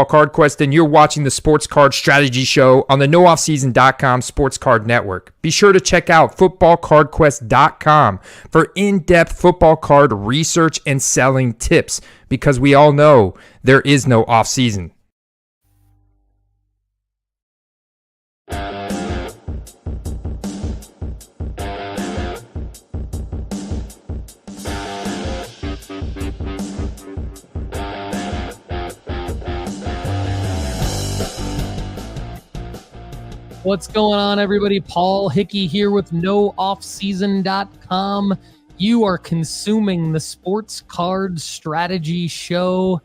Card Quest, and you're watching the Sports Card Strategy Show on the NoOffSeason.com Sports Card Network. Be sure to check out FootballCardQuest.com for in-depth football card research and selling tips, because we all know there is no off-season. What's going on, everybody? Paul Hickey here with NoOffSeason.com. You are consuming the Sports Card Strategy Show,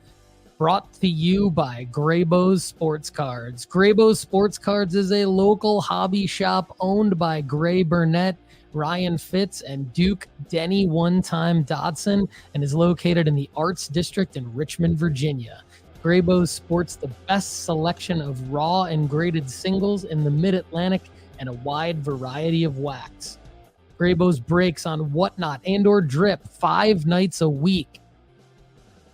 brought to you by Graybo's Sports Cards. Graybo's Sports Cards is a local hobby shop owned by Gray Burnett, Ryan Fitz, and Duke Denny One-Time Dodson, and is located in the Arts District in Richmond, Virginia. Graybo's sports the best selection of raw and graded singles in the Mid-Atlantic and a wide variety of wax. Graybo's breaks on Whatnot and or Drip 5 nights a week.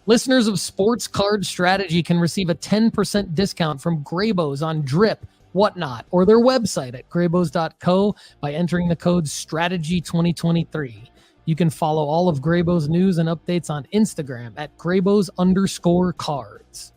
Listeners of Sports Card Strategy can receive a 10% discount from Graybo's on Drip, Whatnot, or their website at graybos.co by entering the code STRATEGY2023. You can follow all of Graybo's news and updates on Instagram at Graybos_cards.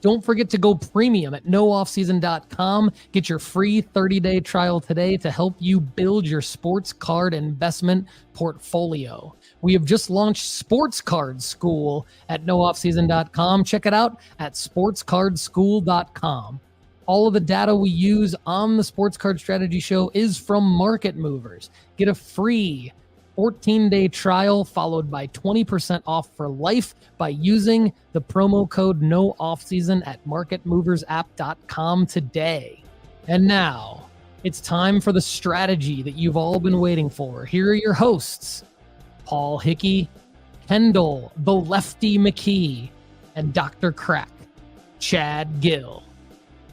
Don't forget to go premium at NoOffSeason.com. Get your free 30-day trial today to help you build your sports card investment portfolio. We have just launched Sports Card School at NoOffSeason.com. Check it out at SportsCardSchool.com. All of the data we use on the Sports Card Strategy Show is from Market Movers. Get a free 14-day trial followed by 20% off for life by using the promo code NOOFFSEASON at marketmoversapp.com today. And now, it's time for the strategy that you've all been waiting for. Here are your hosts, Paul Hickey, Kendall, the Lefty McKee, and Dr. Crack, Chad Guell.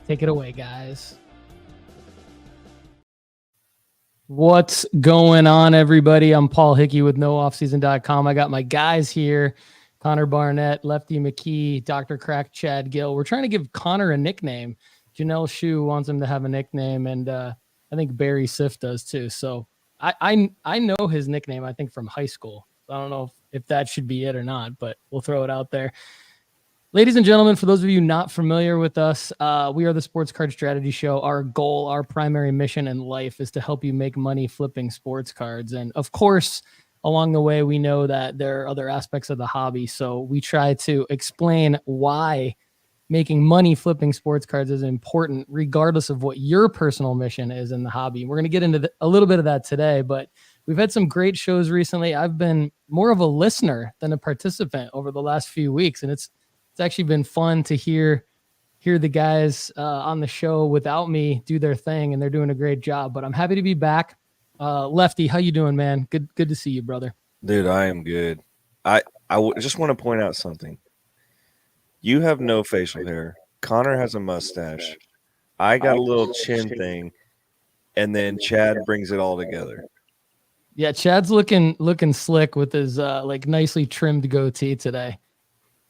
Take it away, guys. What's going on, everybody? I'm Paul Hickey with NoOffSeason.com. I got my guys here, Connor Barnett, Lefty McKee, Dr. Crack, Chad Guell. We're trying to give Connor a nickname. Janelle Shue wants him to have a nickname, and I think Barry Siff does too. So I know his nickname, I think, from high school. I don't know if that should be it or not, but we'll throw it out there. Ladies and gentlemen, for those of you not familiar with us, we are the Sports Card Strategy Show. Our goal, our primary mission in life is to help you make money flipping sports cards. And of course, along the way, we know that there are other aspects of the hobby. So we try to explain why making money flipping sports cards is important, regardless of what your personal mission is in the hobby. We're going to get into a little bit of that today, but we've had some great shows recently. I've been more of a listener than a participant over the last few weeks, and it's actually been fun to hear the guys on the show without me do their thing, and they're doing a great job. But I'm happy to be back. Lefty, how you doing, man? Good to see you, brother. Dude, I am good. I just want to point out something. You have no facial hair. Connor has a mustache. I got a little chin thing, and then Chad brings it all together. Yeah, Chad's looking slick with his like nicely trimmed goatee today.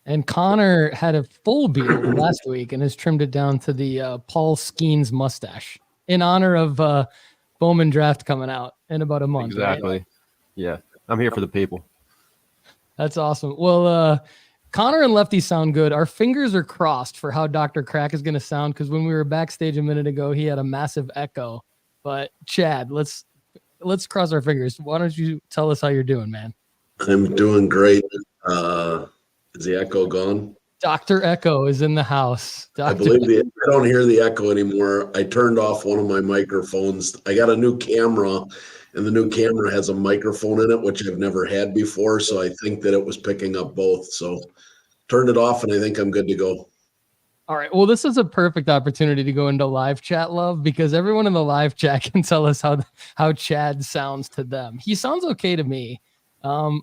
And Connor had a full beard last week and has trimmed it down to the Paul Skeens mustache in honor of Bowman draft coming out in about a month. Exactly. Right? Yeah. I'm here for the people. That's awesome. Well, Connor and Lefty sound good. Our fingers are crossed for how Dr. Crack is going to sound, because when we were backstage a minute ago, he had a massive echo. But Chad, let's cross our fingers. Why don't you tell us how you're doing, man? I'm doing great. Is the echo gone? Dr. Echo is in the house. I believe I don't hear the echo anymore. I turned off one of my microphones. I got a new camera, and the new camera has a microphone in it, which I've never had before. So I think that it was picking up both. So turned it off, and I think I'm good to go. All right. Well, this is a perfect opportunity to go into live chat, love, because everyone in the live chat can tell us how Chad sounds to them. He sounds okay to me.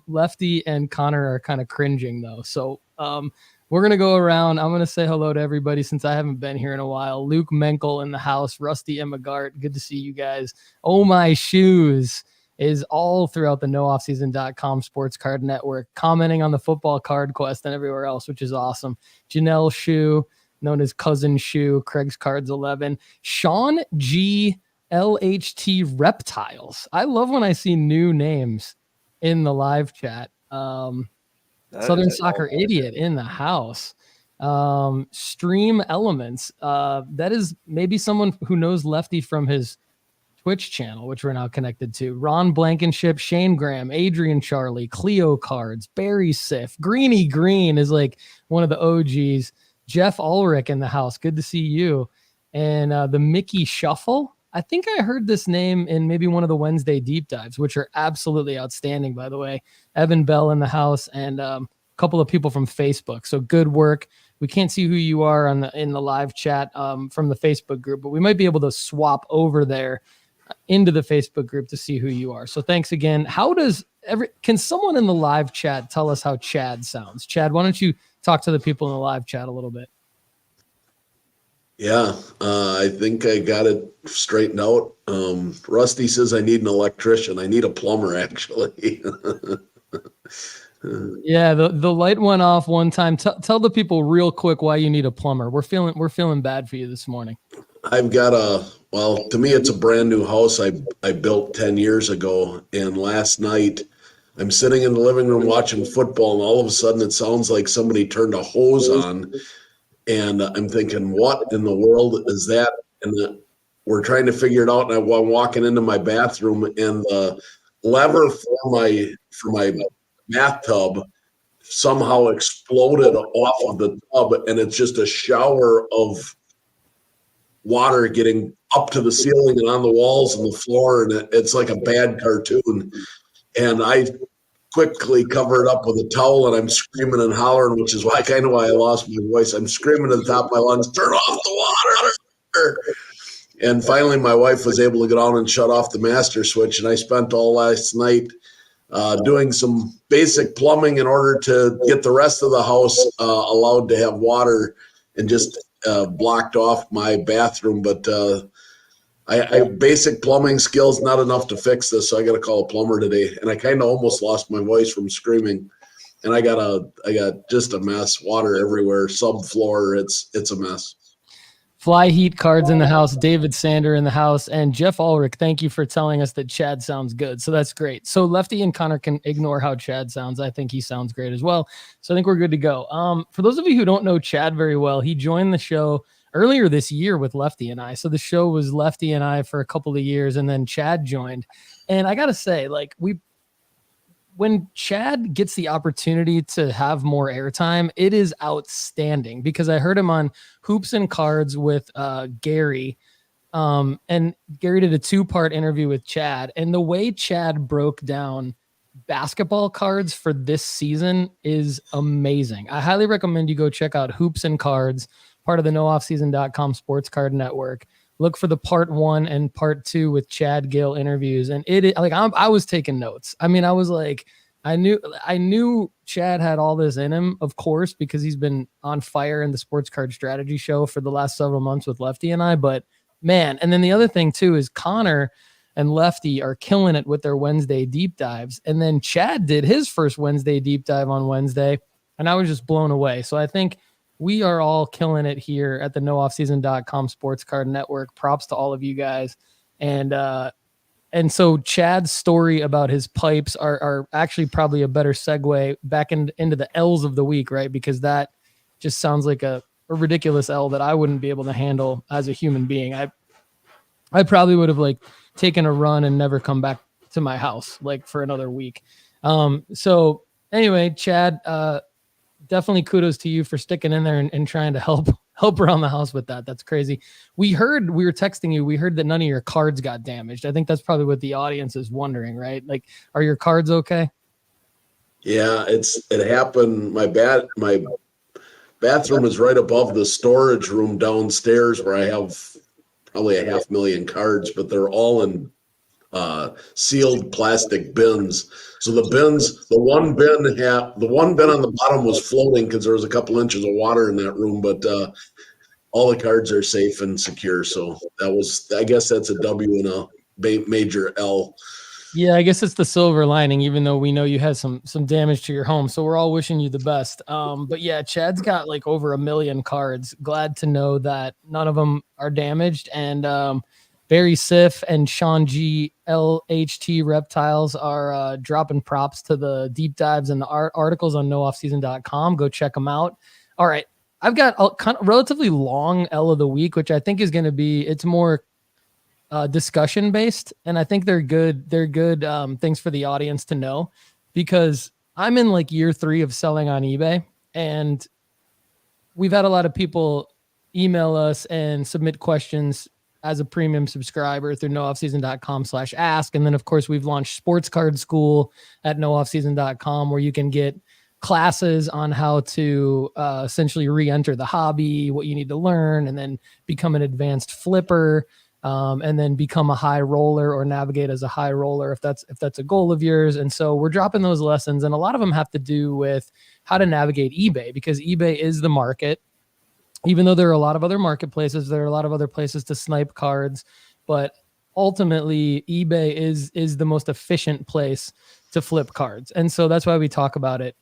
Lefty and Connor are kind of cringing though. So we're going to go around. I'm going to say hello to everybody since I haven't been here in a while. Luke Menkel in the house, Rusty Emmegart. Good to see you guys. Oh, my shoes. is all throughout the nooffseason.com sports card network, commenting on the football card quest and everywhere else, which is awesome. Janelle Shu, known as Cousin Shu, Craig's Cards 11, Sean G. LHT Reptiles. I love when I see new names in the live chat. Southern Soccer Idiot in the house. Stream Elements. That is maybe someone who knows Lefty from his Twitch channel, which we're now connected to. Ron Blankenship, Shane Graham, Adrian Charlie, Cleo Cards, Barry Sif, Greeny Green is like one of the OGs. Jeff Ulrich in the house. Good to see you. And the Mickey Shuffle. I think I heard this name in maybe one of the Wednesday deep dives, which are absolutely outstanding, by the way. Evan Bell in the house and a couple of people from Facebook. So good work. We can't see who you are in the live chat from the Facebook group, but we might be able to swap over there into the Facebook group to see who you are. So thanks again. Can someone in the live chat tell us how Chad sounds? Chad, why don't you talk to the people in the live chat a little bit? Yeah, I think I got it straightened out. Rusty says I need an electrician. I need a plumber, actually. Yeah, the light went off one time. Tell the people real quick why you need a plumber. We're feeling bad for you this morning. I've got to me, it's a brand new house I built 10 years ago. And last night I'm sitting in the living room watching football, and all of a sudden it sounds like somebody turned a hose on. And I'm thinking, what in the world is that? And we're trying to figure it out. And I'm walking into my bathroom, and the lever for my bathtub somehow exploded off of the tub, and it's just a shower of water getting up to the ceiling and on the walls and the floor, and it's like a bad cartoon. And I quickly cover it up with a towel, and I'm screaming and hollering, which is why I lost my voice. I'm screaming at the top of my lungs, turn off the water. And finally my wife was able to get on and shut off the master switch, and I spent all last night doing some basic plumbing in order to get the rest of the house allowed to have water, and just blocked off my bathroom. But I basic plumbing skills, not enough to fix this, so I got to call a plumber today. And I kind of almost lost my voice from screaming. And I got just a mess, water everywhere, subfloor. It's a mess. Fly Heat Cards in the house, David Sander in the house, and Jeff Ulrich, thank you for telling us that Chad sounds good. So that's great. So Lefty and Connor can ignore how Chad sounds. I think he sounds great as well. So I think we're good to go. For those of you who don't know Chad very well, he joined the show earlier this year with Lefty and I. So the show was Lefty and I for a couple of years, and then Chad joined. And I got to say, when Chad gets the opportunity to have more airtime, it is outstanding, because I heard him on Hoops and Cards with Gary. And Gary did a 2-part interview with Chad. And the way Chad broke down basketball cards for this season is amazing. I highly recommend you go check out Hoops and Cards, part of the nooffseason.com sports card network. Look for the part 1 and part 2 with Chad Guell interviews. And I was taking notes. I mean, I was like, I knew Chad had all this in him, of course, because he's been on fire in the sports card strategy show for the last several months with Lefty and I, but man. And then the other thing too, is Connor and Lefty are killing it with their Wednesday deep dives. And then Chad did his first Wednesday deep dive on Wednesday, and I was just blown away. So I think we are all killing it here at the nooffseason.com sports card network. Props to all of you guys. And so Chad's story about his pipes are actually probably a better segue back into the L's of the week, right? Because that just sounds like a ridiculous L that I wouldn't be able to handle as a human being. I probably would have taken a run and never come back to my house for another week. So anyway, Chad, definitely kudos to you for sticking in there and trying to help around the house with that. That's crazy. We were texting you. We heard that none of your cards got damaged. I think that's probably what the audience is wondering, right? Are your cards okay? Yeah, it happened. My bathroom is right above the storage room downstairs, where I have probably 500,000 cards, but they're all in sealed plastic bins. So the one bin on the bottom was floating because there was a couple inches of water in that room, but all the cards are safe and secure. So I guess that's a W and a major L. Yeah, I guess it's the silver lining, even though we know you had some damage to your home. So we're all wishing you the best. But yeah, Chad's got like over 1 million cards. Glad to know that none of them are damaged. And Barry Siff and Sean G LHT Reptiles are dropping props to the deep dives and the articles on nooffseason.com. Go check them out. All right. I've got a kind of relatively long L of the week, which I think is going to be, it's more discussion based. And I think they're good things for the audience to know, because I'm in like year 3 of selling on eBay, and we've had a lot of people email us and submit questions as a premium subscriber through nooffseason.com/ask. And then of course we've launched Sports Card School at nooffseason.com, where you can get classes on how to essentially re-enter the hobby, what you need to learn, and then become an advanced flipper, and then become a high roller or navigate as a high roller if that's a goal of yours. And so we're dropping those lessons, and a lot of them have to do with how to navigate eBay, because eBay is the market. Even though there are a lot of other marketplaces, there are a lot of other places to snipe cards, but ultimately eBay is the most efficient place to flip cards. And so that's why we talk about it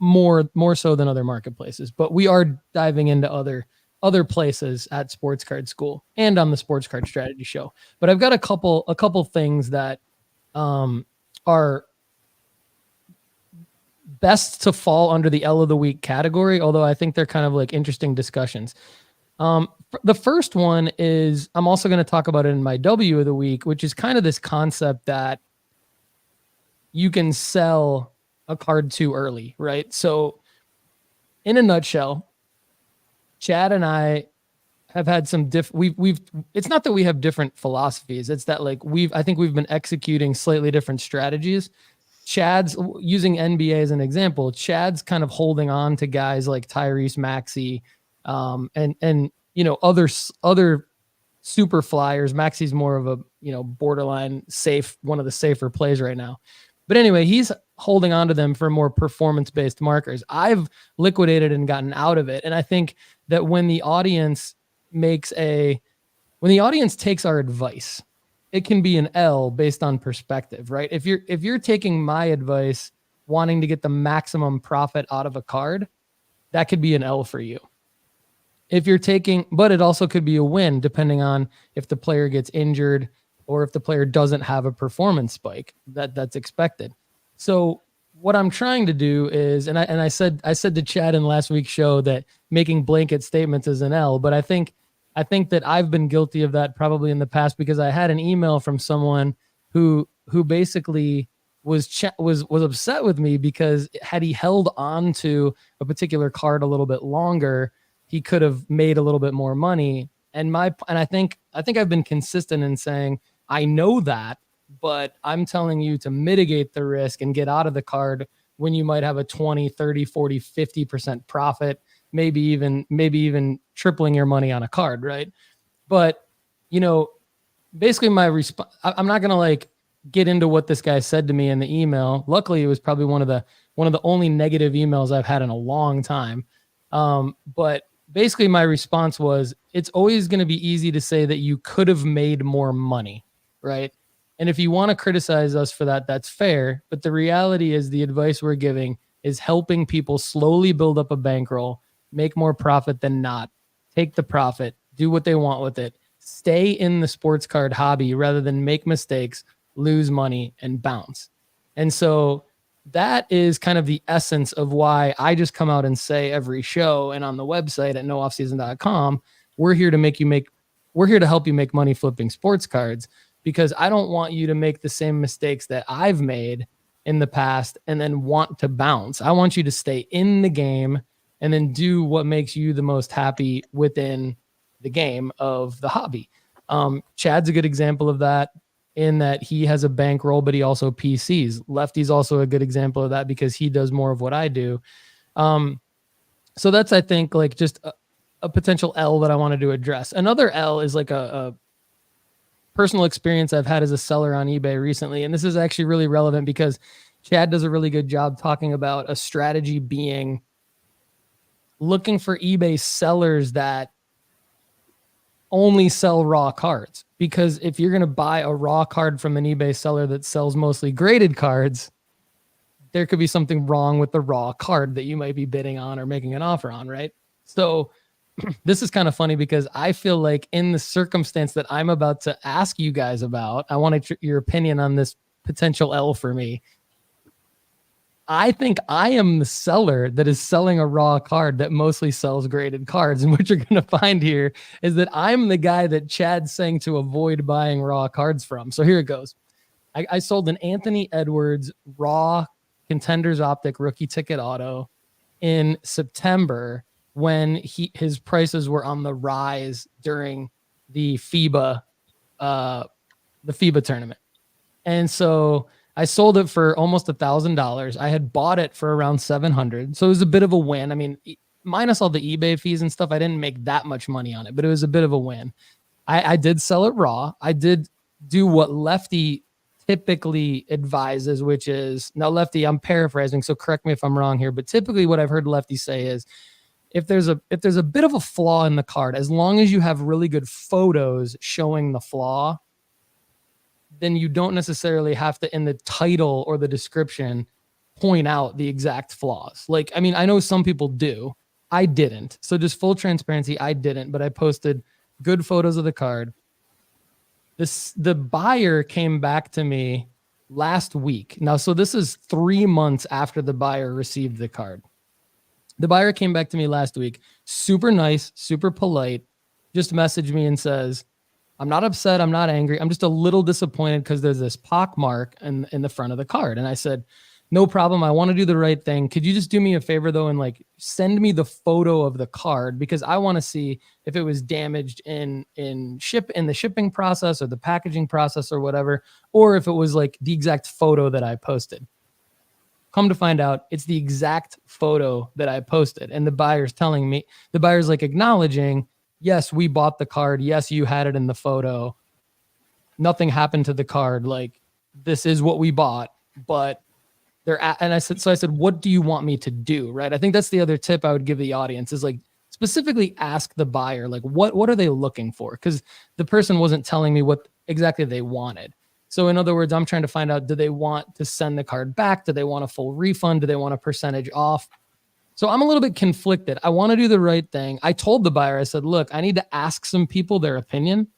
more so than other marketplaces. But we are diving into other places at Sports Card School and on the Sports Card Strategy Show. But I've got a couple things that are best to fall under the L of the week category, although I think they're kind of like interesting discussions. The first one is, I'm also going to talk about it in my W of the week, which is kind of this concept that you can sell a card too early, right? So in a nutshell, Chad and I have had some we've it's not that we have different philosophies. It's that like I think we've been executing slightly different strategies. Chad's using NBA as an example. Chad's kind of holding on to guys like Tyrese Maxey, and other super flyers. Maxey's more of a borderline safe, one of the safer plays right now. But anyway, he's holding on to them for more performance-based markers. I've liquidated and gotten out of it. And I think that when the audience takes our advice, it can be an L based on perspective, right? If you're taking my advice, wanting to get the maximum profit out of a card, that could be an L for you. But it also could be a win depending on if the player gets injured or if the player doesn't have a performance spike that's expected. So what I'm trying to do is, and I said to Chad in last week's show that making blanket statements is an L, but I think that I've been guilty of that probably in the past, because I had an email from someone who basically was upset with me because had he held on to a particular card a little bit longer, he could have made a little bit more money. And I think I've been consistent in saying, I know that, but I'm telling you to mitigate the risk and get out of the card when you might have a 20, 30, 40, 50% profit, maybe even tripling your money on a card, right? But, basically my response, I'm not going to like get into what this guy said to me in the email. Luckily, it was probably one of the only negative emails I've had in a long time. But basically my response was, it's always going to be easy to say that you could have made more money, right? And if you want to criticize us for that, that's fair. But the reality is the advice we're giving is helping people slowly build up a bankroll, make more profit than not, take the profit, do what they want with it, stay in the sports card hobby rather than make mistakes, lose money, and bounce. And so that is kind of the essence of why I just come out and say every show and on the website at nooffseason.com, we're here to help you make money flipping sports cards, because I don't want you to make the same mistakes that I've made in the past and then want to bounce. I want you to stay in the game and then do what makes you the most happy within the game of the hobby. Chad's a good example of that, in that he has a bankroll, but he also PCs. Lefty's also a good example of that because he does more of what I do. So that's, I think, like just a potential L that I wanted to address. Another L is like a personal experience I've had as a seller on eBay recently. And this is actually really relevant because Chad does a really good job talking about a strategy being looking for eBay sellers that only sell raw cards, because if you're going to buy a raw card from an eBay seller that sells mostly graded cards, there could be something wrong with the raw card that you might be bidding on or making an offer on, right? So this is kind of funny because I feel like in the circumstance that I'm about to ask you guys about, I want your opinion on this potential L for me. I think I am the seller that is selling a raw card that mostly sells graded cards. And what you're going to find here is that I'm the guy that Chad's saying to avoid buying raw cards from. So here it goes. I sold an Anthony Edwards raw Contenders Optic rookie ticket auto in September when his prices were on the rise during the FIBA tournament. And so I sold it for almost $1,000. I had bought it for around $700. So it was a bit of a win. I mean, minus all the eBay fees and stuff, I didn't make that much money on it, but it was a bit of a win. I did sell it raw. I did do what Lefty typically advises, which is, now Lefty, I'm paraphrasing, so correct me if I'm wrong here, but typically what I've heard Lefty say is, if there's a bit of a flaw in the card, as long as you have really good photos showing the flaw, then you don't necessarily have to, in the title or the description, point out the exact flaws. Like, I mean, I know some people do. I didn't. So just full transparency, I didn't, but I posted good photos of the card. The buyer came back to me last week. Now, so this is 3 months after the buyer received the card. The buyer came back to me last week, super nice, super polite, just messaged me and says, I'm not upset. I'm not angry. I'm just a little disappointed because there's this pock mark in the front of the card. And I said, no problem. I want to do the right thing. Could you just do me a favor though? And like send me the photo of the card, because I want to see if it was damaged in the shipping process or the packaging process or whatever, or if it was like the exact photo that I posted. Come to find out, it's the exact photo that I posted. And the buyer's like acknowledging, yes, we bought the card. Yes, you had it in the photo. Nothing happened to the card. Like, this is what we bought, but and I said, what do you want me to do? Right. I think that's the other tip I would give the audience is like, specifically ask the buyer, like, what are they looking for? Because the person wasn't telling me what exactly they wanted. So in other words, I'm trying to find out, do they want to send the card back? Do they want a full refund? Do they want a percentage off? So I'm a little bit conflicted. I want to do the right thing. I told the buyer, I said, look, I need to ask some people their opinion,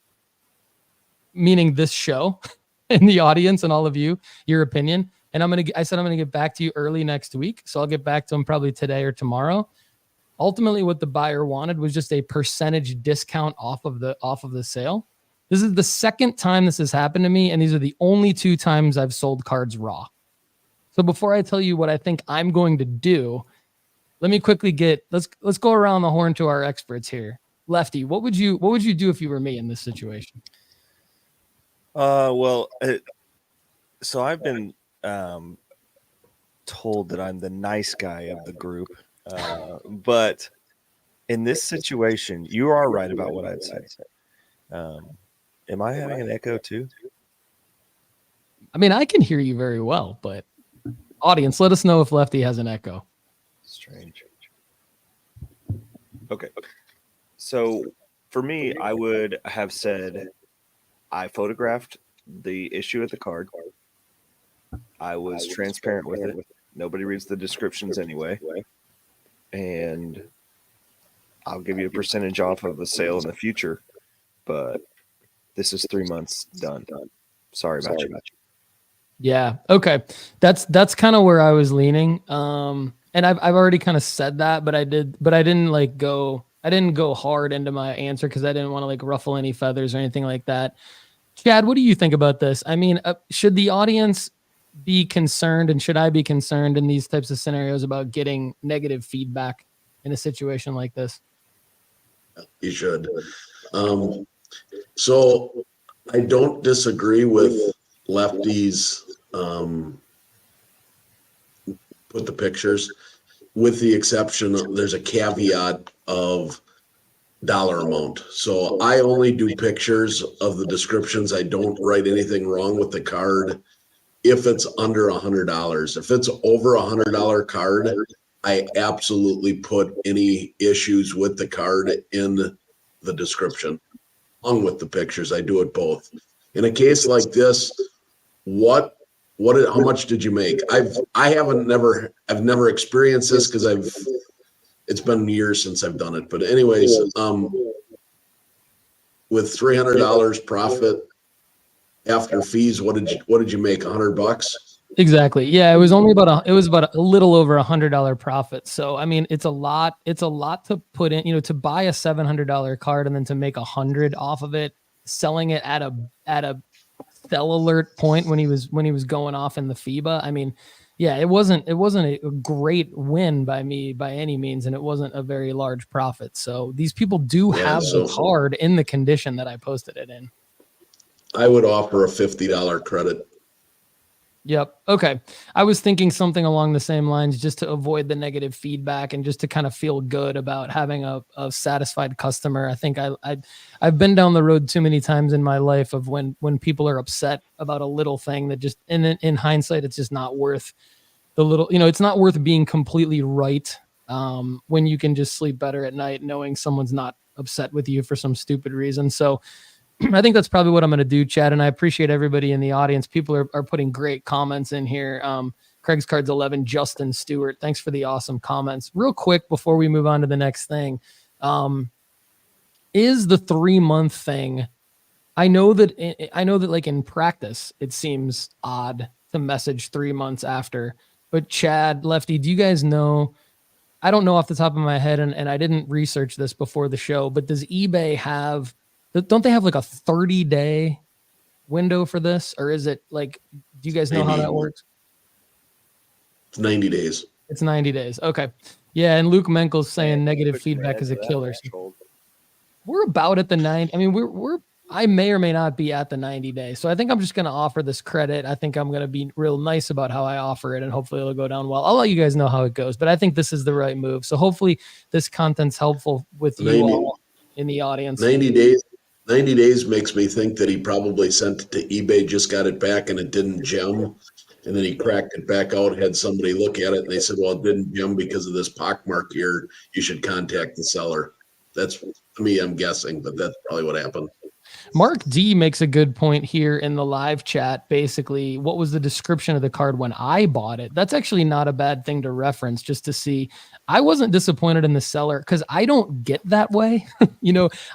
meaning this show and the audience and all of you, your opinion. And I said, I'm going to get back to you early next week. So I'll get back to them probably today or tomorrow. Ultimately, what the buyer wanted was just a percentage discount off of the sale. This is the second time this has happened to me, and these are the only 2 times I've sold cards raw. So before I tell you what I think I'm going to do, let me quickly let's go around the horn to our experts here. Lefty, what would you do if you were me in this situation? So I've been told that I'm the nice guy of the group, but in this situation, you are right about what I'd say. Am I having an echo too? I mean, I can hear you very well, but audience, let us know if Lefty has an echo. Strange. Okay. So for me, I would have said I photographed the issue at the card. I was transparent with it. Nobody reads the descriptions anyway. And I'll give you a percentage off of the sale in the future. But this is 3 months done. Sorry about you. Yeah. Okay. That's kind of where I was leaning. And I've already kind of said that, but I didn't go hard into my answer because I didn't want to like ruffle any feathers or anything like that. Chad, what do you think about this? I mean, should the audience be concerned, and should I be concerned in these types of scenarios about getting negative feedback in a situation like this? You should. So I don't disagree with Lefty's put the pictures, with the exception of there's a caveat of dollar amount. So I only do pictures of the descriptions. I don't write anything wrong with the card if it's under $100. If it's over $100 card, I absolutely put any issues with the card in the description. along with the pictures. I do it both. In a case like this, how much did you make? I've never experienced this because it's been years since I've done it. But anyways, with $300 profit after fees, what did you make? $100? Exactly. Yeah, it was about a little over $100 profit. So I mean, it's a lot to put in, to buy a $700 card and then to make 100 off of it, selling it at a sell alert point when he was going off in the FIBA. I mean, yeah, it wasn't a great win by me by any means, and it wasn't a very large profit. So these people do have the card in the condition that I posted it in. I would offer a $50 credit. Yep. Okay. I was thinking something along the same lines just to avoid the negative feedback and just to kind of feel good about having a satisfied customer. I think I've been down the road too many times in my life of when people are upset about a little thing that just, in hindsight, it's just not worth the little, it's not worth being completely right when you can just sleep better at night knowing someone's not upset with you for some stupid reason. So I think that's probably what I'm going to do, Chad. And I appreciate everybody in the audience. People are putting great comments in here. Craig's Cards 11, Justin Stewart. Thanks for the awesome comments. Real quick, before we move on to the next thing, is the 3-month thing. I know that like in practice, it seems odd to message 3 months after, but Chad, Lefty, do you guys know, I don't know off the top of my head, and I didn't research this before the show, but does eBay don't they have like a 30-day window for this? Or is it like, do you guys know how that works? It's 90 days. It's 90 days. Okay. Yeah. And Luke Menkel's saying negative feedback is a killer. So we're about at the 90. I mean, I may or may not be at the 90 days. So I think I'm just going to offer this credit. I think I'm going to be real nice about how I offer it, and hopefully it'll go down well. I'll let you guys know how it goes, but I think this is the right move. So hopefully this content's helpful with you all in the audience. 90 days makes me think that he probably sent it to eBay, just got it back, and it didn't gem. And then he cracked it back out, had somebody look at it, and they said, well, it didn't gem because of this pockmark here. You should contact the seller. That's me, I'm guessing, but that's probably what happened. Mark D makes a good point here in the live chat. Basically, what was the description of the card when I bought it? That's actually not a bad thing to reference, just to see. I wasn't disappointed in the seller because I don't get that way.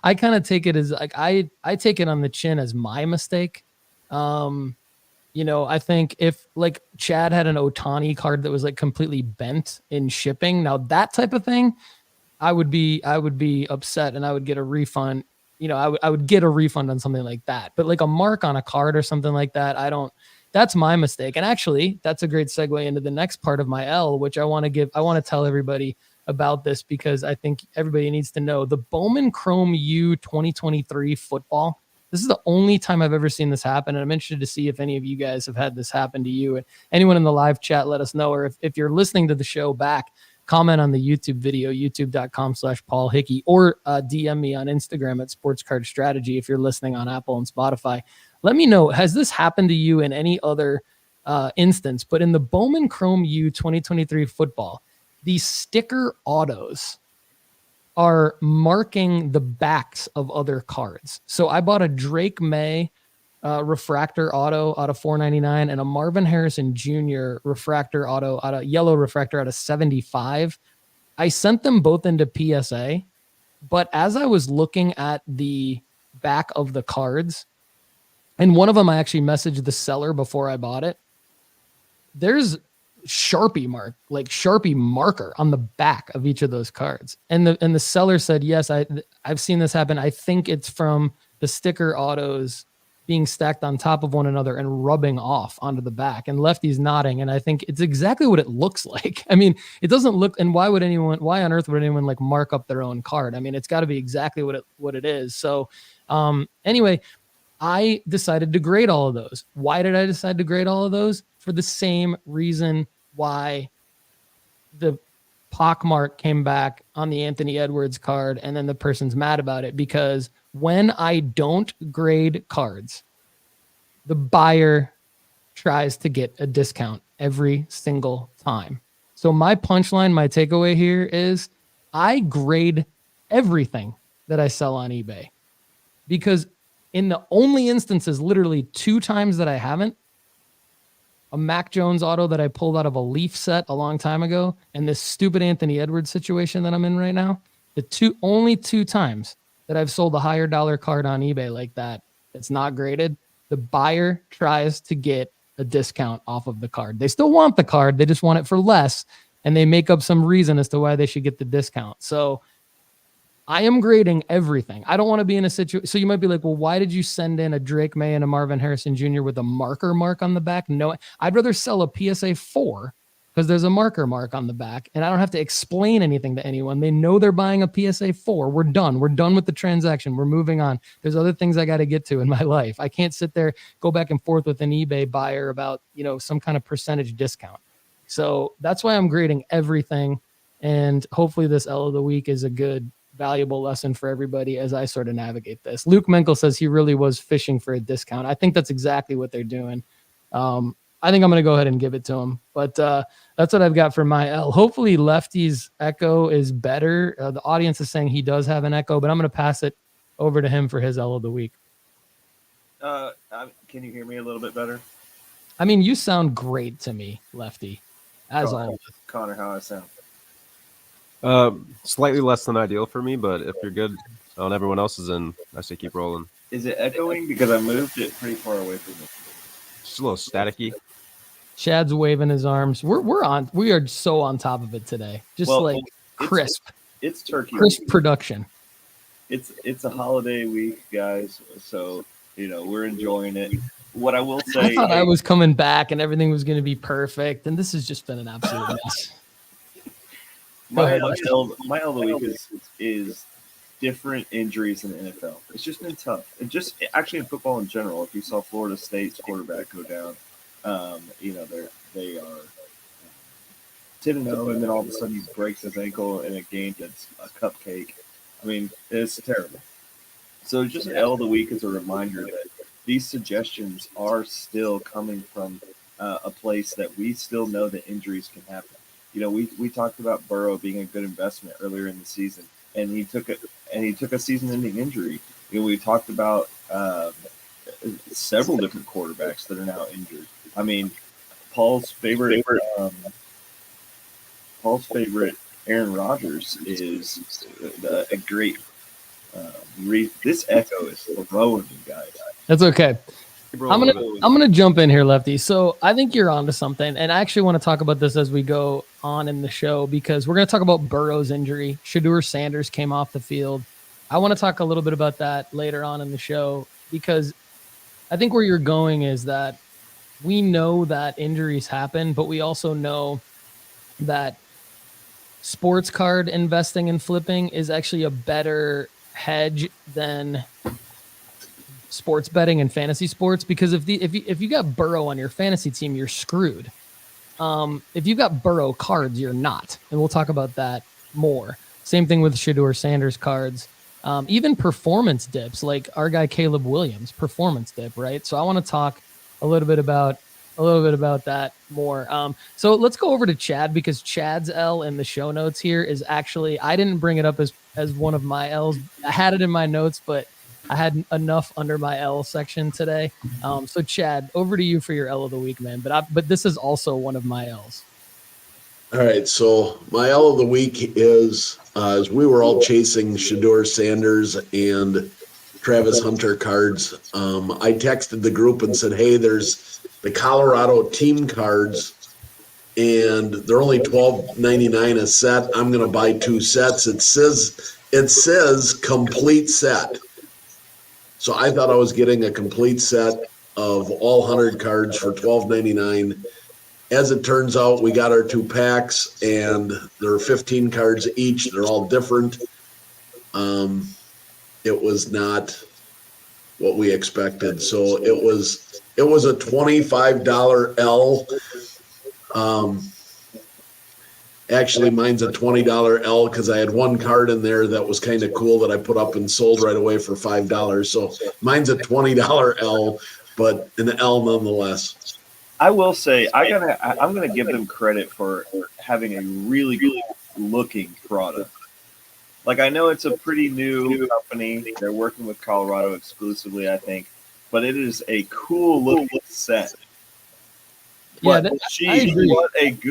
I kind of take it as like, I take it on the chin as my mistake. I think if like Chad had an Ohtani card that was like completely bent in shipping, now that type of thing, I would be upset and I would get a refund. I would get a refund on something like that, but like a mark on a card or something like that, that's my mistake. And actually that's a great segue into the next part of my L, which I want to tell everybody about this because I think everybody needs to know the Bowman Chrome U 2023 football. This is the only time I've ever seen this happen. And I'm interested to see if any of you guys have had this happen to you. And anyone in the live chat, let us know. Or if you're listening to the show back, comment on the YouTube video, youtube.com/Paul Hickey, or DM me on Instagram at Sports Card Strategy if you're listening on Apple and Spotify. Let me know, has this happened to you in any other instance? But in the Bowman Chrome U 2023 football, these sticker autos are marking the backs of other cards. So I bought a Drake May refractor auto out of $4.99 and a Marvin Harrison Jr. refractor auto out of yellow refractor out of $75. I sent them both into PSA, but as I was looking at the back of the cards, and one of them I actually messaged the seller before I bought it, there's Sharpie marker on the back of each of those cards. And the seller said, yes, I've seen this happen. I think it's from the sticker autos being stacked on top of one another and rubbing off onto the back. And Lefty's nodding. And I think it's exactly what it looks like. I mean, it doesn't look, and why on earth would anyone like mark up their own card? I mean, it's got to be exactly what it is. So anyway, I decided to grade all of those. Why did I decide to grade all of those? For the same reason why the pockmark came back on the Anthony Edwards card and then the person's mad about it, because when I don't grade cards, the buyer tries to get a discount every single time. So my punchline, my takeaway here is I grade everything that I sell on eBay. because in the only instances, literally 2 times that I haven't, a Mac Jones auto that I pulled out of a Leaf set a long time ago, and this stupid Anthony Edwards situation that I'm in right now, only 2 times that I've sold a higher dollar card on eBay like that, it's not graded, the buyer tries to get a discount off of the card. They still want the card, they just want it for less, and they make up some reason as to why they should get the discount. So I am grading everything. I don't want to be in a situation. So you might be like, well, why did you send in a Drake May and a Marvin Harrison Jr. with a marker mark on the back? No, I'd rather sell a PSA 4 because there's a marker mark on the back and I don't have to explain anything to anyone. They know they're buying a PSA 4. We're done. We're done with the transaction. We're moving on. There's other things I got to get to in my life. I can't sit there, go back and forth with an eBay buyer about, some kind of percentage discount. So that's why I'm grading everything. And hopefully this L of the week is a good, valuable lesson for everybody as I sort of navigate this. Luke Menkel says he really was fishing for a discount. I think that's exactly what they're doing. I think I'm going to go ahead and give it to him, but that's what I've got for my L. Hopefully Lefty's echo is better. The audience is saying he does have an echo, but I'm going to pass it over to him for his L of the week. Can you hear me a little bit better? I mean, you sound great to me, Lefty, as always. Connor, how I sound? Slightly less than ideal for me, but if you're good on everyone else's end, I say keep rolling. Is it echoing? Because I moved it pretty far away from it. Just a little staticky. Chad's waving his arms. We are so on top of it today. Just crisp. It's turkey. Crisp week. Production. It's a holiday week, guys. So we're enjoying it. What I will say, I thought I was coming back and everything was going to be perfect, and this has just been an absolute mess. My L of the week is different injuries in the NFL. It's just been tough. It just actually in football in general. If you saw Florida State's quarterback go down, they are 10-0, and then all of a sudden he breaks his ankle in a game that's a cupcake. I mean, it's terrible. So just L of the week is a reminder that these suggestions are still coming from a place that we still know that injuries can happen. We talked about Burrow being a good investment earlier in the season, and he took a season-ending injury. We talked about several different quarterbacks that are now injured. I mean, Paul's favorite Aaron Rodgers is a great. This echo is throwing me, guys. That's okay. I'm gonna jump in here, Lefty. So I think you're onto something, and I actually want to talk about this as we go on in the show because we're gonna talk about Burrow's injury. Shedeur Sanders came off the field. I want to talk a little bit about that later on in the show because I think where you're going is that we know that injuries happen, but we also know that sports card investing and flipping is actually a better hedge than sports betting and fantasy sports, because if you got Burrow on your fantasy team, you're screwed. If you've got Burrow cards, you're not, and we'll talk about that more. Same thing with Shedeur Sanders cards, even performance dips, like our guy Caleb Williams performance dip, right? So I want to talk a little bit about that more. So let's go over to Chad, because Chad's L in the show notes here is actually, I didn't bring it up as one of my L's. I had it in my notes, but I had enough under my L section today. So Chad, over to you for your L of the week, man. But this is also one of my L's. All right. So my L of the week is, as we were all chasing Shedeur Sanders and Travis Hunter cards, I texted the group and said, hey, there's the Colorado team cards, and they're only $12.99 a set. I'm going to buy 2 sets. It says complete set. So I thought I was getting a complete set of all 100 cards for $12.99. As it turns out, we got our 2 packs, and there are 15 cards each. They're all different. It was not what we expected. So it was a $25 L. Actually, mine's a $20 L because I had 1 card in there that was kind of cool that I put up and sold right away for $5. So mine's a $20 L, but an L nonetheless. I will say I'm gonna give them credit for having a really good looking product. Like, I know it's a pretty new company. They're working with Colorado exclusively, I think. But it is a cool looking set. Yeah, But, I agree.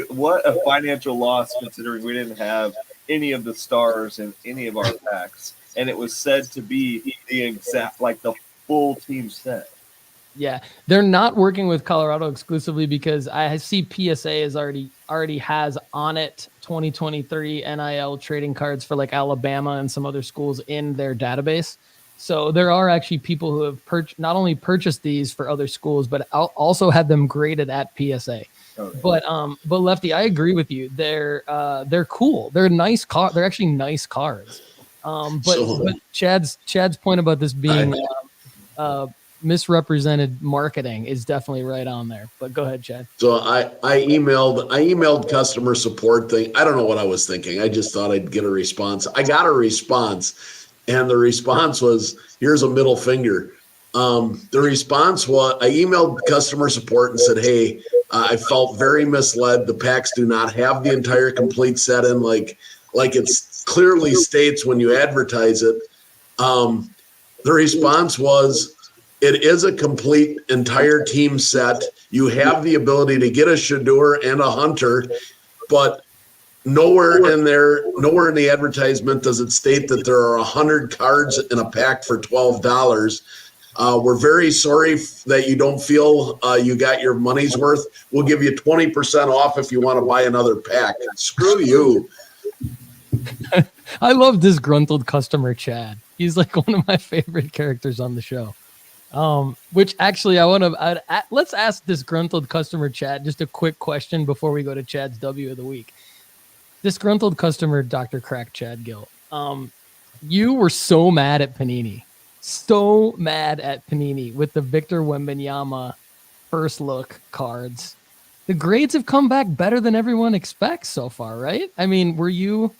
what a financial loss, considering we didn't have any of the stars in any of our packs. And it was said to be the exact, like the full team set. Yeah, they're not working with Colorado exclusively because I see PSA is already has on it 2023 NIL trading cards for like Alabama and some other schools in their database. So there are actually people who have not only purchased these for other schools, but also had them graded at PSA. Okay. But Lefty, I agree with you. They're cool. They're nice They're actually nice cards. But Chad's point about this being misrepresented marketing is definitely right on there. But go ahead, Chad. So I emailed customer support thing. I don't know what I was thinking. I just thought I'd get a response. I got a response, and the response was, here's a middle finger. The response was, I emailed customer support and said, hey, I felt very misled. The packs do not have the entire complete set in like it clearly states when you advertise it. The response was, it is a complete entire team set. You have the ability to get a Shador and a Hunter, but nowhere in the advertisement does it state that there are 100 cards in a pack for $12. We're very sorry that you don't feel you got your money's worth. We'll give you 20% off if you want to buy another pack. Screw you. I love disgruntled customer Chad. He's like one of my favorite characters on the show. Which actually let's ask disgruntled customer Chad just a quick question before we go to Chad's W of the week. Disgruntled customer Dr. Crack Chad Guell. You were so mad at Panini with the Victor Wembanyama first look cards. The grades have come back better than everyone expects so far, right? I mean, are you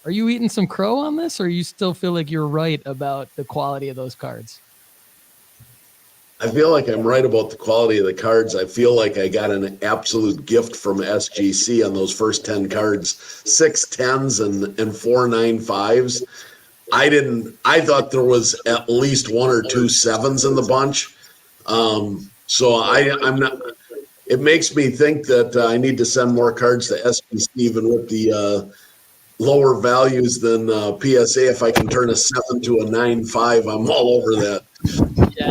eating some crow on this, or you still feel like you're right about the quality of those cards? I feel like I'm right about the quality of the cards. I feel like I got an absolute gift from SGC on those first 10 cards, 6 10s and 4 9 5s. I thought there was at least 1 or 2 7s in the bunch. So I'm not, it makes me think that I need to send more cards to SGC even with the lower values than PSA. If I can turn a 7 to a 9.5, I'm all over that. Yeah,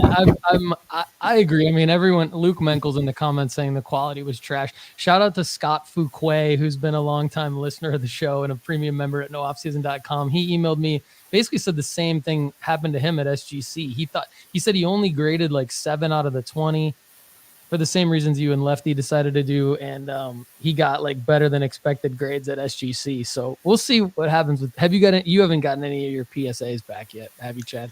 I agree. I mean, Luke Menkel's in the comments saying the quality was trash. Shout out to Scott Fuquay, who's been a longtime listener of the show and a premium member at nooffseason.com. He emailed me, basically said the same thing happened to him at SGC. He said he only graded like 7 out of the 20 for the same reasons you and Lefty decided to do. And he got like better than expected grades at SGC. So we'll see what happens with, you haven't gotten any of your PSAs back yet, have you, Chad?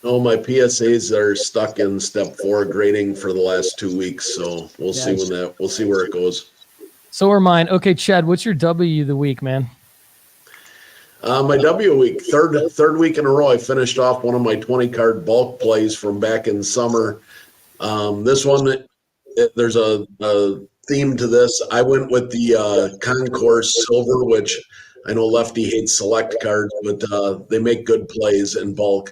No, my PSAs are stuck in step 4 grading for the last 2 weeks. So we'll see where it goes. So are mine. Okay, Chad, what's your W of the week, man? My W week, third week in a row, I finished off one of my 20 card bulk plays from back in summer. This one, there's a theme to this. I went with the Concourse Silver, which I know Lefty hates select cards, but they make good plays in bulk.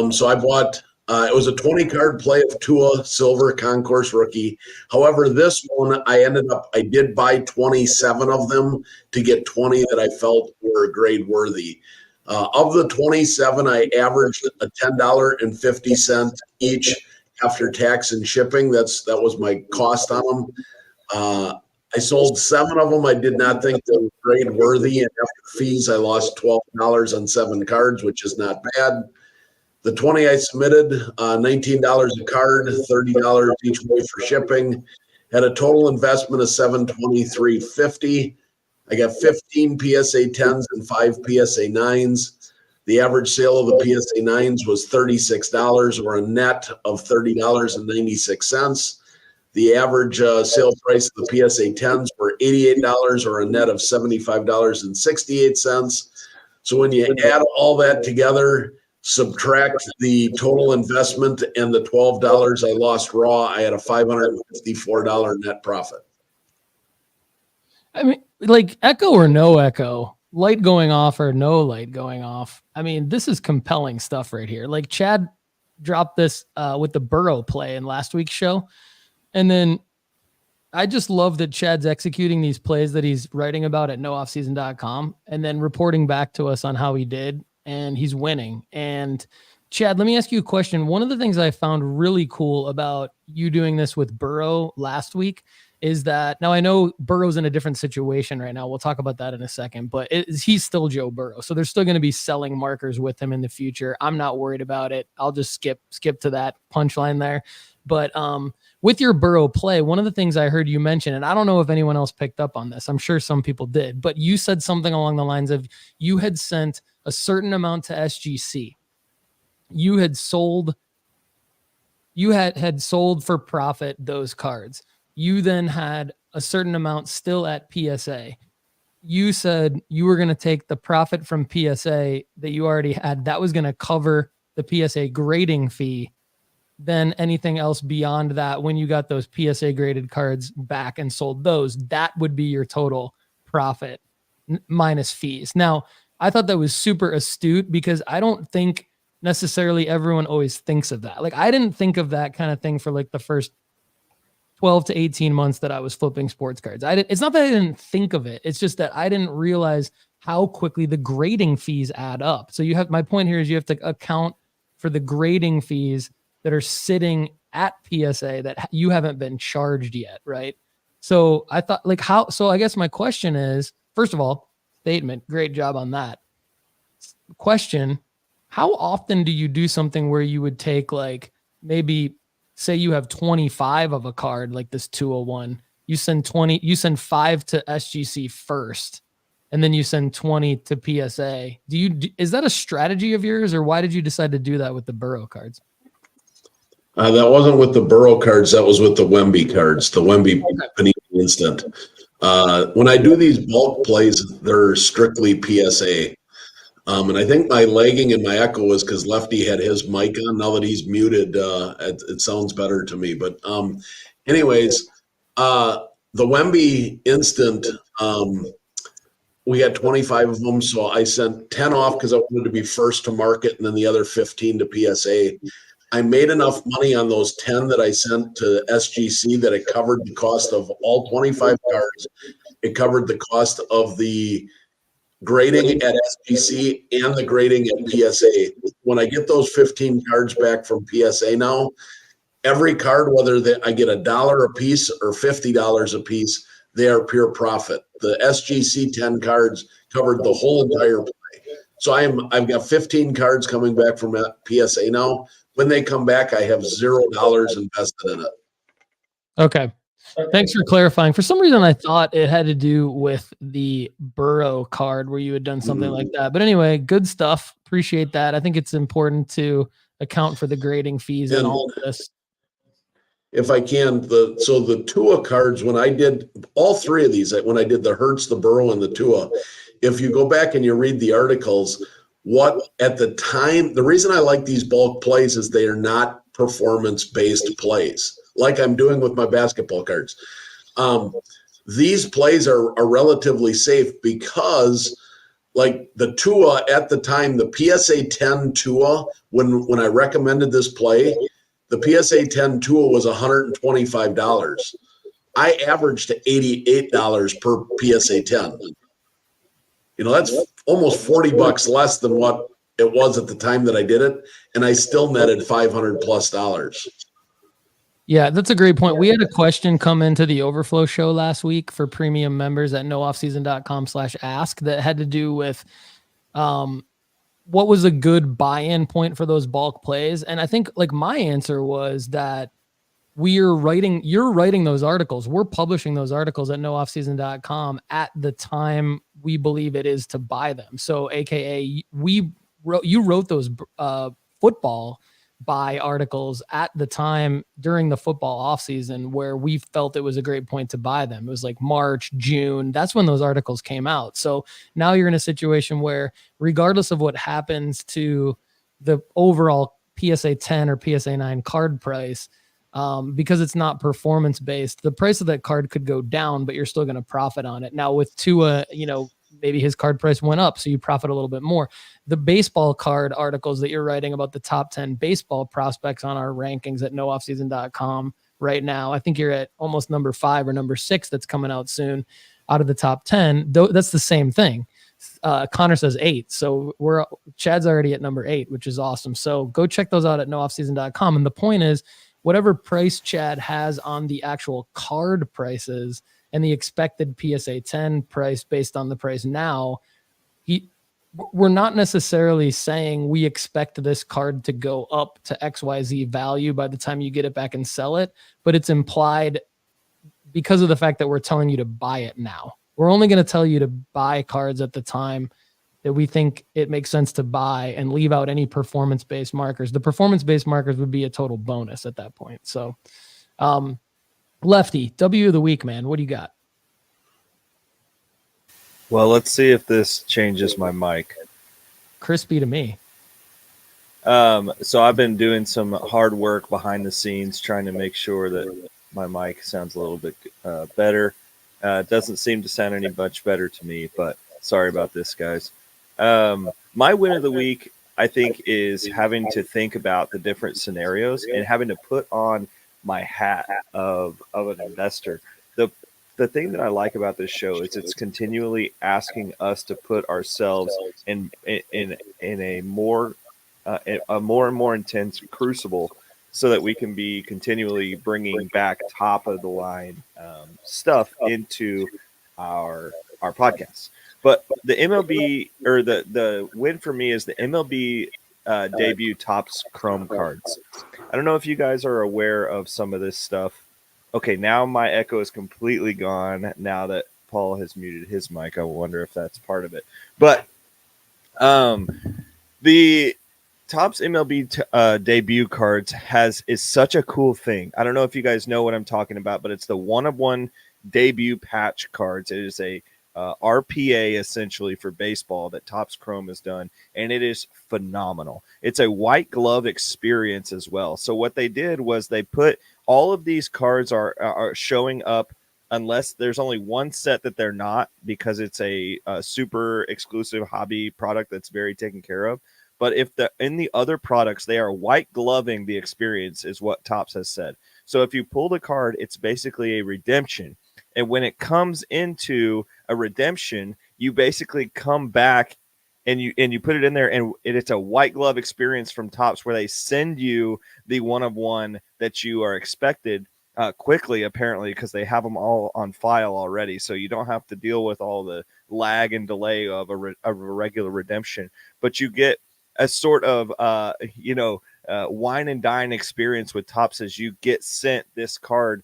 So I bought, it was a 20 card play of Tua Silver Concourse rookie. However, this one, I did buy 27 of them to get 20 that I felt were grade worthy. Of the 27, I averaged a $10.50 each after tax and shipping. That was my cost on them. I sold 7 of them. I did not think they were grade worthy. And after fees, I lost $12 on 7 cards, which is not bad. The 20 I submitted, $19 a card, $30 each way for shipping. Had a total investment of $723.50. I got 15 PSA 10s and 5 PSA 9s. The average sale of the PSA 9s was $36, or a net of $30.96. The average sale price of the PSA 10s were $88, or a net of $75.68. So when you add all that together, subtract the total investment and the $12 I lost raw, I had a $554 net profit. I mean, like echo or no echo, light going off or no light going off, I mean, this is compelling stuff right here. Like Chad dropped this with the Burrow play in last week's show. And then I just love that Chad's executing these plays that he's writing about at nooffseason.com and then reporting back to us on how he did, and he's winning. And Chad, let me ask you a question. One of the things I found really cool about you doing this with Burrow last week is that, now I know Burrow's in a different situation right now. We'll talk about that in a second, but he's still Joe Burrow. So there's still going to be selling markers with him in the future. I'm not worried about it. I'll just skip to that punchline there. But with your Burrow play, one of the things I heard you mention, and I don't know if anyone else picked up on this, I'm sure some people did, but you said something along the lines of you had sent a certain amount to SGC. You had sold for profit those cards. You then had a certain amount still at PSA. You said you were going to take the profit from PSA that you already had. That was going to cover the PSA grading fee. Then anything else beyond that, when you got those PSA graded cards back and sold those, that would be your total profit minus fees. Now, I thought that was super astute because I don't think necessarily everyone always thinks of that. Like I didn't think of that kind of thing for like the first 12 to 18 months that I was flipping sports cards. It's not that I didn't think of it. It's just that I didn't realize how quickly the grading fees add up. So my point here is you have to account for the grading fees that are sitting at PSA that you haven't been charged yet. Right. So I thought so I guess my question is, first of all, statement, great job on that. Question, how often do you do something where you would take like maybe say you have 25 of a card like this 201, you send 5 to SGC first, and then you send 20 to PSA. Is that a strategy of yours, or why did you decide to do that with the Burrow cards? That wasn't with the Burrow cards. That was with the Wemby cards, the Wemby Panini Instant. When I do these bulk plays, they're strictly PSA. And I think my lagging and my echo was because Lefty had his mic on. Now that he's muted, it sounds better to me. But anyways, the Wemby Instant, we had 25 of them. So I sent 10 off because I wanted to be first to market, and then the other 15 to PSA. I made enough money on those 10 that I sent to SGC that it covered the cost of all 25 cards. It covered the cost of the grading at SGC and the grading at PSA. When I get those 15 cards back from PSA now, every card, whether I get $1 a piece or $50 a piece, they are pure profit. The SGC 10 cards covered the whole entire play. So I've got 15 cards coming back from PSA now. When they come back, I have $0 invested in it. Okay. Thanks for clarifying. For some reason, I thought it had to do with the Burrow card where you had done something like that. But anyway, good stuff. Appreciate that. I think it's important to account for the grading fees and all of this. If I can, the Tua cards, when I did all three of these, when I did the Hurts, the Burrow, and the Tua, if you go back and you read the articles, what at the time, the reason I like these bulk plays is they are not performance-based plays, like I'm doing with my basketball cards. These plays are relatively safe because, like the Tua at the time, the PSA 10 Tua, when I recommended this play, the PSA 10 Tua was $125. I averaged $88 per PSA 10. That's almost $40 less than what it was at the time that I did it, and I still netted $500+. Yeah, that's a great point. We had a question come into the Overflow show last week for premium members at nooffseason.com/ask that had to do with what was a good buy-in point for those bulk plays. And I think like my answer was that you're writing those articles. We're publishing those articles at nooffseason.com at the time we believe it is to buy them. So AKA you wrote those football buy articles at the time during the football offseason where we felt it was a great point to buy them. It was like March, June. That's when those articles came out. So now you're in a situation where regardless of what happens to the overall PSA 10 or PSA 9 card price, because it's not performance based, the price of that card could go down, but you're still going to profit on it. Now with Tua, maybe his card price went up, so you profit a little bit more. The baseball card articles that you're writing about the top 10 baseball prospects on our rankings at nooffseason.com right now, I think you're at almost number 5 or number 6 that's coming out soon out of the top 10. That's the same thing. Connor says 8. So Chad's already at number 8, which is awesome. So go check those out at nooffseason.com. And the point is, whatever price Chad has on the actual card prices and the expected PSA 10 price based on the price now, we're not necessarily saying we expect this card to go up to XYZ value by the time you get it back and sell it, but it's implied because of the fact that we're telling you to buy it now. We're only going to tell you to buy cards at the time that we think it makes sense to buy and leave out any performance-based markers. The performance-based markers would be a total bonus at that point. So, Lefty, W of the week, man. What do you got? Well, let's see if this changes my mic. Crispy to me. So I've been doing some hard work behind the scenes trying to make sure that my mic sounds a little bit better. It doesn't seem to sound any much better to me, but sorry about this, guys. My win of the week, I think, is having to think about the different scenarios and having to put on my hat of an investor. The thing that I like about this show is it's continually asking us to put ourselves in a more and more intense crucible, so that we can be continually bringing back top of the line stuff into our podcasts. But the MLB, or the win for me, is the MLB debut Topps Chrome cards. I don't know if you guys are aware of some of this stuff. Okay, now my echo is completely gone now that Paul has muted his mic. I wonder if that's part of it. But the Topps MLB debut cards is such a cool thing. I don't know if you guys know what I'm talking about, but it's the one-of-one debut patch cards. It is a RPA essentially for baseball that Topps Chrome has done, and it is phenomenal. It's a white glove experience as well. So what they did was they put all of these cards are showing up, unless there's only one set that they're not, because it's a super exclusive hobby product that's very taken care of. But if in the other products, they are white gloving the experience, is what Topps has said. So if you pull the card, it's basically a redemption. And when it comes into a redemption, you basically come back and you put it in there, and it's a white glove experience from Topps, where they send you the one-of-one that you are expected quickly, apparently, because they have them all on file already. So you don't have to deal with all the lag and delay of a regular redemption. But you get a sort of wine and dine experience with Topps, as you get sent this card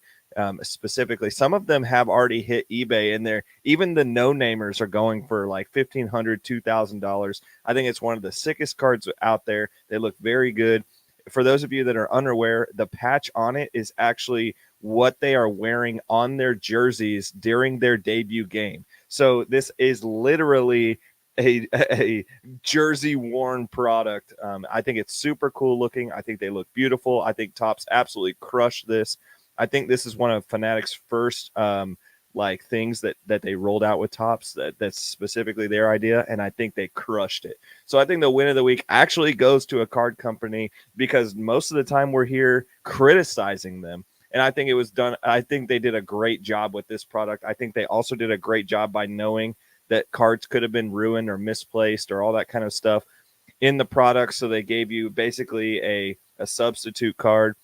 specifically. Some of them have already hit eBay, and even the no-namers are going for like $1,500, $2,000. I think it's one of the sickest cards out there. They look very good. For those of you that are unaware, the patch on it is actually what they are wearing on their jerseys during their debut game. So this is literally a jersey worn product. I think it's super cool looking. I think they look beautiful. I think Topps absolutely crushed this. I think this is one of Fanatics' first things that they rolled out with Topps that's specifically their idea, and I think they crushed it. So I think the win of the week actually goes to a card company, because most of the time we're here criticizing them. And I think it was done. I think they did a great job with this product. I think they also did a great job by knowing that cards could have been ruined or misplaced or all that kind of stuff in the product. So they gave you basically a substitute card.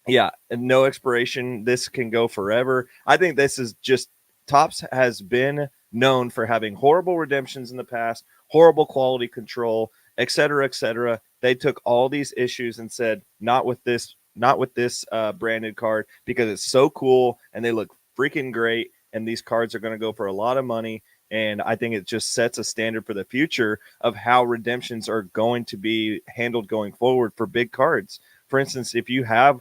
Yeah, and no expiration. This can go forever. I think this is just, Topps has been known for having horrible redemptions in the past, horrible quality control, et cetera, et cetera. They took all these issues and said, not with this branded card, because it's so cool and they look freaking great. And these cards are going to go for a lot of money. And I think it just sets a standard for the future of how redemptions are going to be handled going forward for big cards. For instance, if you have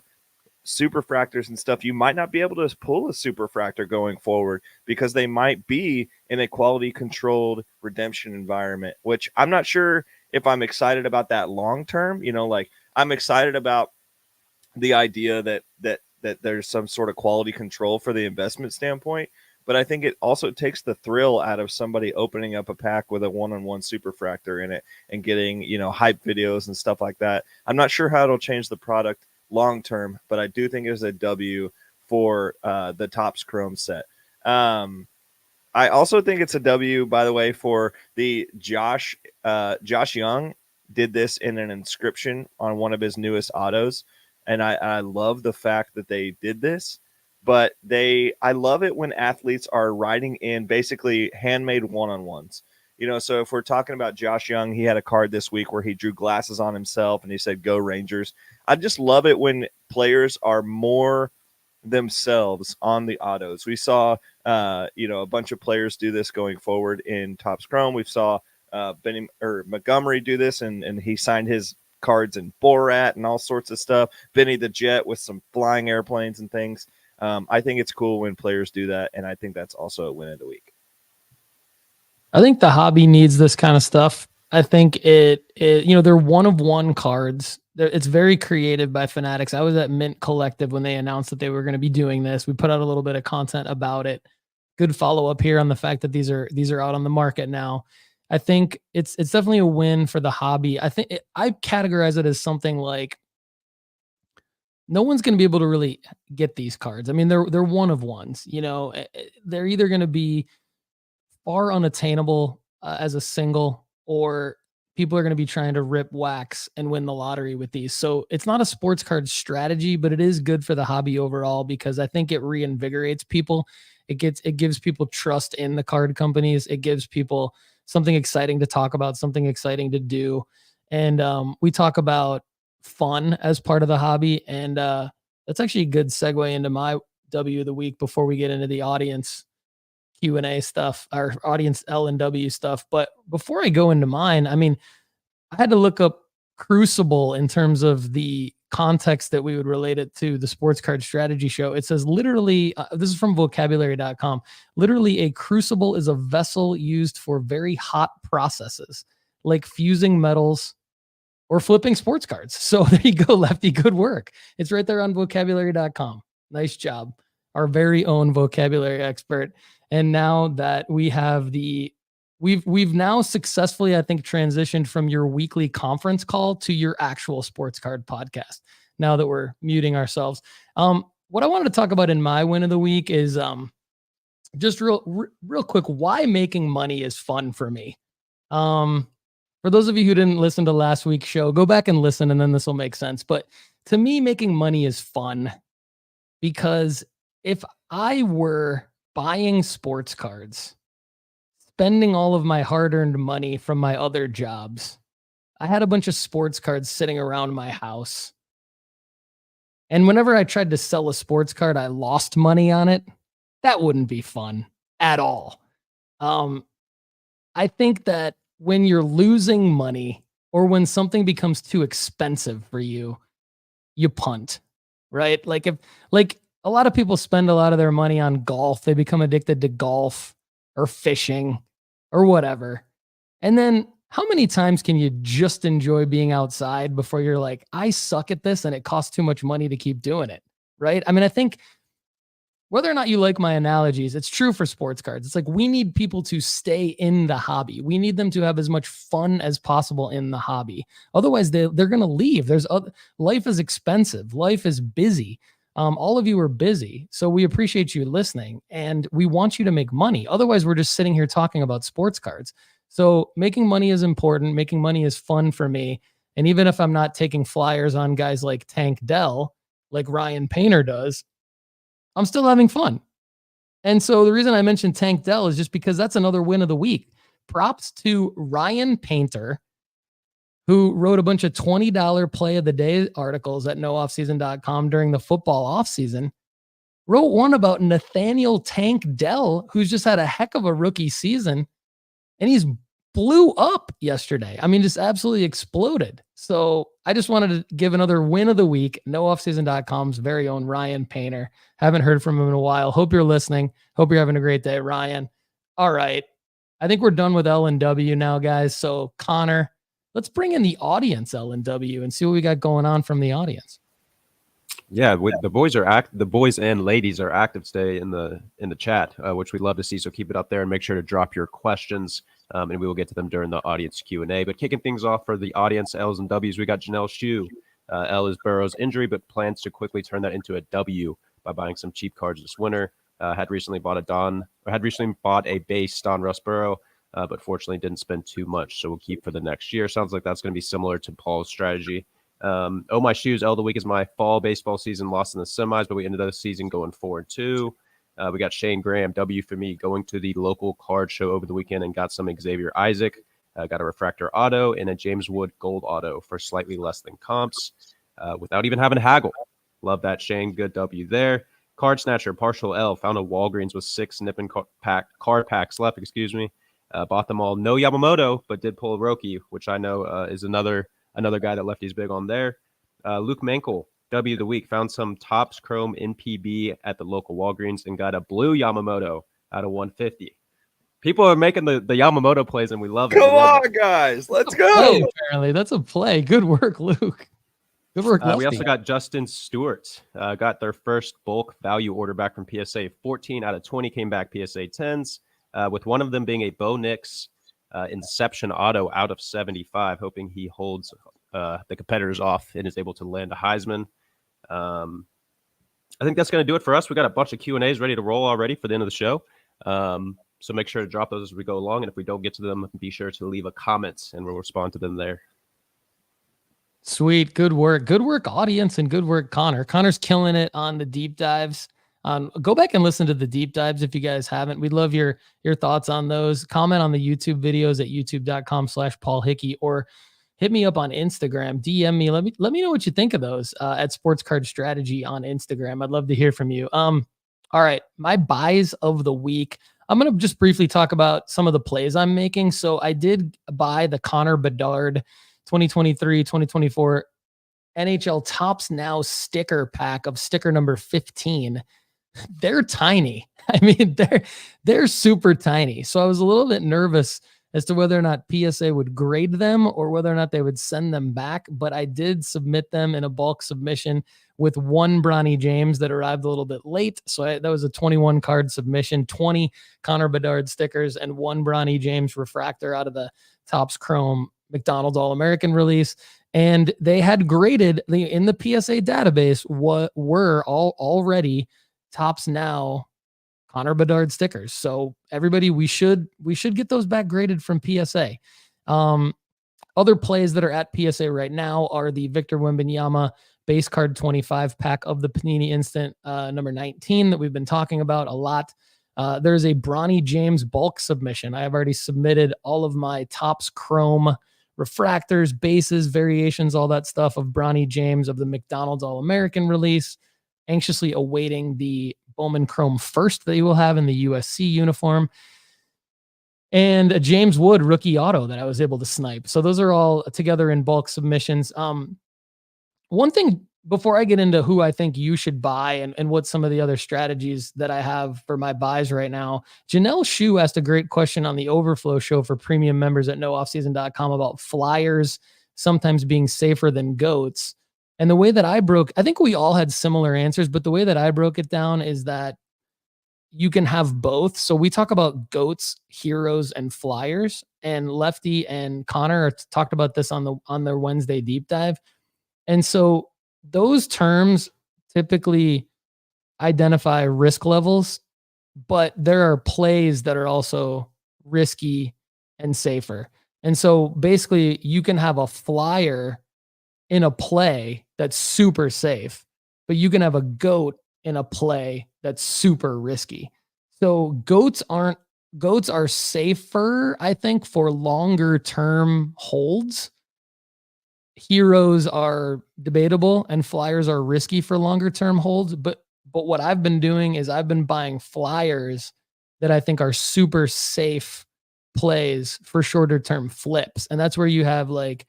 superfractors and stuff, you might not be able to pull a superfractor going forward, because they might be in a quality controlled redemption environment, which I'm not sure if I'm excited about that long term. I'm excited about the idea that there's some sort of quality control for the investment standpoint. but I think it also takes the thrill out of somebody opening up a pack with a 1-on-1 superfractor in it and getting, hype videos and stuff like that. I'm not sure how it'll change the product long term, but I do think it's a W for the Topps Chrome set. I also think it's a W, by the way, for the Josh Young did this in an inscription on one of his newest autos. And I love the fact that they did this, but I love it when athletes are writing in basically handmade one-on-ones. So if we're talking about Josh Young, he had a card this week where he drew glasses on himself and he said, "Go Rangers." I just love it when players are more themselves on the autos. We saw, a bunch of players do this going forward in Topps Chrome. We saw Montgomery do this, and he signed his cards in Borat and all sorts of stuff. Benny the Jet with some flying airplanes and things. I think it's cool when players do that, and I think that's also a win of the week. I think the hobby needs this kind of stuff. I think they're one-of-one cards. It's very creative by Fanatics. I was at Mint Collective when they announced that they were going to be doing this. We put out a little bit of content about it. Good follow-up here on the fact that these are out on the market now. I think it's definitely a win for the hobby. I categorize it as something like no one's going to be able to really get these cards. I mean, they're one-of-ones. They're either going to be far unattainable as a single, or people are going to be trying to rip wax and win the lottery with these. So it's not a sports card strategy, but it is good for the hobby overall because I think it reinvigorates people. It gives people trust in the card companies. It gives people something exciting to talk about, something exciting to do. And we talk about fun as part of the hobby. And that's actually a good segue into my W of the week before we get into the audience Q&A stuff, our audience L and W stuff. But before I go into mine, I mean, I had to look up Crucible in terms of the context that we would relate it to the sports card strategy show. It says literally, this is from vocabulary.com, literally a crucible is a vessel used for very hot processes like fusing metals or flipping sports cards. So there you go, Lefty, good work. It's right there on vocabulary.com. Nice job. Our very own vocabulary expert. And now that we have we've now successfully, I think, transitioned from your weekly conference call to your actual sports card podcast. Now that we're muting ourselves. What I wanted to talk about in my win of the week is just real quick, why making money is fun for me. For those of you who didn't listen to last week's show, go back and listen, and then this will make sense. But to me, making money is fun because if I were buying sports cards, spending all of my hard-earned money from my other jobs, I had a bunch of sports cards sitting around my house. And whenever I tried to sell a sports card, I lost money on it. That wouldn't be fun at all. I think that when you're losing money or when something becomes too expensive for you, you punt, right? Like a lot of people spend a lot of their money on golf. They become addicted to golf or fishing or whatever. And then how many times can you just enjoy being outside before you're like, I suck at this and it costs too much money to keep doing it, right? I mean, I think whether or not you like my analogies, it's true for sports cards. It's like we need people to stay in the hobby. We need them to have as much fun as possible in the hobby. Otherwise, they're going to leave. Life is expensive. Life is busy. All of you are busy, so we appreciate you listening, and we want you to make money. Otherwise, we're just sitting here talking about sports cards. So making money is important. Making money is fun for me. And even if I'm not taking flyers on guys like Tank Dell, like Ryan Painter does, I'm still having fun. And so the reason I mentioned Tank Dell is just because that's another win of the week. Props to Ryan Painter, who wrote a bunch of $20 play of the day articles at nooffseason.com during the football offseason. Wrote one about Nathaniel Tank Dell, who's just had a heck of a rookie season. And he's blew up yesterday. I mean, just absolutely exploded. So I just wanted to give another win of the week. nooffseason.com's very own Ryan Painter. Haven't heard from him in a while. Hope you're listening. Hope you're having a great day, Ryan. All right. I think we're done with L and W now, guys. So Connor, let's bring in the audience L and W and see what we got going on from the audience. Yeah, the boys and ladies are active today in the chat, which we'd love to see. So keep it up there and make sure to drop your questions, and we will get to them during the audience Q&A. But kicking things off for the audience L's and W's, we got Janelle Shue. L is Burrow's injury, but plans to quickly turn that into a W by buying some cheap cards this winter. Had recently bought a base Don Russ Burrow, but fortunately didn't spend too much. So we'll keep for the next year. Sounds like that's going to be similar to Paul's strategy. My shoes L of the week is my fall baseball season, lost in the semis, but we ended the season going 4-2. We got Shane Graham, W for me, going to the local card show over the weekend and got some Xavier Isaac, got a refractor auto and a James Wood gold auto for slightly less than comps, without even having to haggle. Love that, Shane. Good W there. Card Snatcher, partial L, found a Walgreens with 6 Nippon card packs left, bought them all. No Yamamoto, but did pull a Roki, which I know is another guy that Lefty's big on there. Luke Mankel, W of the week, found some Topps Chrome NPB at the local Walgreens and got a blue Yamamoto out of 150. People are making the Yamamoto plays, and we love it. Come on, guys. Let's go. Play, apparently. That's a play. Good work, Luke. Good work, Lefty. We also got Justin Stewart. Got their first bulk value order back from PSA. 14 out of 20 came back PSA 10s, with one of them being a Bo Nix Inception auto out of 75, hoping he holds the competitors off and is able to land a Heisman. I think that's going to do it for us. We got a bunch of Q&As ready to roll already for the end of the show. So make sure to drop those as we go along. And if we don't get to them, be sure to leave a comment and we'll respond to them there. Sweet. Good work. Good work, audience, and good work, Connor. Connor's killing it on the deep dives. Go back and listen to the deep dives if you guys haven't. We'd love your thoughts on those. Comment on the YouTube videos at youtube.com/Paul Hickey, or hit me up on Instagram. DM me. Let me know what you think of those at Sports Card Strategy on Instagram. I'd love to hear from you. All right, my buys of the week. I'm going to just briefly talk about some of the plays I'm making. So I did buy the Connor Bedard 2023-2024 NHL Topps Now sticker pack of sticker number 15. They're tiny. I mean, they're super tiny. So I was a little bit nervous as to whether or not PSA would grade them or whether or not they would send them back. But I did submit them in a bulk submission with one Bronny James that arrived a little bit late. So that was a 21 card submission, 20 Connor Bedard stickers, and one Bronny James refractor out of the Topps Chrome McDonald's All-American release. And they had graded in the PSA database what were already Topps Now Connor Bedard stickers. So everybody, we should get those back graded from PSA. Other plays that are at PSA right now are the Victor Wembanyama base card 25 pack of the Panini Instant number 19 that we've been talking about a lot. There's a Bronny James bulk submission. I have already submitted all of my Topps Chrome refractors, bases, variations, all that stuff of Bronny James of the McDonald's All-American release. Anxiously awaiting the Bowman Chrome first that you will have in the USC uniform. And a James Wood rookie auto that I was able to snipe. So those are all together in bulk submissions. One thing before I get into who I think you should buy and what some of the other strategies that I have for my buys right now, Janelle Shue asked a great question on the Overflow show for premium members at nooffseason.com about Flyers sometimes being safer than goats. And the way that I think we all had similar answers, but the way that I broke it down is that you can have both. So we talk about goats, heroes, and Flyers, and Lefty and Connor talked about this on their Wednesday deep dive. And so those terms typically identify risk levels, but there are plays that are also risky and safer. And so basically you can have a Flyer in a play that's super safe, but you can have a goat in a play that's super risky. So goats are safer, I think, for longer term holds. Heroes are debatable and Flyers are risky for longer term holds. But what I've been doing is I've been buying Flyers that I think are super safe plays for shorter term flips. And that's where you have like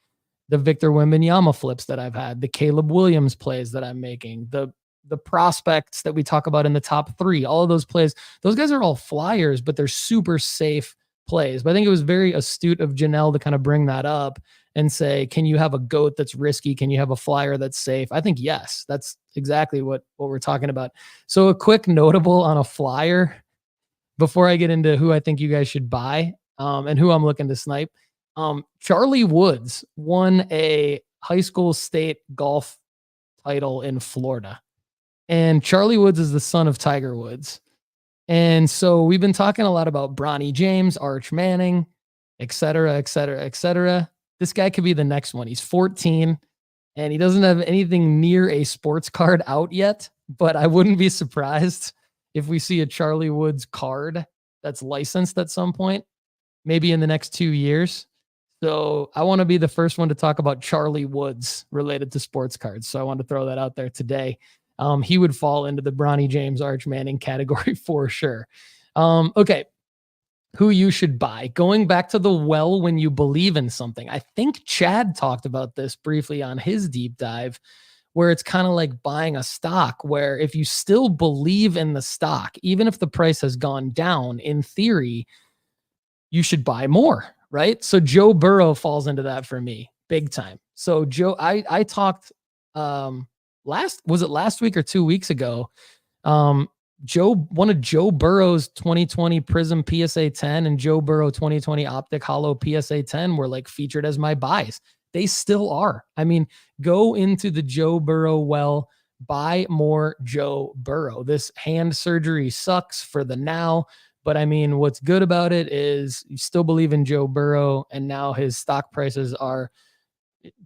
the Victor Wembanyama flips that I've had, the Caleb Williams plays that I'm making, the prospects that we talk about in the top 3, all of those plays, those guys are all Flyers, but they're super safe plays. But I think it was very astute of Janelle to kind of bring that up and say, can you have a GOAT that's risky? Can you have a flyer that's safe? I think yes, that's exactly what we're talking about. So a quick notable on a flyer before I get into who I think you guys should buy and who I'm looking to snipe. Charlie Woods won a high school state golf title in Florida. And Charlie Woods is the son of Tiger Woods. And so we've been talking a lot about Bronny James, Arch Manning, et cetera, et cetera, et cetera. This guy could be the next one. He's 14 and he doesn't have anything near a sports card out yet, but I wouldn't be surprised if we see a Charlie Woods card that's licensed at some point, maybe in the next 2 years. So I want to be the first one to talk about Charlie Woods related to sports cards. So I want to throw that out there today. He would fall into the Bronny James, Arch Manning category for sure. Okay. Who you should buy. Going back to the well when you believe in something. I think Chad talked about this briefly on his deep dive, where it's kind of like buying a stock, where if you still believe in the stock, even if the price has gone down, in theory, you should buy more, right? So Joe Burrow falls into that for me big time. So Joe, I talked last week or 2 weeks ago? One of Joe Burrow's 2020 Prism PSA 10 and Joe Burrow 2020 Optic Hollow PSA 10 were like featured as my buys. They still are. I mean, go into the Joe Burrow well, buy more Joe Burrow. This hand surgery sucks for the now, but I mean, what's good about it is you still believe in Joe Burrow, and now his stock prices are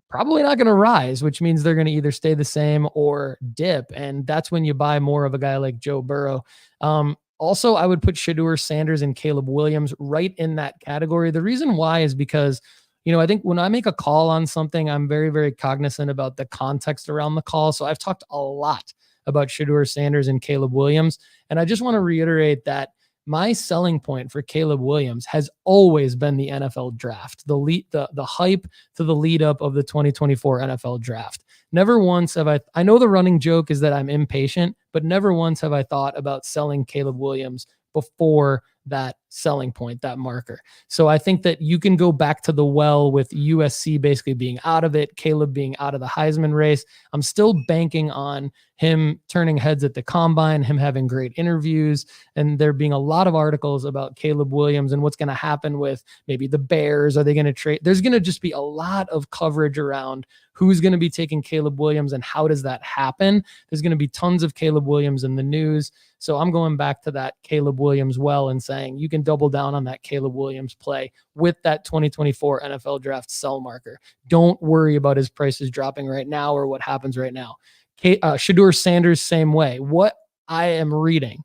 probably not going to rise, which means they're going to either stay the same or dip. And that's when you buy more of a guy like Joe Burrow. Also, I would put Shedeur Sanders and Caleb Williams right in that category. The reason why is because, I think when I make a call on something, I'm very, very cognizant about the context around the call. So I've talked a lot about Shedeur Sanders and Caleb Williams. And I just want to reiterate that my selling point for Caleb Williams has always been the NFL draft, the hype to the lead up of the 2024 NFL draft. Never once have I know the running joke is that I'm impatient, but never once have I thought about selling Caleb Williams before that selling point, that marker. So I think that you can go back to the well with USC basically being out of it, Caleb being out of the Heisman race. I'm still banking on him turning heads at the combine, him having great interviews, and there being a lot of articles about Caleb Williams and what's going to happen with maybe the Bears. Are they going to trade? There's going to just be a lot of coverage around who's going to be taking Caleb Williams and how does that happen. There's going to be tons of Caleb Williams in the news. So I'm going back to that Caleb Williams well and saying you can double down on that Caleb Williams play with that 2024 NFL draft sell marker. Don't worry about his prices dropping right now or what happens right now. Shedeur Sanders, same way. What I am reading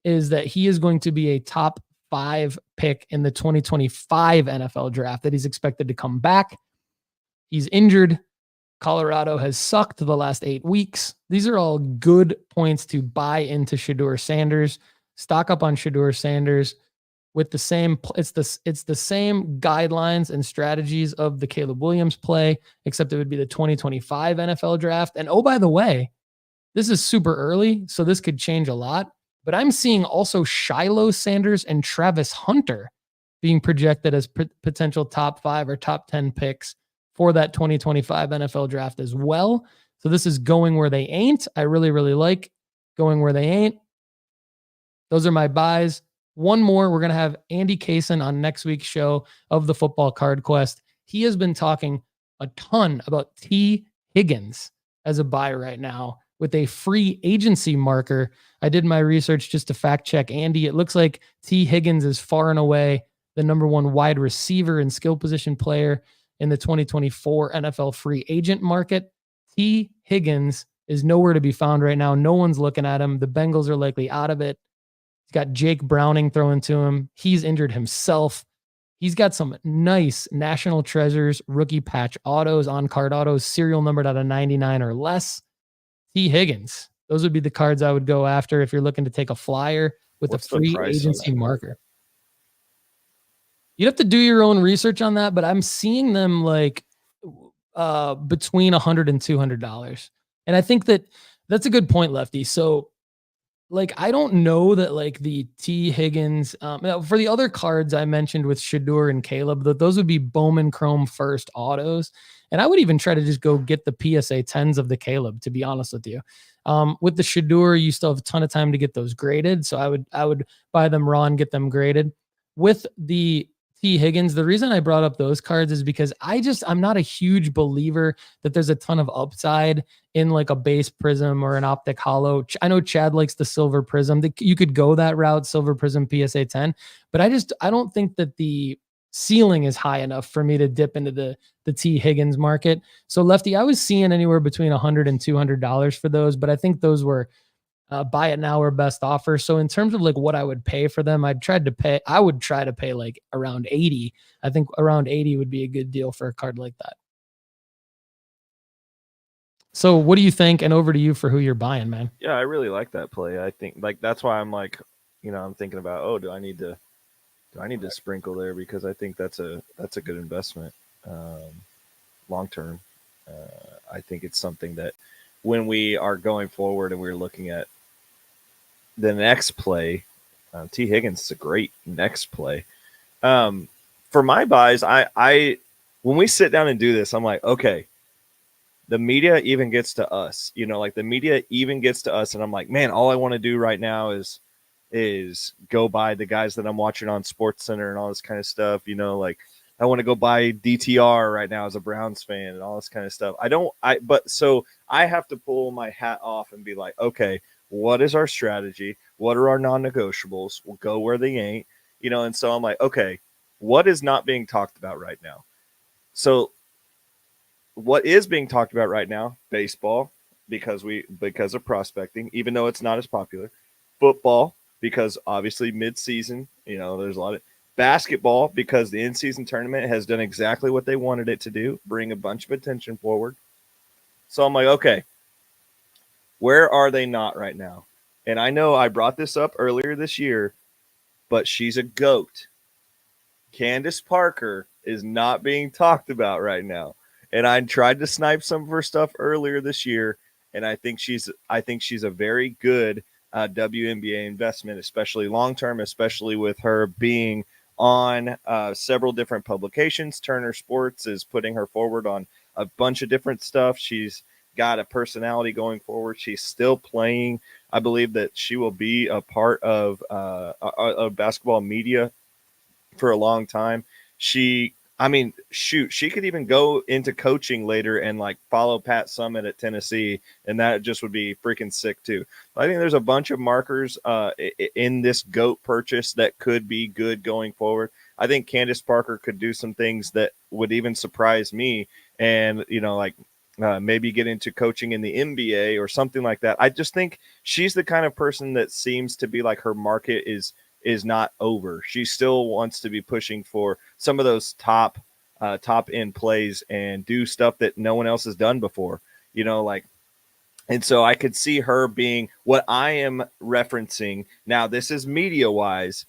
is that he is going to be a top 5 pick in the 2025 NFL draft, that he's expected to come back. He's injured. Colorado has sucked the last 8 weeks. These are all good points to buy into Shedeur Sanders. Stock up on Shedeur Sanders with the same. It's the same guidelines and strategies of the Caleb Williams play, except it would be the 2025 NFL draft. And oh, by the way, this is super early, so this could change a lot. But I'm seeing also Shiloh Sanders and Travis Hunter being projected as potential top 5 or top 10 picks for that 2025 NFL draft as well. So this is going where they ain't. I really, really like going where they ain't. Those are my buys. One more. We're going to have Andy Kaysen on next week's show of the Football Card Quest. He has been talking a ton about T. Higgins as a buy right now with a free agency marker. I did my research just to fact check Andy. It looks like T. Higgins is far and away the number 1 wide receiver and skill position player in the 2024 NFL free agent market. T. Higgins is nowhere to be found right now. No one's looking at him. The Bengals are likely out of it. He's got Jake Browning throwing to him. He's injured himself. He's got some nice National Treasures rookie patch autos, on-card autos, serial numbered out of 99 or less. T. Higgins. Those would be the cards I would go after if you're looking to take a flyer with a free agency marker. You'd have to do your own research on that, but I'm seeing them like between $100 and $200. And I think that's a good point, Lefty. So like, I don't know that like the T Higgins, now, for the other cards I mentioned with Shadur and Caleb, those would be Bowman Chrome first autos. And I would even try to just go get the PSA 10s of the Caleb, to be honest with you. With the Shadur, you still have a ton of time to get those graded. So I would buy them raw and get them graded. With the T Higgins, the reason I brought up those cards is because I'm not a huge believer that there's a ton of upside in like a base prism or an optic hollow. I know Chad likes the silver prism. You could go that route, silver prism PSA 10, but I don't think that the ceiling is high enough for me to dip into the T Higgins market. So Lefty, I was seeing anywhere between $100 and $200 for those, but I think those were buy it now or best offer. So in terms of like what I would pay for them, I would try to pay like around 80. I think around 80 would be a good deal for a card like that. So what do you think? And over to you for who you're buying, man. Yeah, I really like that play. I think like that's why I'm like, I'm thinking about, oh, do I need to sprinkle there, because I think that's a good investment long term. I think it's something that when we are going forward and we're looking at the next play, T Higgins is a great next play. For my buys, I when we sit down and do this, I'm like, okay, the media even gets to us, like the media even gets to us. And I'm like, man, all I want to do right now is go buy the guys that I'm watching on Sports Center and all this kind of stuff. Like I want to go buy DTR right now as a Browns fan and all this kind of stuff. So I have to pull my hat off and be like, okay, what is our strategy? What are our non-negotiables? We'll go where they ain't, and so I'm like, okay, what is not being talked about right now? So what is being talked about right now? Baseball, because of prospecting, even though it's not as popular. Football, because obviously mid-season, there's a lot of basketball, because the in-season tournament has done exactly what they wanted it to do, bring a bunch of attention forward. So I'm like, okay, where are they not right now? And I know I brought this up earlier this year, but she's a GOAT. Candace Parker is not being talked about right now. And I tried to snipe some of her stuff earlier this year, and I think she's a very good WNBA investment, especially long term, especially with her being on several different publications. Turner Sports is putting her forward on a bunch of different stuff. She's got a personality going forward. She's still playing. I believe that she will be a part of basketball media for a long time. She could even go into coaching later and like follow Pat Summitt at Tennessee, and that just would be freaking sick too. I think there's a bunch of markers in this GOAT purchase that could be good going forward. I think Candace Parker could do some things that would even surprise me, and maybe get into coaching in the NBA or something like that. I just think she's the kind of person that seems to be like her market is not over. She still wants to be pushing for some of those top end plays and do stuff that no one else has done before, and so I could see her being what I am referencing. Now, this is media wise,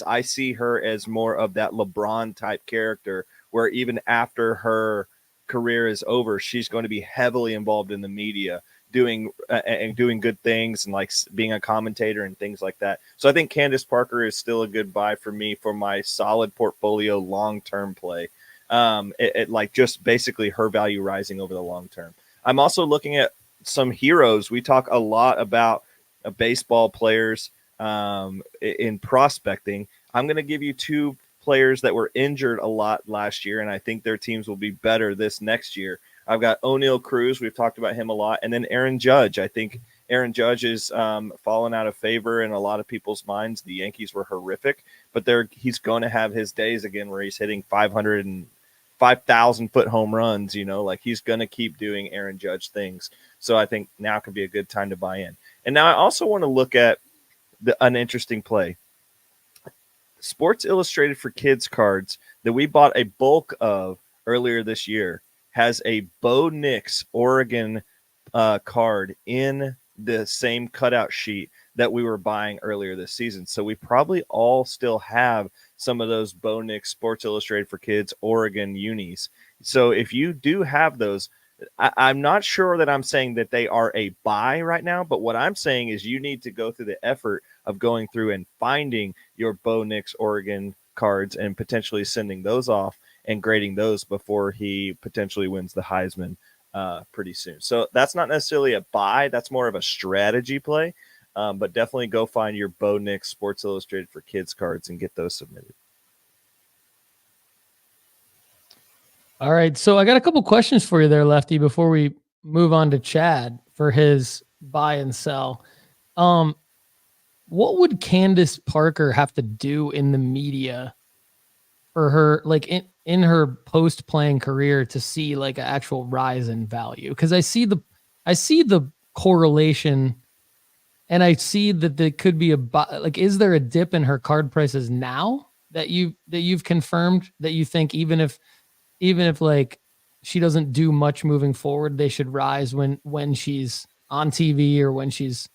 I see her as more of that LeBron type character, where even after her career is over, she's going to be heavily involved in the media, doing good things and like being a commentator and things like that. So I think Candace Parker is still a good buy for me for my solid portfolio long-term play. Like just basically her value rising over the long term. I'm also looking at some heroes. We talk a lot about baseball players in prospecting. I'm going to give you two players that were injured a lot last year, and I think their teams will be better this next year. I've got Oniel Cruz. We've talked about him a lot. And then Aaron Judge. I think Aaron Judge is fallen out of favor in a lot of people's minds. The Yankees were horrific, but he's going to have his days again where he's hitting 500 and 5,000-foot home runs, like he's going to keep doing Aaron Judge things. So I think now could be a good time to buy in. And now I also want to look at an interesting play. Sports Illustrated for Kids cards that we bought a bulk of earlier this year has a Bo Nix Oregon card in the same cutout sheet that we were buying earlier this season. So we probably all still have some of those Bo Nix Sports Illustrated for Kids Oregon unis. So if you do have those, I'm not sure that I'm saying that they are a buy right now, but what I'm saying is you need to go through the effort of going through and finding your Bo Nix Oregon cards and potentially sending those off and grading those before he potentially wins the Heisman pretty soon. So that's not necessarily a buy. That's more of a strategy play. But definitely go find your Bo Nix Sports Illustrated for Kids cards and get those submitted. All right. So I got a couple questions for you there, Lefty, before we move on to Chad for his buy and sell. What would Candace Parker have to do in the media for her, like in her post-playing career, to see like an actual rise in value? Because I see the correlation, and I see that there could be like, is there a dip in her card prices now that you've confirmed that you think even if like she doesn't do much moving forward, they should rise when she's on TV or when she's,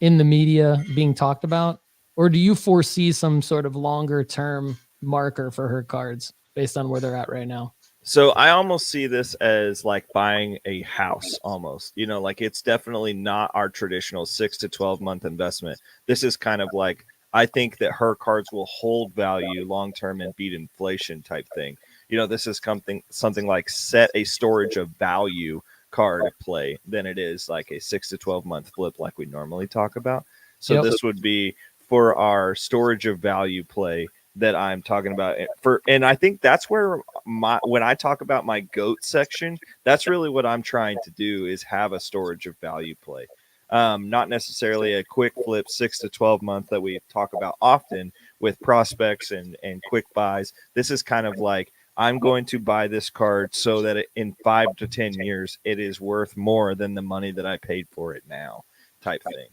in the media being talked about? Or do you foresee some sort of longer term marker for her cards based on where they're at right now? So I almost see this as like buying a house almost, like it's definitely not our traditional 6 to 12 month investment. This is kind of like, I think that her cards will hold value long-term and beat inflation type thing. This is something like set a storage of value card play than it is like a 6 to 12 month flip like we normally talk about. So This would be for our storage of value play that I'm talking about and I think that's where when I talk about my GOAT section, that's really what I'm trying to do, is have a storage of value play. Not necessarily a quick flip 6 to 12 month that we talk about often with prospects and quick buys. This is kind of like, I'm going to buy this card so that in 5 to 10 years, it is worth more than the money that I paid for it now type thing.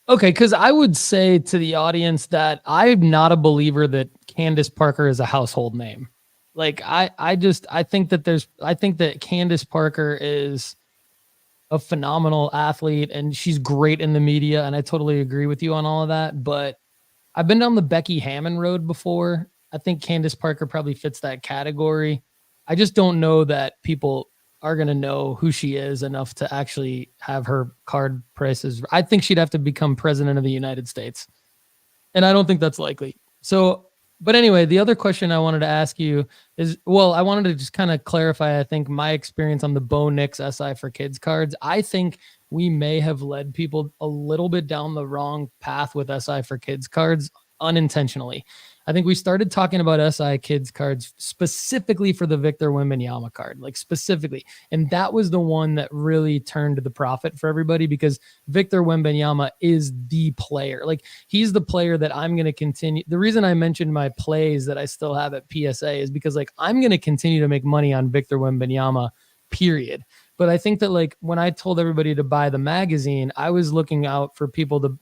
Okay, because I would say to the audience that I'm not a believer that Candace Parker is a household name. Like I think that Candace Parker is a phenomenal athlete and she's great in the media, and I totally agree with you on all of that. But I've been down the Becky Hammon road before. I think Candace Parker probably fits that category. I just don't know that people are going to know who she is enough to actually have her card prices. I think she'd have to become president of the United States, and I don't think that's likely. So, but anyway, the other question I wanted to ask you is, I wanted to just kind of clarify, I think, my experience on the Bo Nix SI for Kids cards. I think we may have led people a little bit down the wrong path with SI for Kids cards unintentionally. I think we started talking about SI Kids cards specifically for the Victor Wembanyama card, like specifically. And that was the one that really turned the profit for everybody, because Victor Wembanyama is the player. Like, he's the player that I'm going to continue. The reason I mentioned my plays that I still have at PSA is because, like, I'm going to continue to make money on Victor Wembanyama, period. But I think that, like, when I told everybody to buy the magazine, I was looking out for people to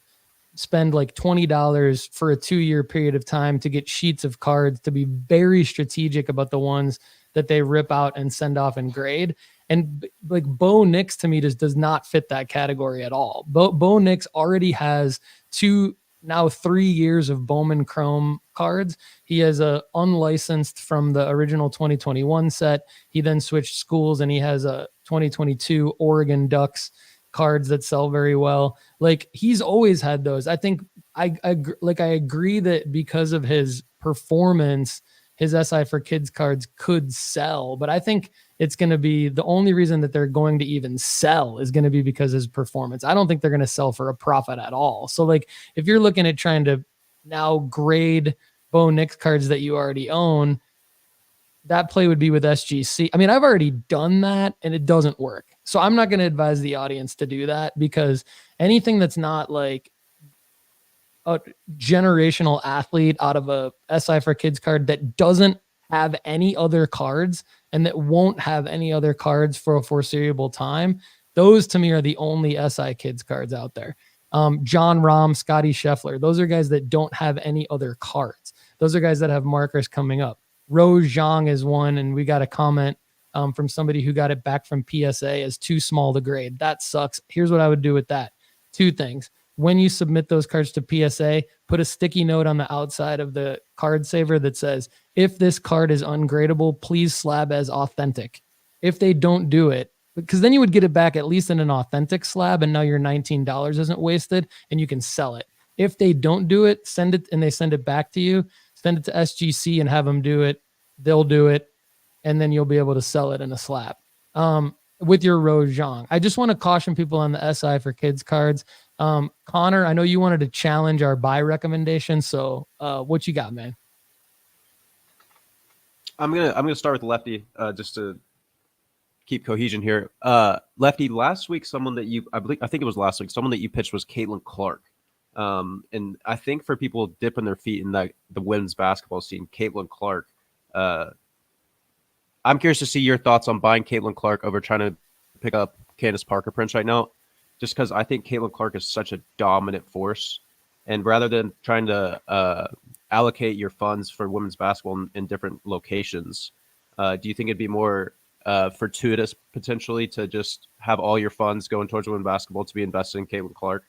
spend like $20 for a 2-year period of time to get sheets of cards, to be very strategic about the ones that they rip out and send off and grade. And like Bo Nix to me just does not fit that category at all. Bo Nix already has 3 years of Bowman Chrome cards. He has a unlicensed from the original 2021 set. He then switched schools and he has a 2022 Oregon Ducks cards that sell very well. Like, he's always had those. I think I agree that because of his performance, his SI for Kids cards could sell, but I think it's going to be the only reason that they're going to even sell is going to be because of his performance. I don't think they're going to sell for a profit at all. So, like, if you're looking at trying to now grade Bo Nix cards that you already own, that play would be with SGC. I mean, I've already done that and it doesn't work. So I'm not going to advise the audience to do that, because anything that's not like a generational athlete out of a SI for Kids card that doesn't have any other cards and that won't have any other cards for a foreseeable time, those to me are the only SI Kids cards out there. John Rahm, Scotty Scheffler, those are guys that don't have any other cards. Those are guys that have markers coming up. Rose Zhang is one, and we got a comment from somebody who got it back from PSA as too small to grade. That sucks. Here's what I would do with that. 2 things. When you submit those cards to PSA, put a sticky note on the outside of the card saver that says, if this card is ungradable, please slab as authentic. If they don't do it, because then you would get it back at least in an authentic slab, and now your $19 isn't wasted and you can sell it. If they don't do it, send it and they send it back to you, send it to SGC and have them do it. They'll do it, and then you'll be able to sell it in a slab with your Rojang. I just want to caution people on the SI for kids cards. Connor, I know you wanted to challenge our buy recommendation, so what you got, man? I'm gonna start with Lefty just to keep cohesion here. Lefty, last week someone that I think it was last week, someone that you pitched was Caitlin Clark. And I think for people dipping their feet in the women's basketball scene, Caitlin Clark, I'm curious to see your thoughts on buying Caitlin Clark over trying to pick up Candace Parker Prince right now, just because I think Caitlin Clark is such a dominant force. And rather than trying to allocate your funds for women's basketball in different locations, do you think it'd be more fortuitous potentially to just have all your funds going towards women's basketball to be invested in Caitlin Clark?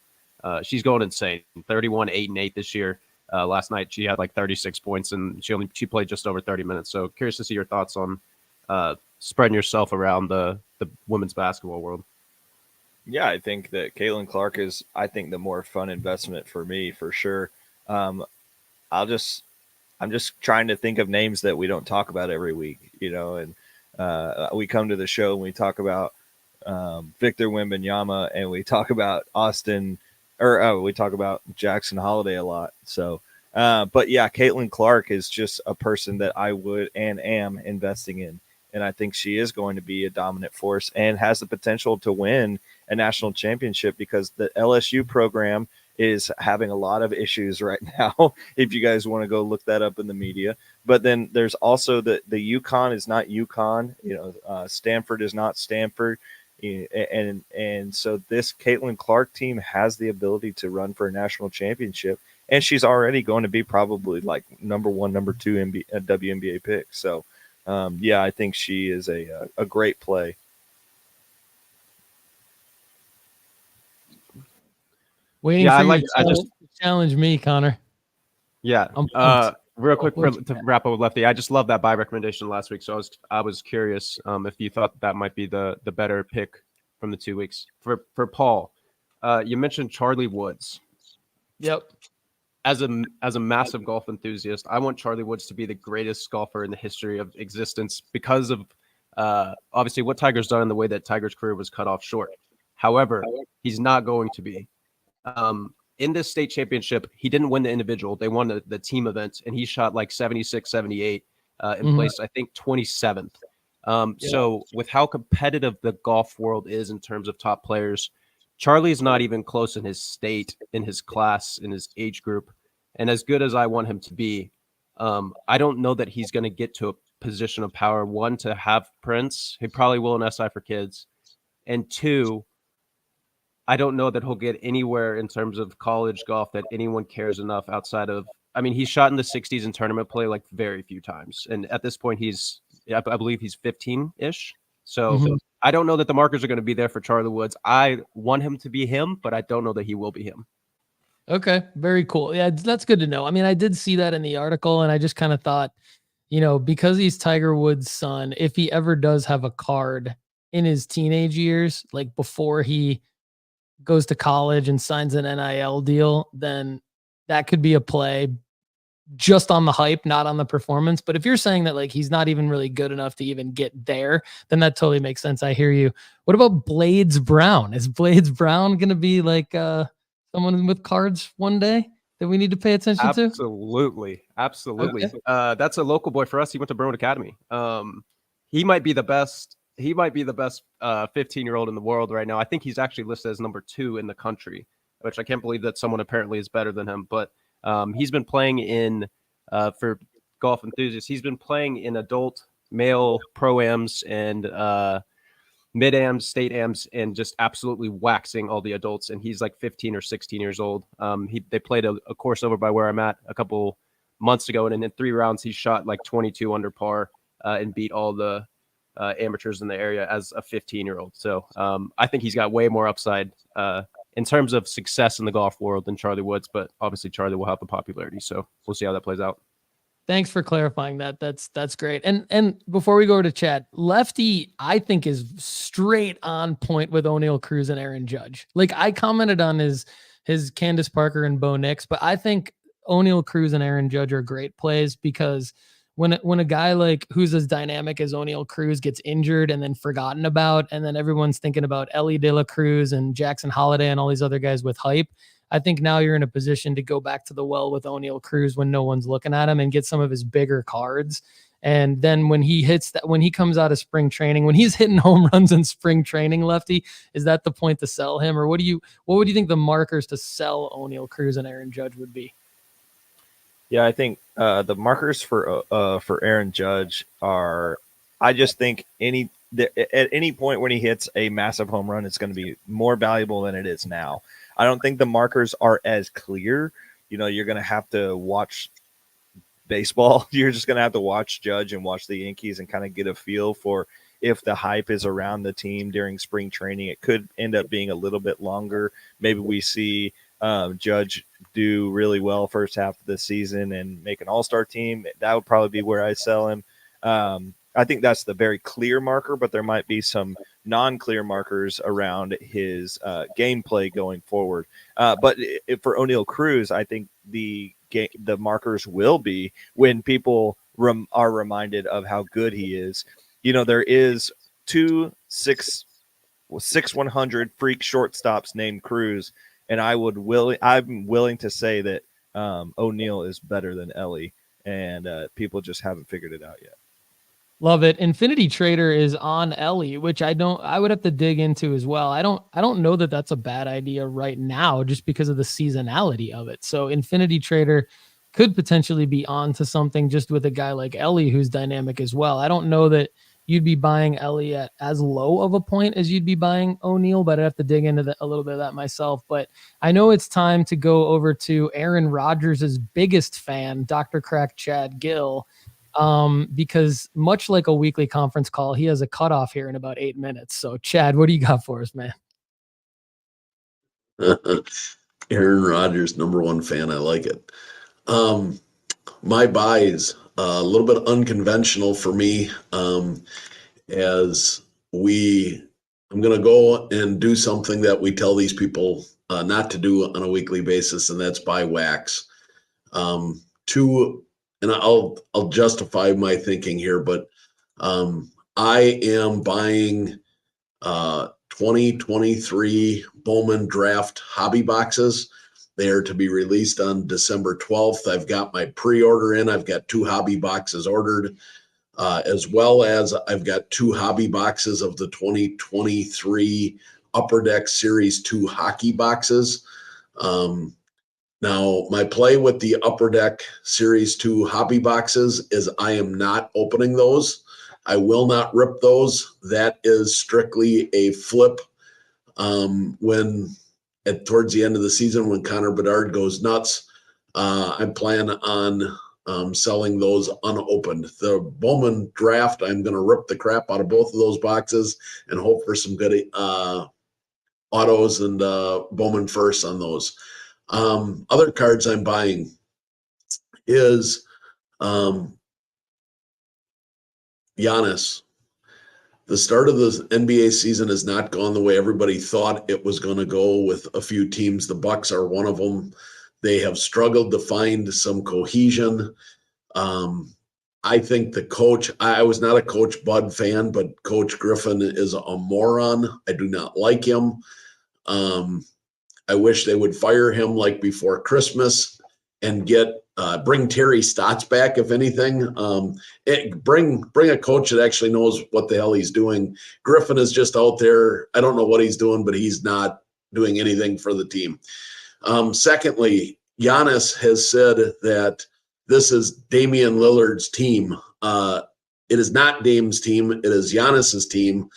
She's going insane. 31, 8-8 this year. Last night she had like 36 points and she played just over 30 minutes. So curious to see your thoughts on spreading yourself around the women's basketball world. Yeah, I think that Caitlin Clark is, the more fun investment for me, for sure. I'm just trying to think of names that we don't talk about every week, and we come to the show and we talk about Victor Wembanyama and we talk about we talk about Jackson Holiday a lot. So, but yeah, Caitlin Clark is just a person that I would and am investing in. And I think she is going to be a dominant force and has the potential to win a national championship, because the LSU program is having a lot of issues right now. If you guys want to go look that up in the media, but then there's also the UConn is not UConn, Stanford is not Stanford. And so this Caitlin Clark team has the ability to run for a national championship, and she's already going to be probably like number 1, number 2 WNBA pick. So, yeah, I think she is a great play. Waiting for you to challenge me, Connor. Yeah. Real quick to wrap up with Lefty, I just love that buy recommendation last week. So I was curious if you thought that might be the better pick from the 2 weeks. For Paul, you mentioned Charlie Woods. Yep. As a massive golf enthusiast, I want Charlie Woods to be the greatest golfer in the history of existence because of obviously what Tiger's done and the way that Tiger's career was cut off short. However, he's not going to be. In this state championship, he didn't win the individual. They won the team event, and he shot like 76, 78 in place, I think 27th. So with how competitive the golf world is in terms of top players, Charlie's not even close in his state, in his class, in his age group. And as good as I want him to be, I don't know that he's going to get to a position of power. One, to have Prince. He probably will in SI for kids. And two, I don't know that he'll get anywhere in terms of college golf that anyone cares enough outside of, he's shot in the 60s in tournament play like very few times. And at this point, I believe he's 15-ish. So I don't know that the markers are going to be there for Charlie Woods. I want him to be him, but I don't know that he will be him. Okay. Very cool. Yeah, that's good to know. I did see that in the article, and I just kind of thought, because he's Tiger Woods' son, if he ever does have a card in his teenage years, like before he goes to college and signs an NIL deal, then that could be a play just on the hype, not on the performance. But if you're saying that like he's not even really good enough to even get there, then that totally makes sense. I hear you. What about Blades Brown? Is Blades Brown going to be like someone with cards one day that we need to pay attention to? Absolutely. Okay. That's a local boy for us. He went to Berwyn Academy. He might be the best 15-year-old in the world right now. I think he's actually listed as number 2 in the country, which I can't believe that someone apparently is better than him. But he's been playing in, for golf enthusiasts, he's been playing in adult male pro-ams and mid-ams, state-ams, and just absolutely waxing all the adults. And he's like 15 or 16 years old. They played a course over by where I'm at a couple months ago, and in 3 rounds, he shot like 22 under par and beat all the amateurs in the area as a 15-year-old. So I think he's got way more upside in terms of success in the golf world than Charlie Woods, but obviously Charlie will have the popularity. So we'll see how that plays out. Thanks for clarifying that. That's great. And before we go over to chat, Lefty, I think, is straight on point with Oniel Cruz and Aaron Judge. Like, I commented on his Candace Parker and Bo Nix, but I think Oniel Cruz and Aaron Judge are great plays, because when a guy like who's as dynamic as Oniel Cruz gets injured and then forgotten about, and then everyone's thinking about Ellie De La Cruz and Jackson Holiday and all these other guys with hype, I think now you're in a position to go back to the well with Oniel Cruz when no one's looking at him and get some of his bigger cards. And then when he comes out of spring training, when he's hitting home runs in spring training, Lefty, is that the point to sell him? Or what would you think the markers to sell Oniel Cruz and Aaron Judge would be? Yeah, I think the markers for Aaron Judge are, I just think at any point when he hits a massive home run, it's going to be more valuable than it is now. I don't think the markers are as clear. You're going to have to watch baseball. You're just going to have to watch Judge and watch the Yankees and kind of get a feel for if the hype is around the team during spring training. It could end up being a little bit longer. Maybe we see Judge do really well first half of the season and make an all-star team. That would probably be where I sell him. I think that's the very clear marker, but there might be some non-clear markers around his gameplay going forward. But for Oniel Cruz, I think the markers will be when people are reminded of how good he is. There is 2 6/100 freak shortstops named Cruz, and I'm willing to say that O'Neal is better than Ellie, and people just haven't figured it out yet. Love it. Infinity Trader is on Ellie, which I would have to dig into as well. I don't know that that's a bad idea right now, just because of the seasonality of it. So Infinity Trader could potentially be on to something just with a guy like Ellie, who's dynamic as well. I don't know that you'd be buying Ellie at as low of a point as you'd be buying O'Neal, but I'd have to dig into a little bit of that myself. But I know it's time to go over to Aaron Rodgers' biggest fan, Dr. Crack Chad Guell. Because much like a weekly conference call, he has a cutoff here in about 8 minutes. So Chad, what do you got for us, man? Aaron Rodgers, #1 fan. I like it. My buys, a little bit unconventional for me. I'm going to go and do something that we tell these people not to do on a weekly basis, and that's buy wax. And I'll justify my thinking here, but I am buying 2023 Bowman Draft hobby boxes. They are to be released on December 12th. I've got my pre-order in. I've got 2 hobby boxes ordered, as well as I've got 2 hobby boxes of the 2023 Upper Deck Series 2 hockey boxes. Now, my play with the Upper Deck Series 2 hobby boxes is I am not opening those. I will not rip those. That is strictly a flip towards the end of the season when Connor Bedard goes nuts. I plan on selling those unopened. The Bowman Draft, I'm going to rip the crap out of both of those boxes and hope for some good autos and Bowman firsts on those. Other cards I'm buying is Giannis. The start of the NBA season has not gone the way everybody thought it was going to go with a few teams. The Bucks are one of them. They have struggled to find some cohesion. I think the coach, I was not a Coach Bud fan, but Coach Griffin is a moron. I do not like him. I wish they would fire him like before Christmas and bring Terry Stotts back, if anything. Bring a coach that actually knows what the hell he's doing. Griffin is just out there. I don't know what he's doing, but he's not doing anything for the team. Secondly, Giannis has said that this is Damian Lillard's team. It is not Dame's team. It is Giannis's team.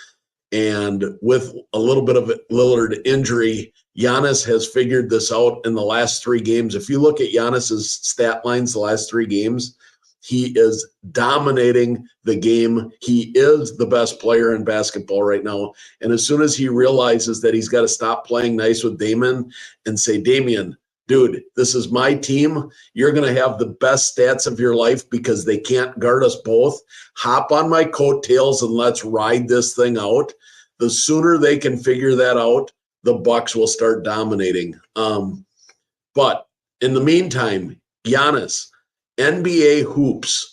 And with a little bit of Lillard injury, Giannis has figured this out in the last 3 games. If you look at Giannis's stat lines the last 3 games, he is dominating the game. He is the best player in basketball right now. And as soon as he realizes that he's got to stop playing nice with Damon and say, Damian, dude, this is my team. You're going to have the best stats of your life because they can't guard us both. Hop on my coattails and let's ride this thing out. The sooner they can figure that out, the Bucks will start dominating. But in the meantime, Giannis, NBA hoops,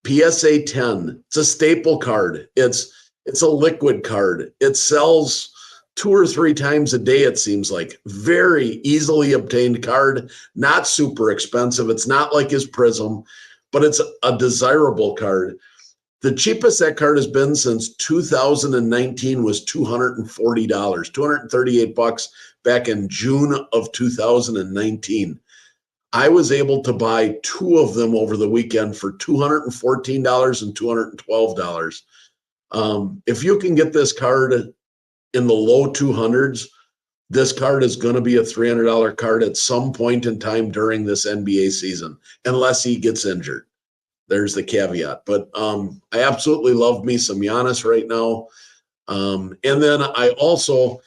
PSA 10. It's a staple card. It's a liquid card. It sells 2 or 3 times a day, it seems like. Very easily obtained card, not super expensive. It's not like his Prism, but it's a desirable card. The cheapest that card has been since 2019 was $240, $238 back in June of 2019. I was able to buy 2 of them over the weekend for $214 and $212. If you can get this card in the low 200s, this card is going to be a $300 card at some point in time during this NBA season, unless he gets injured. There's the caveat. But I absolutely love me some Giannis right now. And then I also,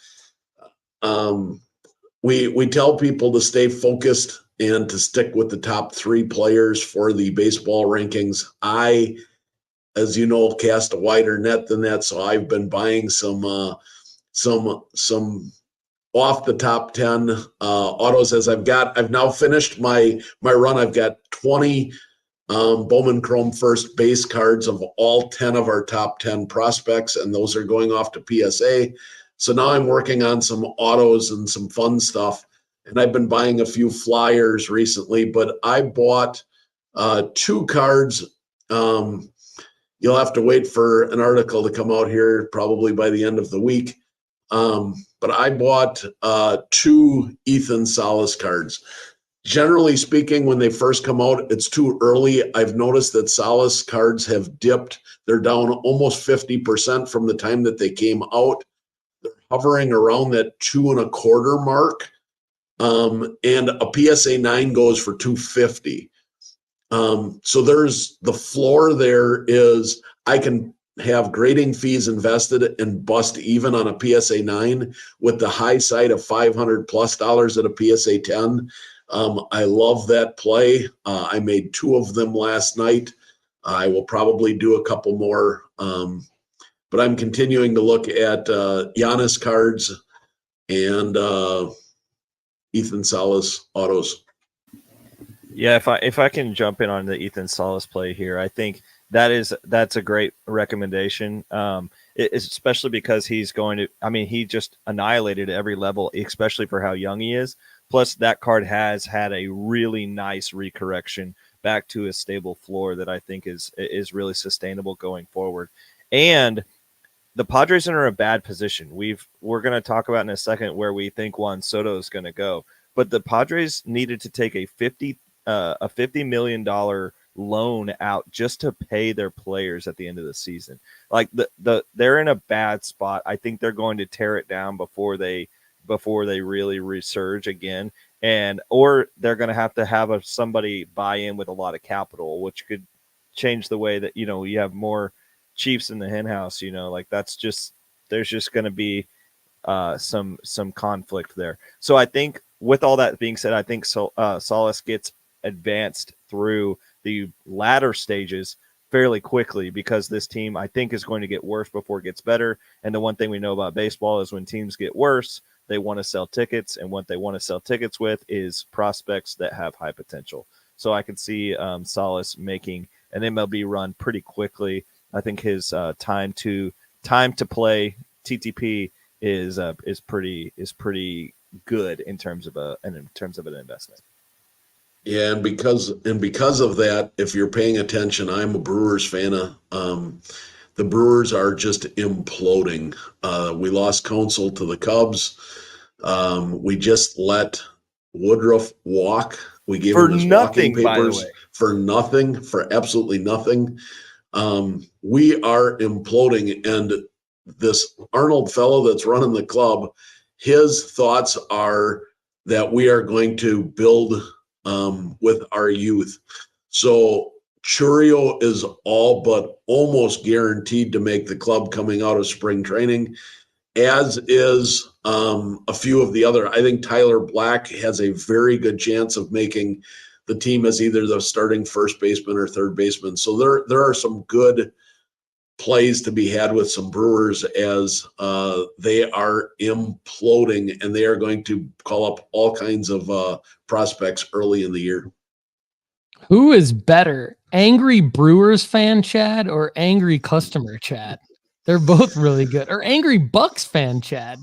we tell people to stay focused and to stick with the top 3 players for the baseball rankings. I, as you know, cast a wider net than that, so I've been buying some off the top 10 autos as I've now finished my run. I've got 20 Bowman Chrome first base cards of all 10 of our top 10 prospects, and those are going off to PSA. So now I'm working on some autos and some fun stuff, and I've been buying a few Flyers recently, but I bought 2 cards. You'll have to wait for an article to come out here probably by the end of the week. But I bought 2 Ethan Salas cards. Generally speaking, when they first come out, it's too early. I've noticed that Salas cards have dipped. They're down almost 50% from the time that they came out. They're hovering around that 2.25 mark. And a PSA 9 goes for $250. So there's the floor there is I can have grading fees invested and bust even on a PSA 9 with the high side of $500+ at a PSA 10. I love that play. I made 2 of them last night. I will probably do a couple more, but I'm continuing to look at Giannis cards and Ethan Salas autos. Yeah, if I can jump in on the Ethan Salas play here, I think that's a great recommendation. Especially because he's going to. I mean, he just annihilated every level, especially for how young he is. Plus, that card has had a really nice recorrection back to a stable floor that I think is really sustainable going forward. And the Padres are in a bad position. We're going to talk about in a second where we think Juan Soto is going to go. But the Padres needed to take a $50 million loan out just to pay their players at the end of the season. Like they're in a bad spot. I think they're going to tear it down before they really resurge again, or they're going to have somebody buy in with a lot of capital, which could change the way that you have more chiefs in the hen house. Like there's just going to be some conflict there. So I think with all that being said, I think Salas gets advanced through the latter stages fairly quickly because this team I think is going to get worse before it gets better. And the one thing we know about baseball is when teams get worse, they want to sell tickets, and what they want to sell tickets with is prospects that have high potential. So I could see Salas making an MLB run pretty quickly. I think his time to play TTP is pretty good in terms of an investment. Yeah, and because of that, if you're paying attention, I'm a Brewers fan. The Brewers are just imploding. We lost Counsell to the Cubs. We just let Woodruff walk. We gave him his walking papers for nothing, for absolutely nothing. We are imploding, and this Arnold fellow that's running the club, his thoughts are that we are going to build with our youth. So Churio is all but almost guaranteed to make the club coming out of spring training. as is a few of the other. I think Tyler Black has a very good chance of making the team as either the starting first baseman or third baseman. So there are some good plays to be had with some Brewers as they are imploding, and they are going to call up all kinds of prospects early in the year. Who is better, angry Brewers fan Chad or angry customer Chad? They're both really good. Or angry Bucks fan Chad?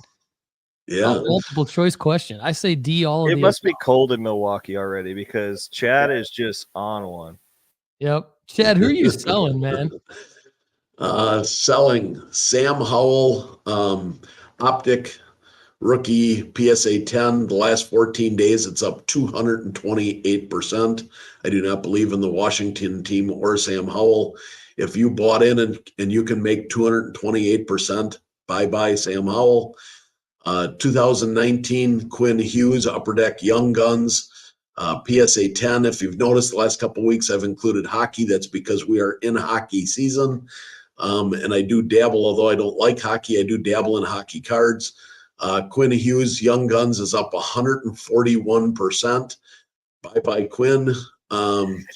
Yeah. Multiple choice question. I say D. All of It must be cold in Milwaukee already because Chad is just on one. Yep. Chad, who are you selling, man? Selling Sam Howell, Optic rookie PSA 10. The last 14 days, it's up 228%. I do not believe in the Washington team or Sam Howell. If you bought in and you can make 228%, bye-bye Sam Howell. 2019 Quinn Hughes, Upper Deck Young Guns, PSA 10. If you've noticed the last couple of weeks, I've included hockey. That's because we are in hockey season. And I do dabble, although I don't like hockey, I do dabble in hockey cards. Quinn Hughes, Young Guns is up 141%. Bye-bye Quinn.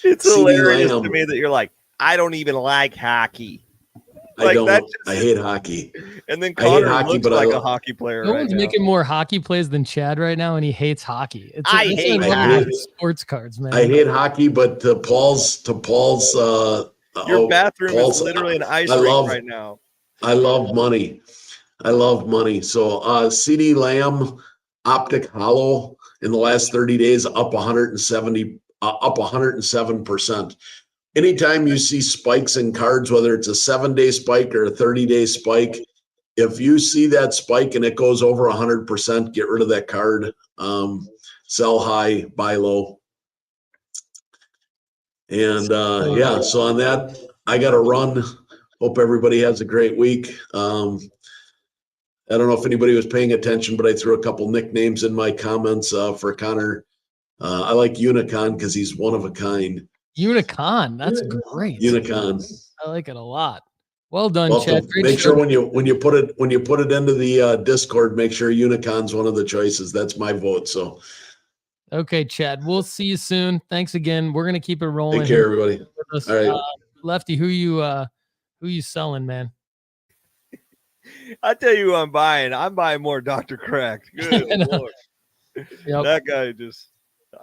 It's CeeDee hilarious Lamb. to me that you're like, I don't even like hockey. I don't. I hate hockey. And then I hate Connor hockey, looks but like a hockey player. No right one's now. making more hockey plays than Chad right now, and he hates hockey. I hate hockey. Sports cards, man. I hate hockey, but to Paul's Your bathroom Paul's, is literally an ice I rink love- right now. I love money. So CeeDee Lamb, Optic Hollow in the last 30 days up 107%. Anytime you see spikes in cards, whether it's a 7-day spike or a 30-day spike, if you see that spike and it goes over 100%, get rid of that card. Sell high, buy low. And so on that, I got to run. Hope everybody has a great week. I don't know if anybody was paying attention, but I threw a couple nicknames in my comments for Connor. I like Unicon because he's one of a kind. Unicon, that's great. Unicon. I like it a lot. Well done, Well, Chad. make sure when you put it into the Discord, make sure Unicon's one of the choices. That's my vote. So okay, Chad. We'll see you soon. Thanks again. We're gonna keep it rolling. take care, everybody. All right. Lefty, who you selling, man? I tell you who I'm buying. I'm buying more Dr. Crack. Good Lord. Yep. That guy just.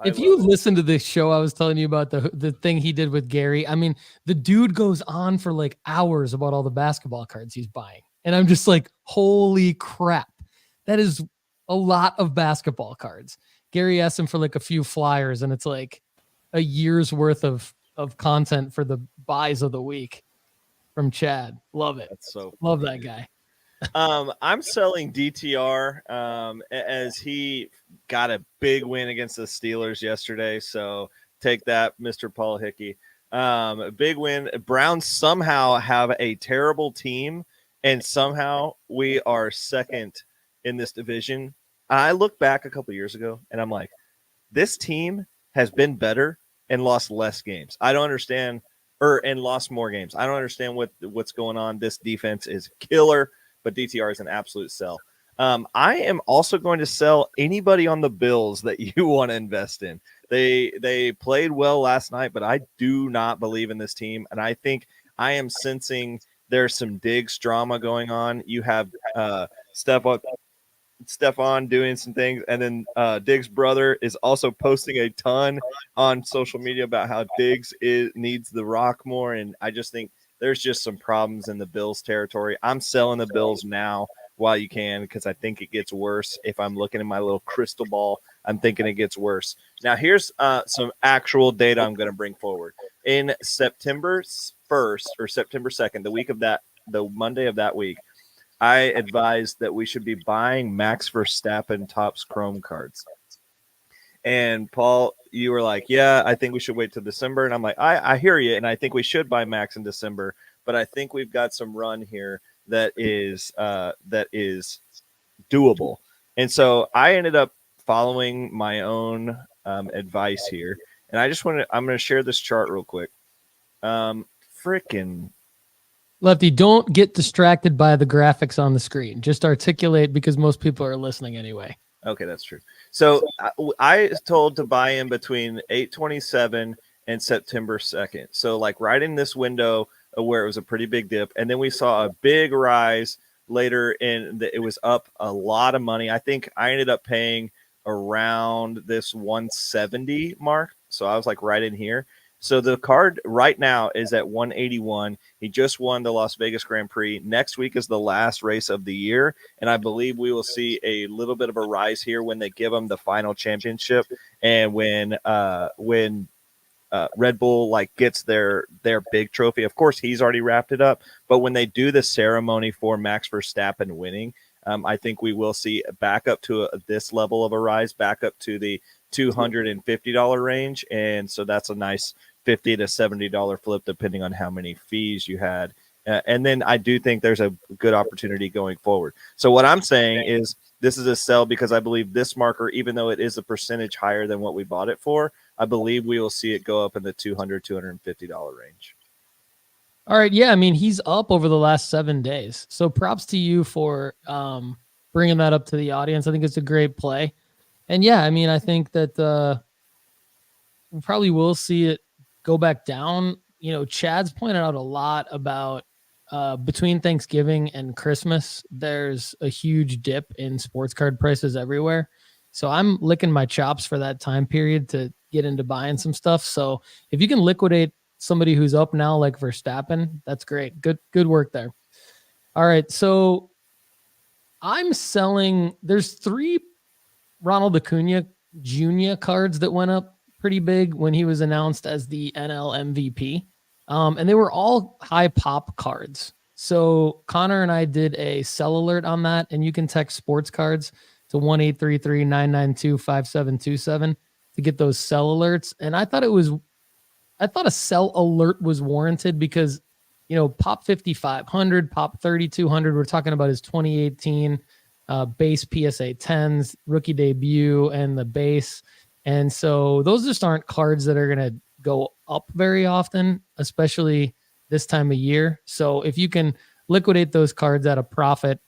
If you listen to this show, I was telling you about the thing he did with Gary. I mean, the dude goes on for like hours about all the basketball cards he's buying. And I'm just like, holy crap. That is a lot of basketball cards. Gary asked him for like a few Flyers, and it's like a year's worth of content for the buys of the week from Chad. Love it. That's so love that guy. I'm selling DTR as he got a big win against the Steelers yesterday. So take that, Mr. Paul Hickey. A big win. Browns somehow have a terrible team, and somehow we are second in this division. I look back a couple years ago, and I'm like, this team has been better and lost less games. I don't understand, and lost more games. I don't understand what's going on. This defense is killer. But DTR is an absolute sell. I am also going to sell anybody on the Bills that you want to invest in. They played well last night, but I do not believe in this team. And I think I am sensing there's some Diggs drama going on. You have Stefan doing some things, and then Diggs' brother is also posting a ton on social media about how Diggs needs the rock more. And I just think there's just some problems in the Bills territory. I'm selling the Bills now while you can because I think it gets worse. If I'm looking at my little crystal ball, I'm thinking it gets worse. Now, here's some actual data I'm going to bring forward. In September 1st or September 2nd, the Monday of that week, I advised that we should be buying Max Verstappen Topps Chrome cards. And Paul, you were like, yeah, I think we should wait till December. And I'm like, I hear you. And I think we should buy Max in December. But I think we've got some run here that is doable. And so I ended up following my own advice here. And I'm going to share this chart real quick. Freaking Lefty, don't get distracted by the graphics on the screen. Just articulate because most people are listening anyway. Okay, that's true. So I was told to buy in between 8/27 and September 2nd. So like right in this window where it was a pretty big dip. And then we saw a big rise later it was up a lot of money. I think I ended up paying around this 170 mark. So I was like right in here. So the card right now is at 181. He just won the Las Vegas Grand Prix. Next week is the last race of the year, and I believe we will see a little bit of a rise here when they give him the final championship, and when Red Bull like gets their big trophy. Of course, he's already wrapped it up, but when they do the ceremony for Max Verstappen winning, I think we will see back up to this level of a rise, back up to the $250 range, and so that's a nice $50 to $70 flip depending on how many fees you had. And then I do think there's a good opportunity going forward. So what I'm saying is this is a sell because I believe this marker, even though it is a percentage higher than what we bought it for, I believe we will see it go up in the $200, $250 range. All right. Yeah. I mean, he's up over the last 7 days. So props to you for bringing that up to the audience. I think it's a great play. And yeah, I mean, I think that we probably will see it go back down. You know, Chad's pointed out a lot about between Thanksgiving and Christmas, there's a huge dip in sports card prices everywhere. So I'm licking my chops for that time period to get into buying some stuff. So if you can liquidate somebody who's up now like Verstappen, that's great. Good work there. All right. So I'm selling, there's 3 Ronald Acuna Jr. cards that went up pretty big when he was announced as the NL MVP. And they were all high pop cards. So Connor and I did a sell alert on that, and you can text sports cards to 1-833-992-5727 to get those sell alerts. And I thought a sell alert was warranted because, you know, pop 5,500, pop 3,200, we're talking about his 2018 base PSA 10s, rookie debut, and the base. And so those just aren't cards that are going to go up very often, especially this time of year. So if you can liquidate those cards at a profit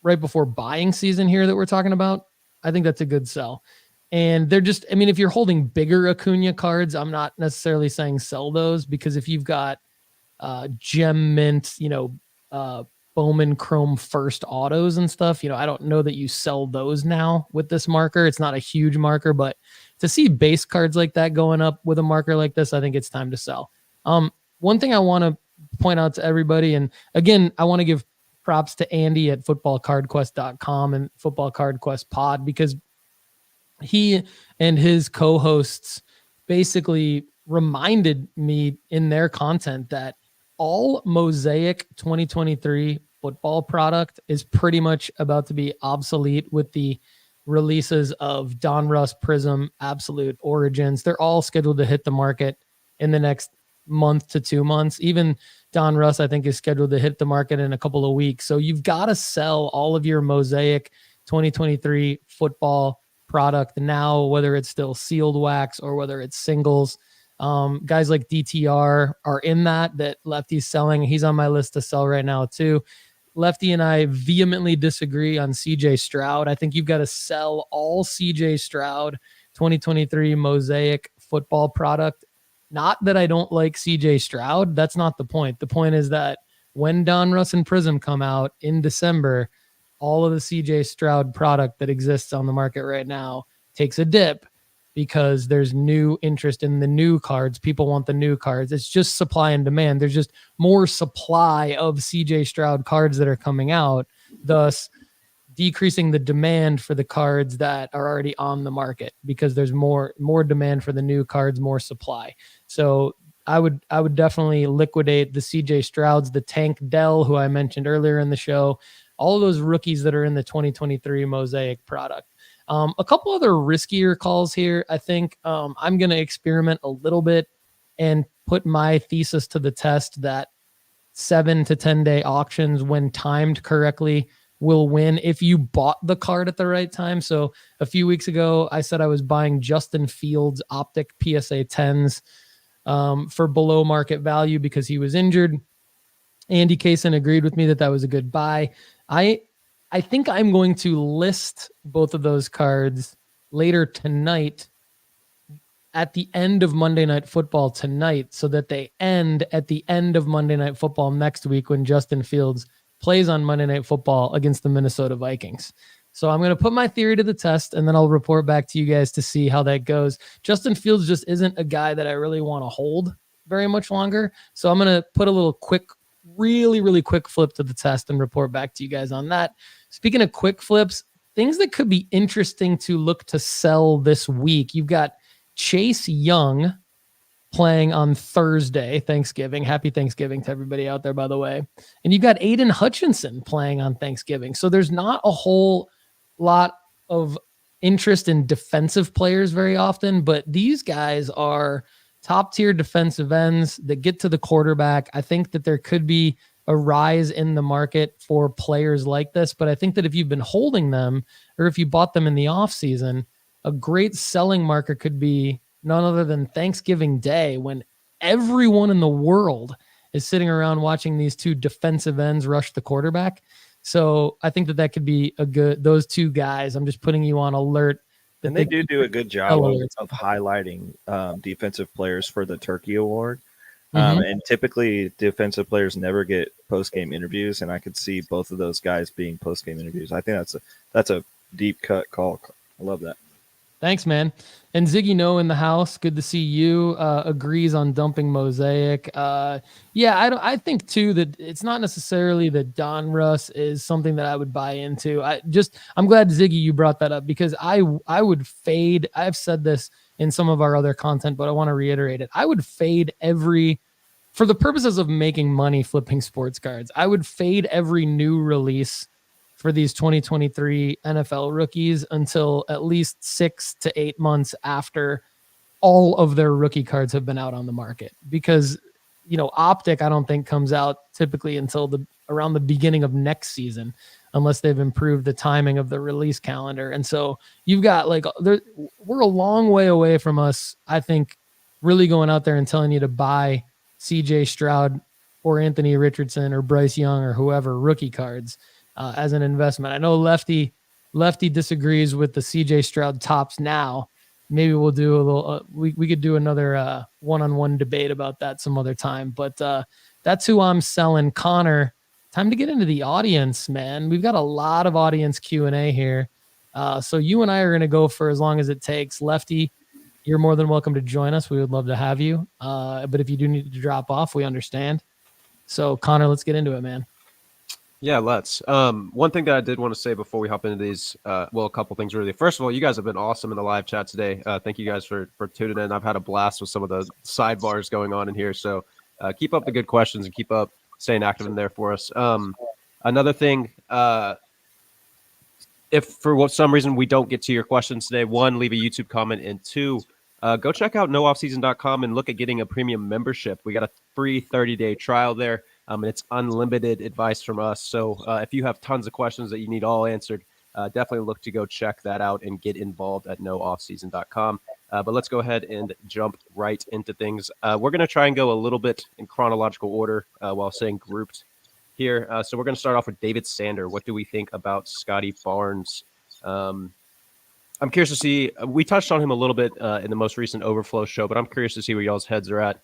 right before buying season here that we're talking about, I think that's a good sell. And they're just, I mean, if you're holding bigger Acuna cards, I'm not necessarily saying sell those, because if you've got gem mint, you know, Bowman Chrome first autos and stuff, you know, I don't know that you sell those now with this marker. It's not a huge marker, but to see base cards like that going up with a marker like this, I think it's time to sell. One thing I want to point out to everybody, and again, I want to give props to Andy at footballcardquest.com and Football Card Quest Pod, because he and his co-hosts basically reminded me in their content that all Mosaic 2023 football product is pretty much about to be obsolete with the releases of Donruss, Prism, Absolute, Origins. They're all scheduled to hit the market in the next month to 2 months. Even Donruss, I think, is scheduled to hit the market in a couple of weeks. So you've got to sell all of your Mosaic 2023 football product now, whether it's still sealed wax or whether it's singles. Guys like DTR are in that Lefty's selling. He's on my list to sell right now too. Lefty and I vehemently disagree on CJ Stroud. I think you've got to sell all CJ Stroud 2023 Mosaic football product. Not that I don't like CJ Stroud. That's not the point. The point is that when Donruss and Prism come out in December, all of the CJ Stroud product that exists on the market right now takes a dip because there's new interest in the new cards. People want the new cards. It's just supply and demand. There's just more supply of CJ Stroud cards that are coming out, thus decreasing the demand for the cards that are already on the market, because there's more demand for the new cards, more supply. So I would definitely liquidate the CJ Strouds, the Tank Dell, who I mentioned earlier in the show, all of those rookies that are in the 2023 Mosaic product. A couple other riskier calls here. I think I'm going to experiment a little bit and put my thesis to the test that 7 to 10 day auctions, when timed correctly, will win if you bought the card at the right time. So a few weeks ago, I said I was buying Justin Fields Optic PSA 10s for below market value because he was injured. Andy Kaysen agreed with me that was a good buy. I think I'm going to list both of those cards later tonight at the end of Monday Night Football tonight, so that they end at the end of Monday Night Football next week when Justin Fields plays on Monday Night Football against the Minnesota Vikings. So I'm going to put my theory to the test, and then I'll report back to you guys to see how that goes. Justin Fields just isn't a guy that I really want to hold very much longer. So I'm going to put a little quick, really, really quick flip to the test and report back to you guys on that. Speaking of quick flips, things that could be interesting to look to sell this week. You've got Chase Young playing on Thursday, Thanksgiving. Happy Thanksgiving to everybody out there, by the way. And you've got Aiden Hutchinson playing on Thanksgiving. So there's not a whole lot of interest in defensive players very often, but these guys are top tier defensive ends that get to the quarterback. I think that there could be a rise in the market for players like this, but I think that if you've been holding them or if you bought them in the off season, a great selling marker could be none other than Thanksgiving Day, when everyone in the world is sitting around watching these two defensive ends rush the quarterback. So I think that could be those two guys. I'm just putting you on alert. And they do a good job of highlighting defensive players for the Turkey Award. And typically defensive players never get post-game interviews, and I could see both of those guys being post-game interviews. I think that's a deep cut call. I love that. Thanks, man. And Ziggy No in the house. Good to see you. Agrees on dumping Mosaic. I think too that it's not necessarily that Don Russ is something that I would buy into. I'm glad Ziggy you brought that up, because I would fade. I've said this in some of our other content, but I want to reiterate it. I would fade for the purposes of making money flipping sports cards, I would fade every new release for these 2023 NFL rookies until at least 6 to 8 months after all of their rookie cards have been out on the market. Because, Optic, I don't think comes out typically until around the beginning of next season, unless they've improved the timing of the release calendar. And so you've got we're a long way away from us, I think, really going out there and telling you to buy CJ Stroud or Anthony Richardson or Bryce Young or whoever rookie cards as an investment. I know Lefty disagrees with the CJ Stroud tops now. Maybe we'll do a little, we could do another one-on-one debate about that some other time, but that's who I'm selling. Connor, time to get into the audience, man. We've got a lot of audience Q&A here. So you and I are going to go for as long as it takes. Lefty, you're more than welcome to join us. We would love to have you. But if you do need to drop off, we understand. So Connor, let's get into it, man. Yeah, let's. One thing that I did want to say before we hop into these, a couple things really. First of all, you guys have been awesome in the live chat today. Thank you guys for tuning in. I've had a blast with some of the sidebars going on in here. So keep up the good questions and keep up staying active in there for us. Another thing, if for some reason we don't get to your questions today, 1, leave a YouTube comment, and 2, go check out nooffseason.com and look at getting a premium membership. We got a free 30-day trial there. And it's unlimited advice from us. So if you have tons of questions that you need all answered, definitely look to go check that out and get involved at nooffseason.com. But let's go ahead and jump right into things. We're going to try and go a little bit in chronological order while saying grouped here. So we're going to start off with David Sander. What do we think about Scotty Barnes? I'm curious to see. We touched on him a little bit in the most recent Overflow show, but I'm curious to see where y'all's heads are at.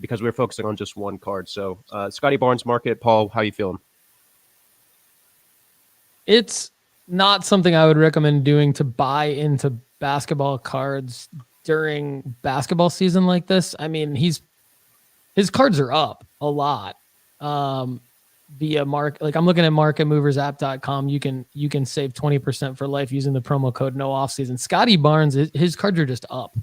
Because we're focusing on just one card. So Scotty Barnes market, Paul, how you feeling? It's not something I would recommend doing to buy into basketball cards during basketball season like this. I mean, his cards are up a lot via I'm looking at marketmoversapp.com. You can save 20% for life using the promo code no offseason. Scotty Barnes, his cards are just up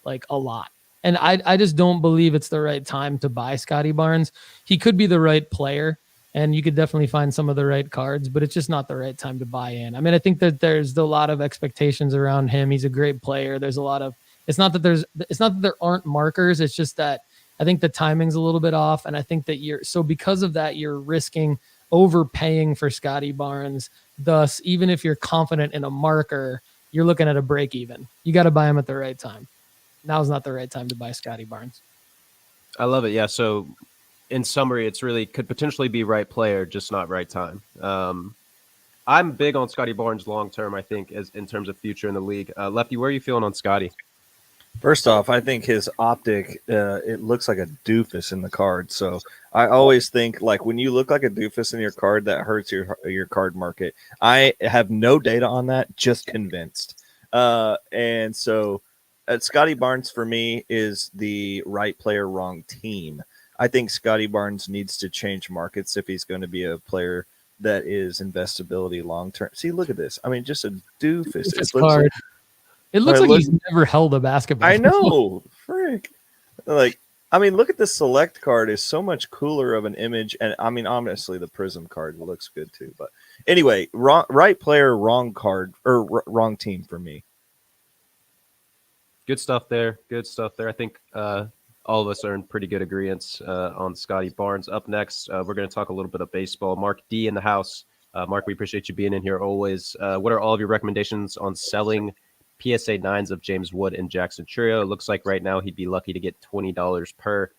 like a lot. And I just don't believe it's the right time to buy Scotty Barnes. He could be the right player, and you could definitely find some of the right cards, but it's just not the right time to buy in. I mean, I think that there's a lot of expectations around him. He's a great player. There's a lot of it's not that there aren't markers. It's just that I think the timing's a little bit off, and I think that because of that, you're risking overpaying for Scotty Barnes. Thus, even if you're confident in a marker, you're looking at a break even. You got to buy him at the right time. Now's not the right time to buy Scotty Barnes. I love it. Yeah. So in summary, it's really could potentially be right player, just not right time. I'm big on Scotty Barnes long term, I think, as in terms of future in the league. Lefty, where are you feeling on Scotty? First off, I think his optic, it looks like a doofus in the card. So I always think, like, when you look like a doofus in your card, that hurts your card market. I have no data on that, just convinced. And so Scotty Barnes, for me, is the right player, wrong team. I think Scotty Barnes needs to change markets if he's going to be a player that is investability long term. See, look at this. I mean, just a doofus. It looks card. It looks like look, he's never held a basketball. I know, frick. Like, I mean, look at the select card is so much cooler of an image, and I mean, honestly, the Prism card looks good too. But anyway, right player, wrong card, or wrong team for me. Good stuff there. Good stuff there. I think all of us are in pretty good agreement on Scotty Barnes. Up next, we're going to talk a little bit of baseball. Mark D in the house. Mark, we appreciate you being in here always. What are all of your recommendations on selling PSA 9s of James Wood and Jackson Trio? It looks like right now he'd be lucky to get $20 per.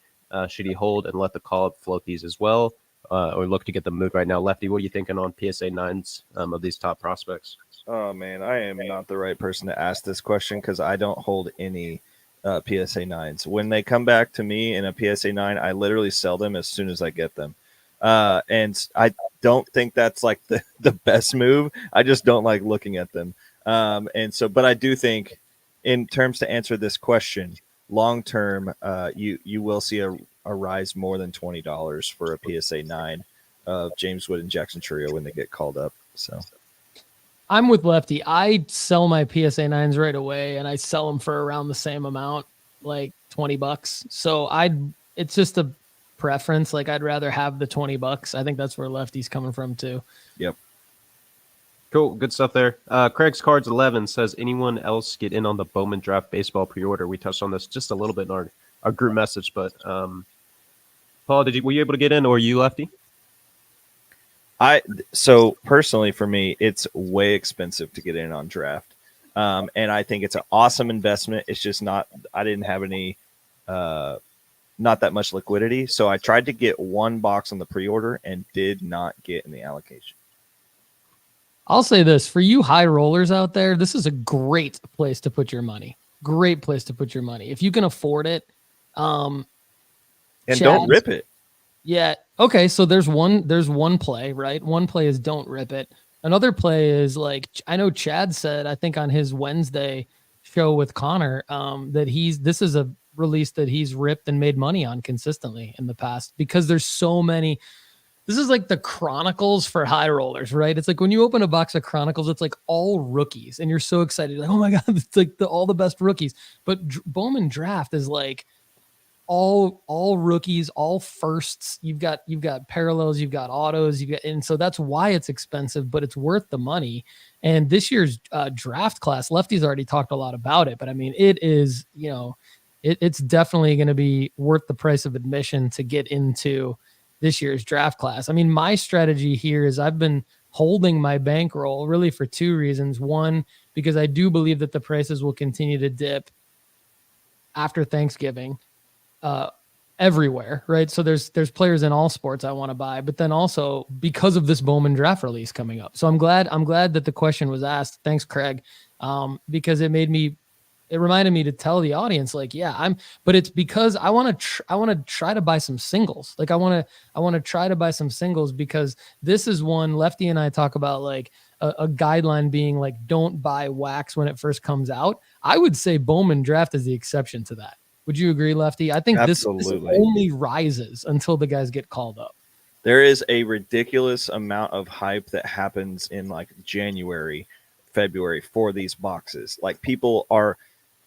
Should he hold and let the call-up float these as well, or look to get them moved right now? Lefty, what are you thinking on PSA 9s of these top prospects? Oh, man, I am not the right person to ask this question because I don't hold any PSA 9s. When they come back to me in a PSA 9, I literally sell them as soon as I get them. And I don't think that's like the best move. I just don't like looking at them. But I do think, in terms to answer this question, long term, you will see a rise more than $20 for a PSA 9 of James Wood and Jackson Trio when they get called up. So I'm with Lefty. I sell my PSA 9s right away, and I sell them for around the same amount, like $20. So it's just a preference. Like, I'd rather have the $20. I think that's where Lefty's coming from too. Yep. Cool. Good stuff there. Craig's Cards 11 says, anyone else get in on the Bowman Draft baseball pre-order? We touched on this just a little bit in our group message, but Paul, were you able to get in, or you, Lefty? So personally for me, it's way expensive to get in on draft. And I think it's an awesome investment. It's just I didn't have any, not that much liquidity. So I tried to get one box on the pre-order and did not get in the allocation. I'll say this for you high rollers out there, this is a great place to put your money. Great place to put your money. If you can afford it. And don't rip it. Yeah. Okay. So there's one play, right? One play is don't rip it. Another play is, like, I know Chad said, I think on his Wednesday show with Connor, that this is a release that he's ripped and made money on consistently in the past, because there's so many. This is like the Chronicles for high rollers, right? It's like when you open a box of Chronicles, it's like all rookies, and you're so excited, like, oh my God, it's like all the best rookies. But Bowman Draft is like all rookies, all firsts. You've got parallels, you've got autos, and so that's why it's expensive, but it's worth the money. And this year's draft class, Lefty's already talked a lot about it, but I mean, it is, it's definitely going to be worth the price of admission to get into this year's draft class. I mean, my strategy here is I've been holding my bankroll really for two reasons. One, because I do believe that the prices will continue to dip after Thanksgiving. Everywhere, right? So there's players in all sports I want to buy, but then also because of this Bowman Draft release coming up. So I'm glad that the question was asked. Thanks, Craig. Because it reminded me to tell the audience, like, yeah, but it's because I want to try to buy some singles. Like I want to try to buy some singles, because this is one Lefty and I talk about, like a guideline being like, don't buy wax when it first comes out. I would say Bowman Draft is the exception to that. Would you agree, Lefty? I think this only rises until the guys get called up. There is a ridiculous amount of hype that happens in like January, February for these boxes. Like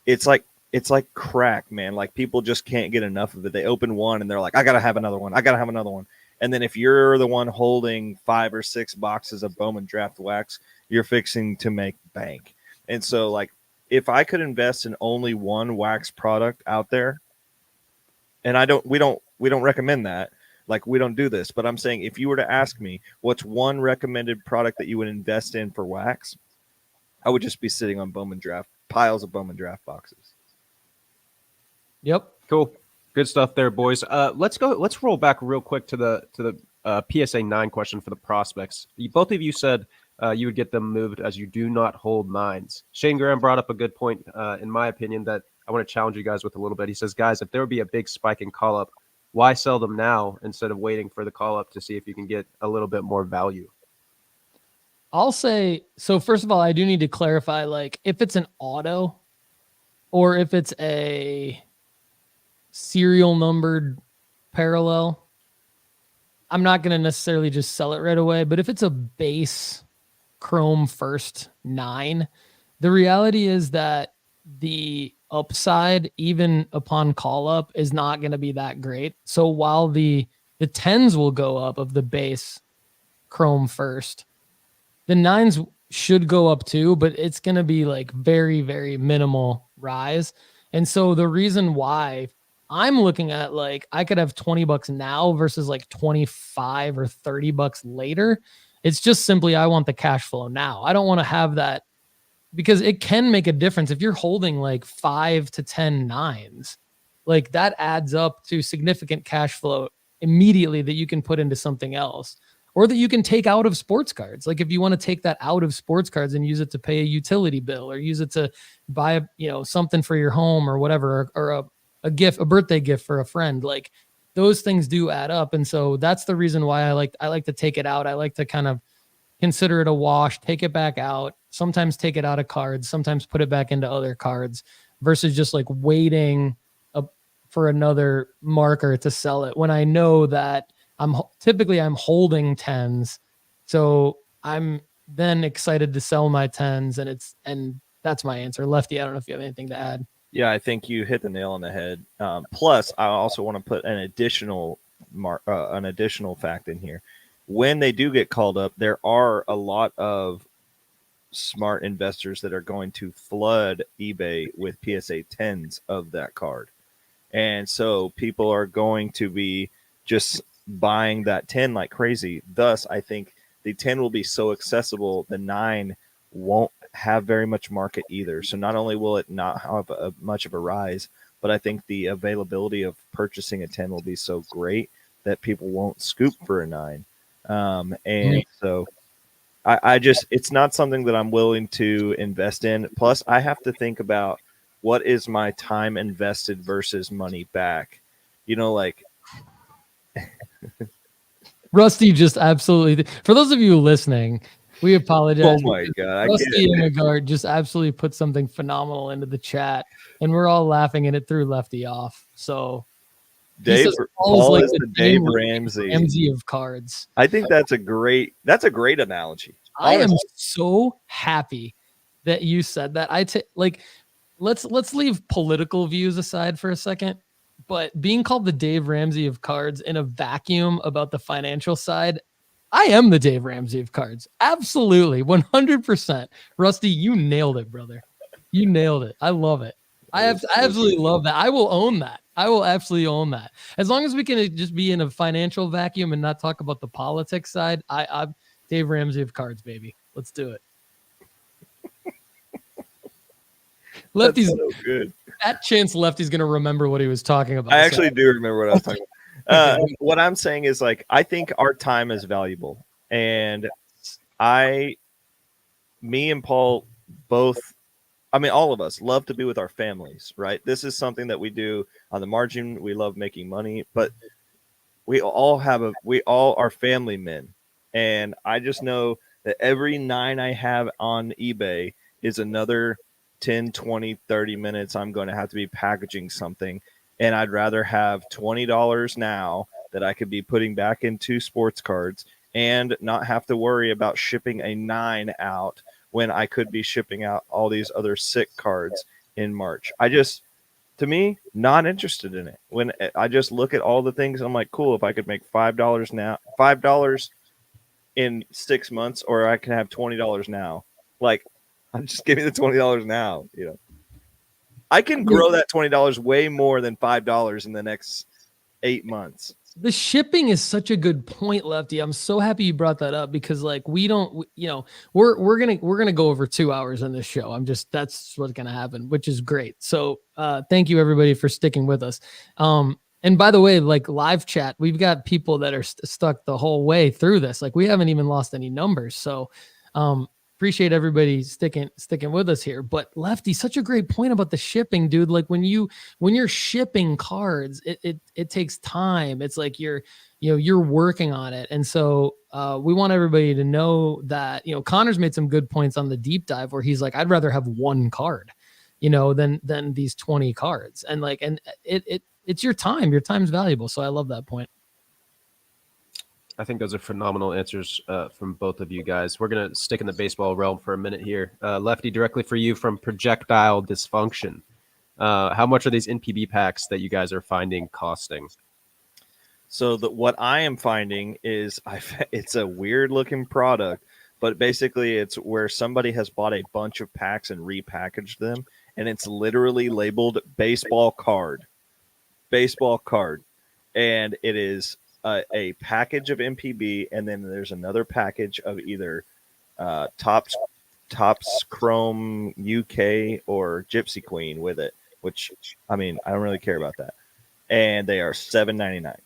it's like crack, man. Like people just can't get enough of it. They open one and they're like, I got to have another one. I got to have another one. And then if you're the one holding 5 or 6 boxes of Bowman Draft wax, you're fixing to make bank. And so, like, if I could invest in only one wax product out there, and we don't recommend that, like we don't do this, but I'm saying if you were to ask me what's one recommended product that you would invest in for wax, I would just be sitting on Bowman Draft, piles of Bowman Draft boxes. Yep. Cool. Good stuff there, boys. Let's roll back real quick to the PSA 9 question for the prospects. Both of you said you would get them moved as you do not hold 9s. Shane Graham brought up a good point, in my opinion, that I want to challenge you guys with a little bit. He says, guys, if there would be a big spike in call-up, why sell them now instead of waiting for the call-up to see if you can get a little bit more value? I'll say, so first of all, I do need to clarify, like, if it's an auto or if it's a serial numbered parallel, I'm not going to necessarily just sell it right away. But if it's a base chrome first 9, the reality is that the upside, even upon call up, is not going to be that great. So while the 10s will go up of the base chrome first, the 9s should go up too, but it's going to be like very, very minimal rise. And so the reason why I'm looking at, like, I could have $20 now versus like 25 or $30 later. It's just simply, I want the cash flow now. I don't want to have that, because it can make a difference. If you're holding like 5 to 10 9s, like that adds up to significant cash flow immediately that you can put into something else, or that you can take out of sports cards. Like if you want to take that out of sports cards and use it to pay a utility bill, or use it to buy, something for your home or whatever, or a gift, a birthday gift for a friend, like those things do add up. And so that's the reason why I like to take it out. I like to kind of consider it a wash, take it back out, sometimes take it out of cards, sometimes put it back into other cards, versus just like waiting for another marker to sell it when I know that I'm holding 10s. So I'm then excited to sell my 10s, and that's my answer. Lefty, I don't know if you have anything to add. Yeah, I think you hit the nail on the head. Plus, I also want to put an additional fact in here. When they do get called up, there are a lot of smart investors that are going to flood eBay with PSA 10s of that card. And so people are going to be just buying that 10 like crazy. Thus, I think the 10 will be so accessible, the 9 won't have very much market either. So not only will it not have much of a rise, but I think the availability of purchasing a 10 will be so great that people won't scoop for a 9. So I just, it's not something that I'm willing to invest in. Plus, I have to think about what is my time invested versus money back. Like Rusty just absolutely, for those of you listening, we apologize. Oh my God. Rusty Imagard just absolutely put something phenomenal into the chat, and we're all laughing, and it threw Lefty off. So Paul is the Dave Ramsey of cards. I think that's a great analogy. I am so happy that you said that. Let's leave political views aside for a second, but being called the Dave Ramsey of cards in a vacuum about the financial side, I am the Dave Ramsey of cards. Absolutely. 100%. Rusty, you nailed it, brother. You nailed it. I love it. I absolutely love that. I will own that. I will absolutely own that. As long as we can just be in a financial vacuum and not talk about the politics side, I'm Dave Ramsey of cards, baby. Let's do it. Lefty's so good. At chance Lefty's going to remembe what he was talking about. I actually do remember what I was talking about. What I'm saying is, like, I think our time is valuable, and me and Paul both, all of us love to be with our families, right? This is something that we do on the margin. We love making money, but we all are family men. And I just know that every 9 I have on eBay is another 10, 20, 30 minutes I'm going to have to be packaging something. And I'd rather have $20 now that I could be putting back into sports cards and not have to worry about shipping a 9 out when I could be shipping out all these other sick cards in March. To me, not interested in it. When I just look at all the things, I'm like, cool, if I could make $5 now, $5 in 6 months, or I can have $20 now. Like, I'm just giving the $20 now. I can grow that $20 way more than $5 in the next 8 months. The shipping is such a good point, Lefty. I'm so happy you brought that up, because like we're gonna go over 2 hours on this show. That's what's gonna happen, which is great. So thank you everybody for sticking with us. And by the way, like live chat, we've got people that are stuck the whole way through this. Like we haven't even lost any numbers. So appreciate everybody sticking with us here. But Lefty, such a great point about the shipping, dude. Like when you're shipping cards, it takes time. It's like you're working on it. And so we want everybody to know that, Connor's made some good points on the deep dive where he's like, I'd rather have one card, than these 20 cards. And like, and it's your time. Your time's valuable. So I love that point. I think those are phenomenal answers from both of you guys. We're going to stick in the baseball realm for a minute here. Lefty, directly for you from Projectile Dysfunction. How much are these NPB packs that you guys are finding costing? So what I am finding is it's a weird looking product, but basically it's where somebody has bought a bunch of packs and repackaged them, and it's literally labeled baseball card. And it is a package of MPB, and then there's another package of either Topps Chrome UK or Gypsy Queen with it, which, I mean, I don't really care about that. And they are $7.99.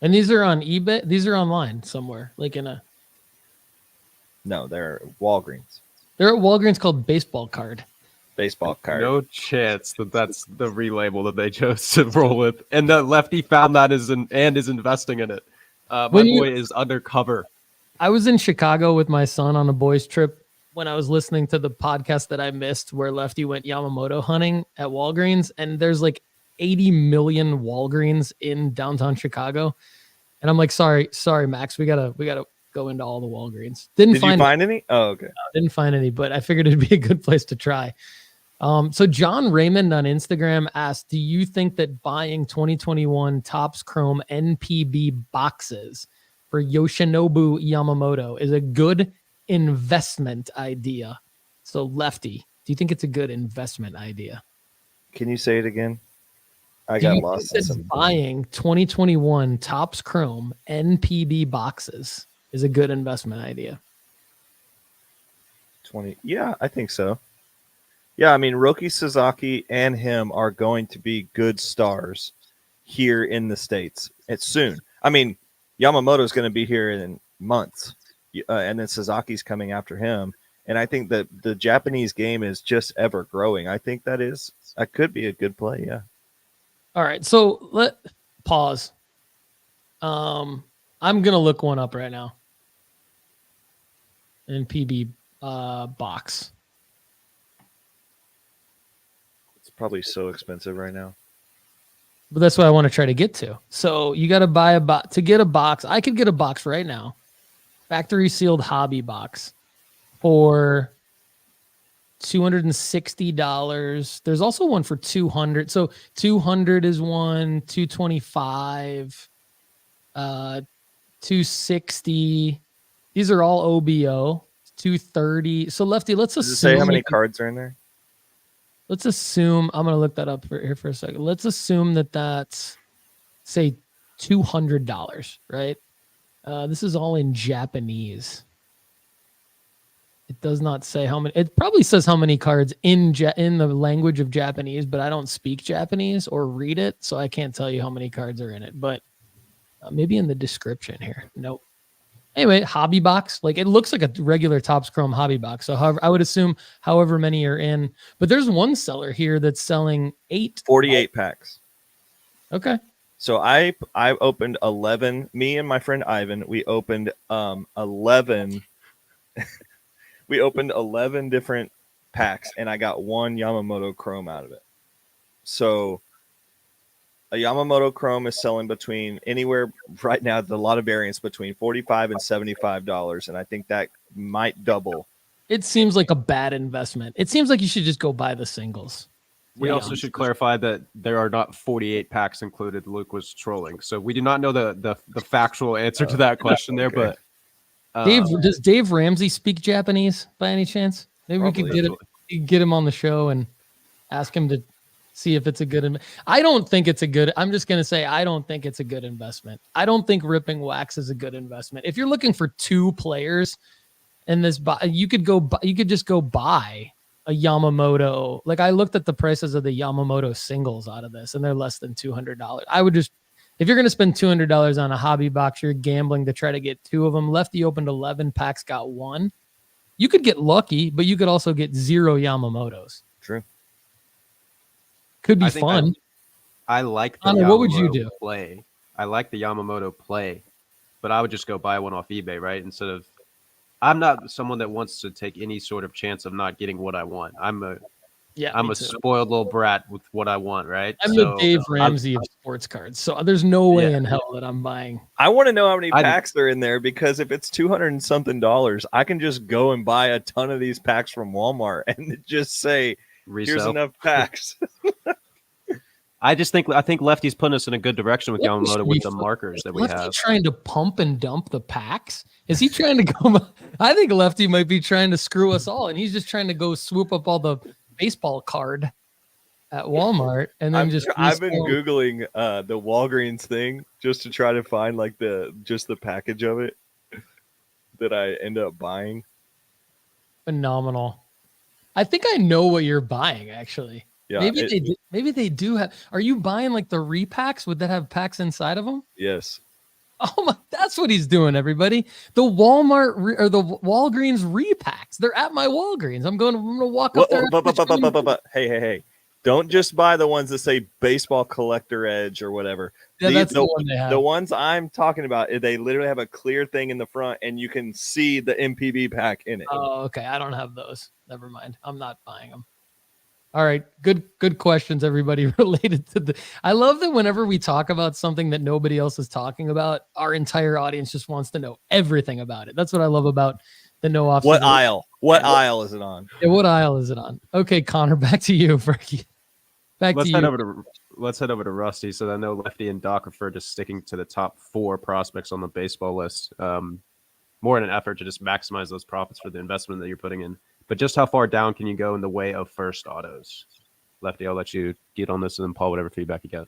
And these are on eBay? These are online somewhere, like No, they're Walgreens. They're at Walgreens called baseball card. Baseball card. No chance that's the relabel that they chose to roll with. And the Lefty found that is investing in it. My boy is undercover. I was in Chicago with my son on a boys trip when I was listening to the podcast that I missed where Lefty went Yamamoto hunting at Walgreens, and there's like 80 million Walgreens in downtown Chicago. And I'm like, sorry, Max, we gotta go into all the Walgreens. Did you find any? Oh, okay. Didn't find any, but I figured it'd be a good place to try. So John Raymond on Instagram asked, do you think that buying 2021 Topps Chrome NPB boxes for Yoshinobu Yamamoto is a good investment idea? So Lefty, do you think it's a good investment idea? Can you say it again? I got lost. Buying 2021 Topps Chrome NPB boxes is a good investment idea. 20. Yeah, I think so. Yeah, I mean, Roki Sasaki and him are going to be good stars here in the States. It's soon. I mean, Yamamoto is going to be here in months, and then Sasaki's coming after him. And I think that the Japanese game is just ever growing. I think that could be a good play. Yeah. All right, so let pause. I'm gonna look one up right now. NPB box. It's probably so expensive right now. But that's what I want to try to get to. So you got to buy to get a box. I could get a box right now, factory sealed hobby box, for $260. There's also one for $200. So $200 is one, $225, $260. These are all OBO. $230. So Lefty, let's assume. Does it say how many cards are in there? Let's assume, I'm going to look that up here for a second. Let's assume that that's, say, $200, right? This is all in Japanese. It does not say how many. It probably says how many cards in the language of Japanese, but I don't speak Japanese or read it, so I can't tell you how many cards are in it. But maybe in the description here. Nope. Anyway, hobby box. Like it looks like a regular Topps Chrome hobby box. So however, I would assume however many are in. But there's one seller here that's selling 48 packs. Okay. So I opened 11. Me and my friend Ivan, we opened 11. We opened 11 different packs, and I got one Yamamoto Chrome out of it. So a Yamamoto Chrome is selling between anywhere right now, a lot of variants between $45 and $75, and I think that might double. It seems like a bad investment. It seems like you should just go buy the singles. We also should clarify that there are not 48 packs included. Luke was trolling, so we do not know the factual answer to that question there. But does Dave Ramsey speak Japanese by any chance? Maybe we could get him on the show and ask him to see if it's a good. I don't think it's a good. I'm just gonna say I don't think it's a good investment. I don't think ripping wax is a good investment. If you're looking for two players in this, you could just go buy a Yamamoto. Like I looked at the prices of the Yamamoto singles out of this, and they're less than $200. I would just, if you're going to spend $200 on a hobby box, you're gambling to try to get 2 of them. Lefty opened 11 packs, got 1. You could get lucky, but you could also get 0 Yamamotos. True. Could be fun. I like the Connor, Yamamoto what would you do? play. I like the Yamamoto play, but I would just go buy one off eBay, right? Instead of, I'm not someone that wants to take any sort of chance of not getting what I want. I'm a spoiled little brat with what I want, right? I'm the Dave Ramsey of sports cards, so there's no way in hell that I'm buying. I want to know how many packs are in there, because if it's $200 and something, I can just go and buy a ton of these packs from Walmart and just say, resell. Here's enough packs. I think Lefty's putting us in a good direction with Yamamoto with the markers that we Lefty have. Trying to pump and dump the packs? Is he trying to go? I think Lefty might be trying to screw us all, and he's just trying to go swoop up all the baseball card at Walmart and then I've been Googling the Walgreens thing just to try to find like the package of it that I end up buying. Phenomenal. I think I know what you're buying, actually. Yeah, maybe they do have. Are you buying like the repacks? Would that have packs inside of them? Yes. Oh my, that's what he's doing, everybody. The Walmart or the Walgreens repacks. They're at my Walgreens. I'm going to walk up there. But hey. Don't just buy the ones that say baseball collector edge or whatever. Yeah, that's the one they have. The ones I'm talking about, they literally have a clear thing in the front and you can see the MPB pack in it. Oh, okay. I don't have those. Never mind. I'm not buying them. All right. Good questions, everybody, related to the. I love that whenever we talk about something that nobody else is talking about, our entire audience just wants to know everything about it. That's what I love about the no off. What aisle? What aisle is it on? Yeah, what aisle is it on? Okay, Connor, back to you. Let's head over to Rusty. So I know Lefty and Doc refer to sticking to the top 4 prospects on the baseball list. More in an effort to just maximize those profits for the investment that you're putting in. But just how far down can you go in the way of first autos? Lefty, I'll let you get on this, and then Paul, whatever feedback you get.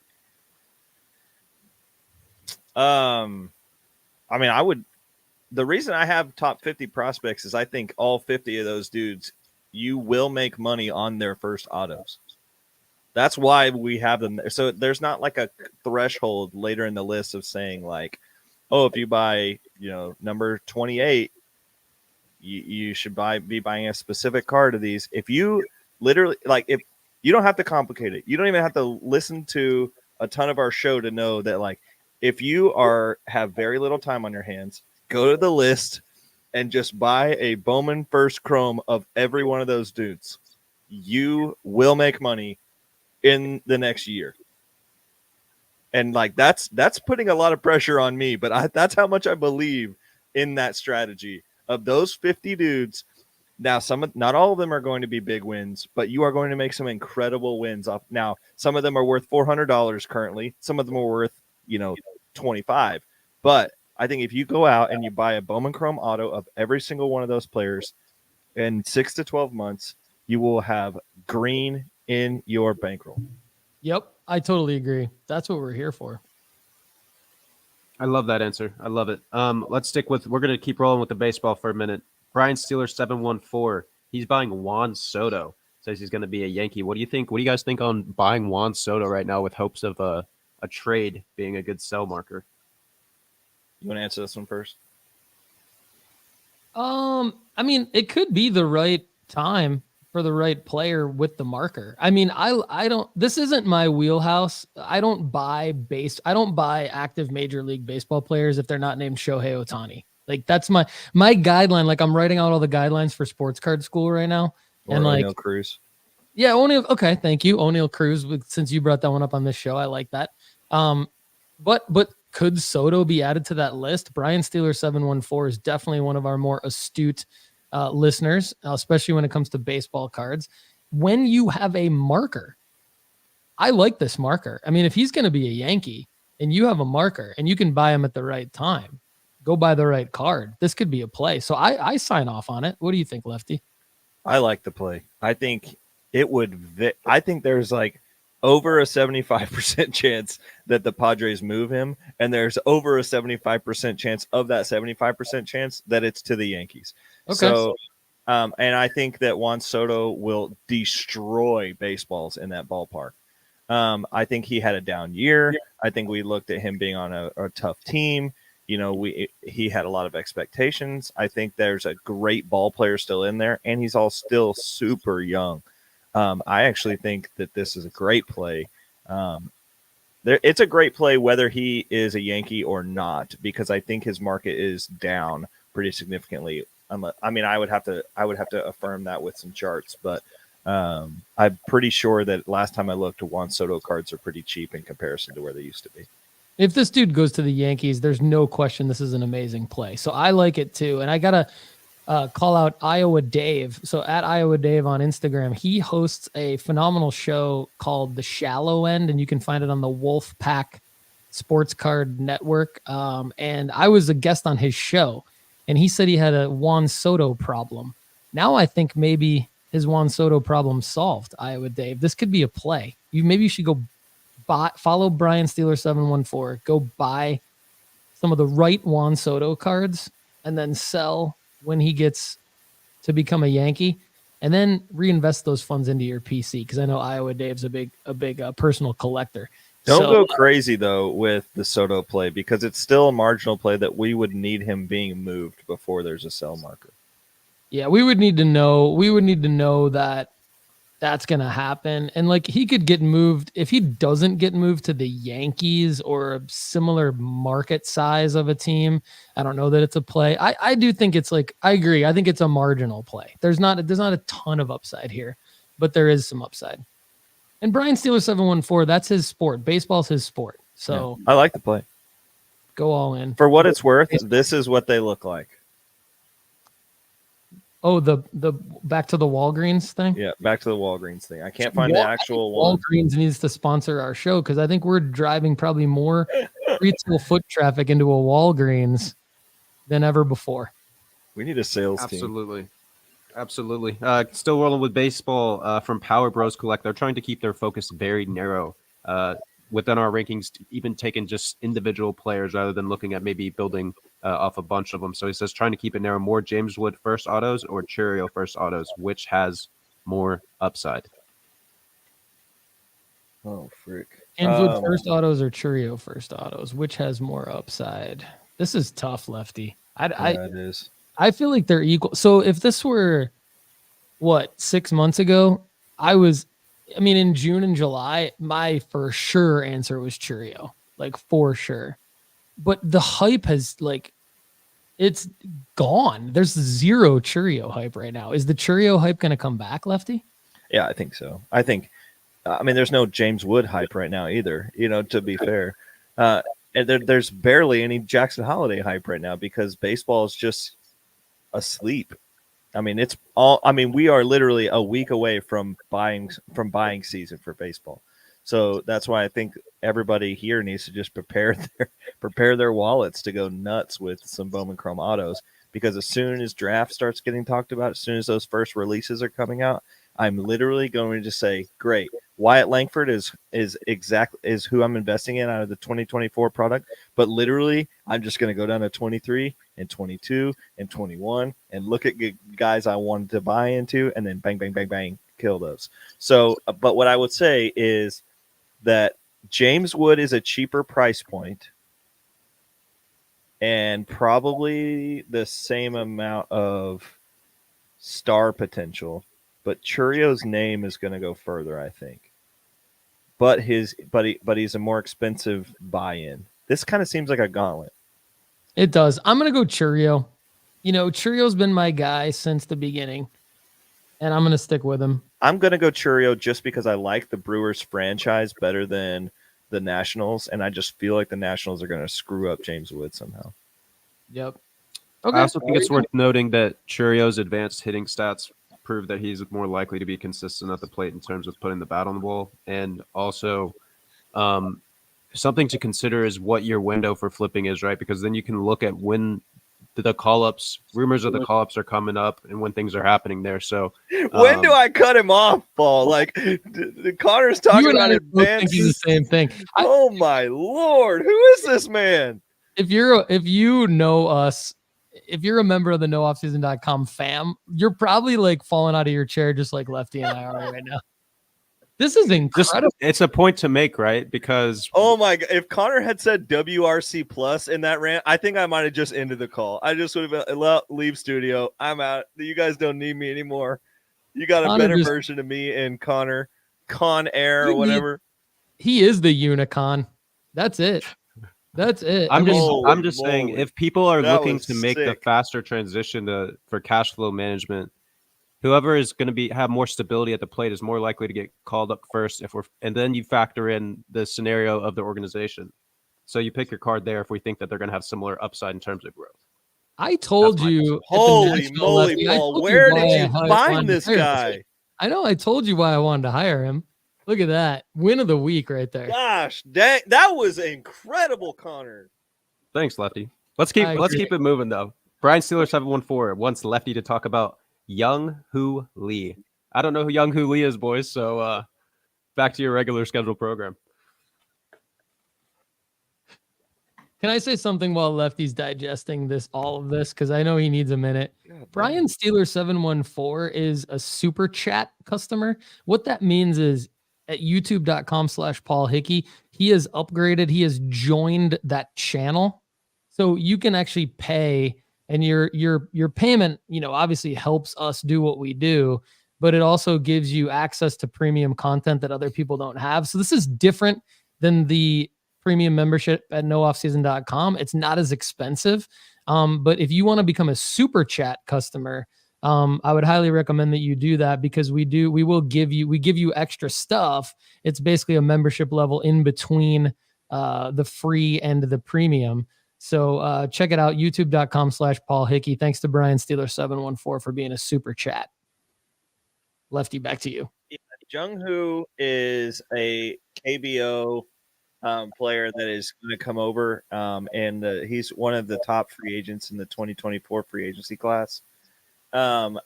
I mean, I would. The reason I have top 50 prospects is I think all 50 of those dudes, you will make money on their first autos. That's why we have them there. So there's not like a threshold later in the list of saying like, oh, if you buy, number 28, you should be buying a specific card of these. If you literally if you don't have to complicate it, you don't even have to listen to a ton of our show to know that like if you have very little time on your hands, go to the list and just buy a Bowman first chrome of every one of those dudes. You will make money in the next year. And like that's putting a lot of pressure on me, but that's how much I believe in that strategy of those 50 dudes. Now, not all of them are going to be big wins, but you are going to make some incredible wins off. Now, some of them are worth $400 currently. Some of them are worth, $25. But I think if you go out and you buy a Bowman Chrome auto of every single one of those players in 6 to 12 months, you will have green in your bankroll. Yep, I totally agree. That's what we're here for. I love that answer. I love it. We're going to keep rolling with the baseball for a minute. Brian Steeler 714. He's buying Juan Soto. Says he's going to be a Yankee. What do you think? What do you guys think on buying Juan Soto right now with hopes of a trade being a good sell marker? You want to answer this one first? I mean, it could be the right time for the right player with the marker. I mean, I don't, this isn't my wheelhouse. I don't buy active Major League Baseball players if they're not named Shohei Ohtani. Like that's my guideline. Like I'm writing out all the guidelines for sports card school right now. Or and like Oniel Cruz. Yeah, Oniel. Okay, thank you. Oniel Cruz, since you brought that one up on this show, I like that. But could Soto be added to that list? Brian Steeler 714 is definitely one of our more astute listeners, especially when it comes to baseball cards. When you have a marker, I like this marker. I mean, if he's going to be a Yankee and you have a marker and you can buy him at the right time, go buy the right card. This could be a play. So I sign off on it. What do you think, Lefty? I like the play. I think I think there's like over a 75% chance that the Padres move him, and there's over a 75% chance of that 75% chance that it's to the Yankees. Okay. So And I think that Juan Soto will destroy baseballs in that ballpark. I think he had a down year. I think we looked at him being on a tough team. He had a lot of expectations. I think there's a great ball player still in there, and he's all still super young. I actually think that this is a great play. It's a great play whether he is a Yankee or not, because I think his market is down pretty significantly. I mean, I would have to affirm that with some charts, but I'm pretty sure that last time I looked, Juan Soto cards are pretty cheap in comparison to where they used to be. If this dude goes to the Yankees, there's no question this is an amazing play. So I like it too. And I got to call out Iowa Dave. So at Iowa Dave on Instagram, he hosts a phenomenal show called The Shallow End, and you can find it on the Wolfpack Sports Card Network. And I was a guest on his show, and he said he had a Juan Soto problem. Now I think maybe his Juan Soto problem solved, Iowa Dave. This could be a play. Maybe you should go follow Brian Steeler 714, go buy some of the right Juan Soto cards, and then sell when he gets to become a Yankee, and then reinvest those funds into your PC. Because I know Iowa Dave's a big personal collector. Don't go crazy though with the Soto play, because it's still a marginal play that we would need him being moved before there's a sell marker. Yeah, we would need to know that that's going to happen. And like, he could get moved. If he doesn't get moved to the Yankees or a similar market size of a team, I don't know that it's a play. I do think it's like, I agree. I think it's a marginal play. There's not a ton of upside here, but there is some upside. And Brian Steeler 714, that's his sport. Baseball's his sport. So yeah, I like the play. Go all in. For what it's worth, this is what they look like. Oh, the back to the Walgreens thing? Yeah, back to the Walgreens thing. I can't find the actual one. Walgreens needs to sponsor our show, because I think we're driving probably more retail foot traffic into a Walgreens than ever before. We need a sales team. Absolutely. Still rolling with baseball from Power Bros Collect. They're trying to keep their focus very narrow within our rankings, even taking just individual players rather than looking at maybe building off a bunch of them. So he says trying to keep it narrow, more James Wood first autos or Chourio first autos, which has more upside? Oh, frick. James Wood first autos or Chourio first autos, which has more upside? This is tough, Lefty. It is. I feel like they're equal. So if this were, 6 months ago, in June and July, my for sure answer was Chourio, like for sure. But the hype has it's gone. There's zero Chourio hype right now. Is the Chourio hype going to come back, Lefty? Yeah, I think so. There's no James Wood hype right now either, to be fair. And there's barely any Jackson Holiday hype right now because baseball is just asleep. We are literally a week away from buying season for baseball. So that's why I think everybody here needs to just prepare their wallets to go nuts with some Bowman Chrome autos, because as soon as draft starts getting talked about, as soon as those first releases are coming out, I'm literally going to say, great, Wyatt Langford is who I'm investing in out of the 2024 product. But literally, I'm just going to go down to 23 and 22 and 21 and look at guys I wanted to buy into, and then bang, bang, bang, bang, kill those. So, but what I would say is that James Wood is a cheaper price point and probably the same amount of star potential, but Chourio's name is going to go further, I think. But he's a more expensive buy-in. This kind of seems like a gauntlet. It does. I'm going to go Chourio. Chourio's been my guy since the beginning, and I'm going to stick with him. I'm going to go Chourio just because I like the Brewers franchise better than the Nationals, and I just feel like the Nationals are going to screw up James Wood somehow. Yep. Okay. I also think it's worth noting that Chourio's advanced hitting stats prove that he's more likely to be consistent at the plate in terms of putting the bat on the ball. And also something to consider is what your window for flipping is, right? Because then you can look at when the call-ups, rumors of the call-ups are coming up and when things are happening there. So when do I cut him off, Paul? The Connor's talking about advanced. The same thing. Oh my Lord, who is this man? If you know us if you're a member of the nooffseason.com fam, you're probably like falling out of your chair just like Lefty and I are right now. This is incredible. It's a point to make, right? Because oh my god, if Connor had said WRC plus in that rant, I think I might have just ended the call. I just would have been, leave studio. I'm out. You guys don't need me anymore. You got a better version of me and Connor, Con Air or whatever. He is the Unicon. That's it. That's it. I'm just saying, if people are looking to make the faster transition for cash flow management, whoever is going to have more stability at the plate is more likely to get called up first. And then you factor in the scenario of the organization. So you pick your card there if we think that they're going to have similar upside in terms of growth. I told you. Holy moly, Paul! Where did you find this guy? I know. I told you why I wanted to hire him. Look at that win of the week right there. Gosh, that was incredible, Connor. Thanks, Lefty. Let's keep it moving though. Brian Steeler 714 wants Lefty to talk about Young-Hoo Lee. I don't know who Young-Hoo Lee is, boys. So back to your regular scheduled program. Can I say something while Lefty's digesting all of this? Because I know he needs a minute. Brian Steeler 714 is a super chat customer. What that means is at youtube.com/Paul Hickey, he has upgraded. He has joined that channel. So you can actually pay, and your payment, obviously helps us do what we do, but it also gives you access to premium content that other people don't have. So this is different than the premium membership at nooffseason.com. It's not as expensive. But if you want to become a super chat customer, I would highly recommend that you do that, because we give you extra stuff. It's basically a membership level in between the free and the premium. So check it out, youtube.com/Paul Hickey. Thanks to Brian Steeler 714 for being a super chat. Lefty, back to you. Yeah, Young-Hoo is a KBO player that is going to come over, and he's one of the top free agents in the 2024 free agency class. He's a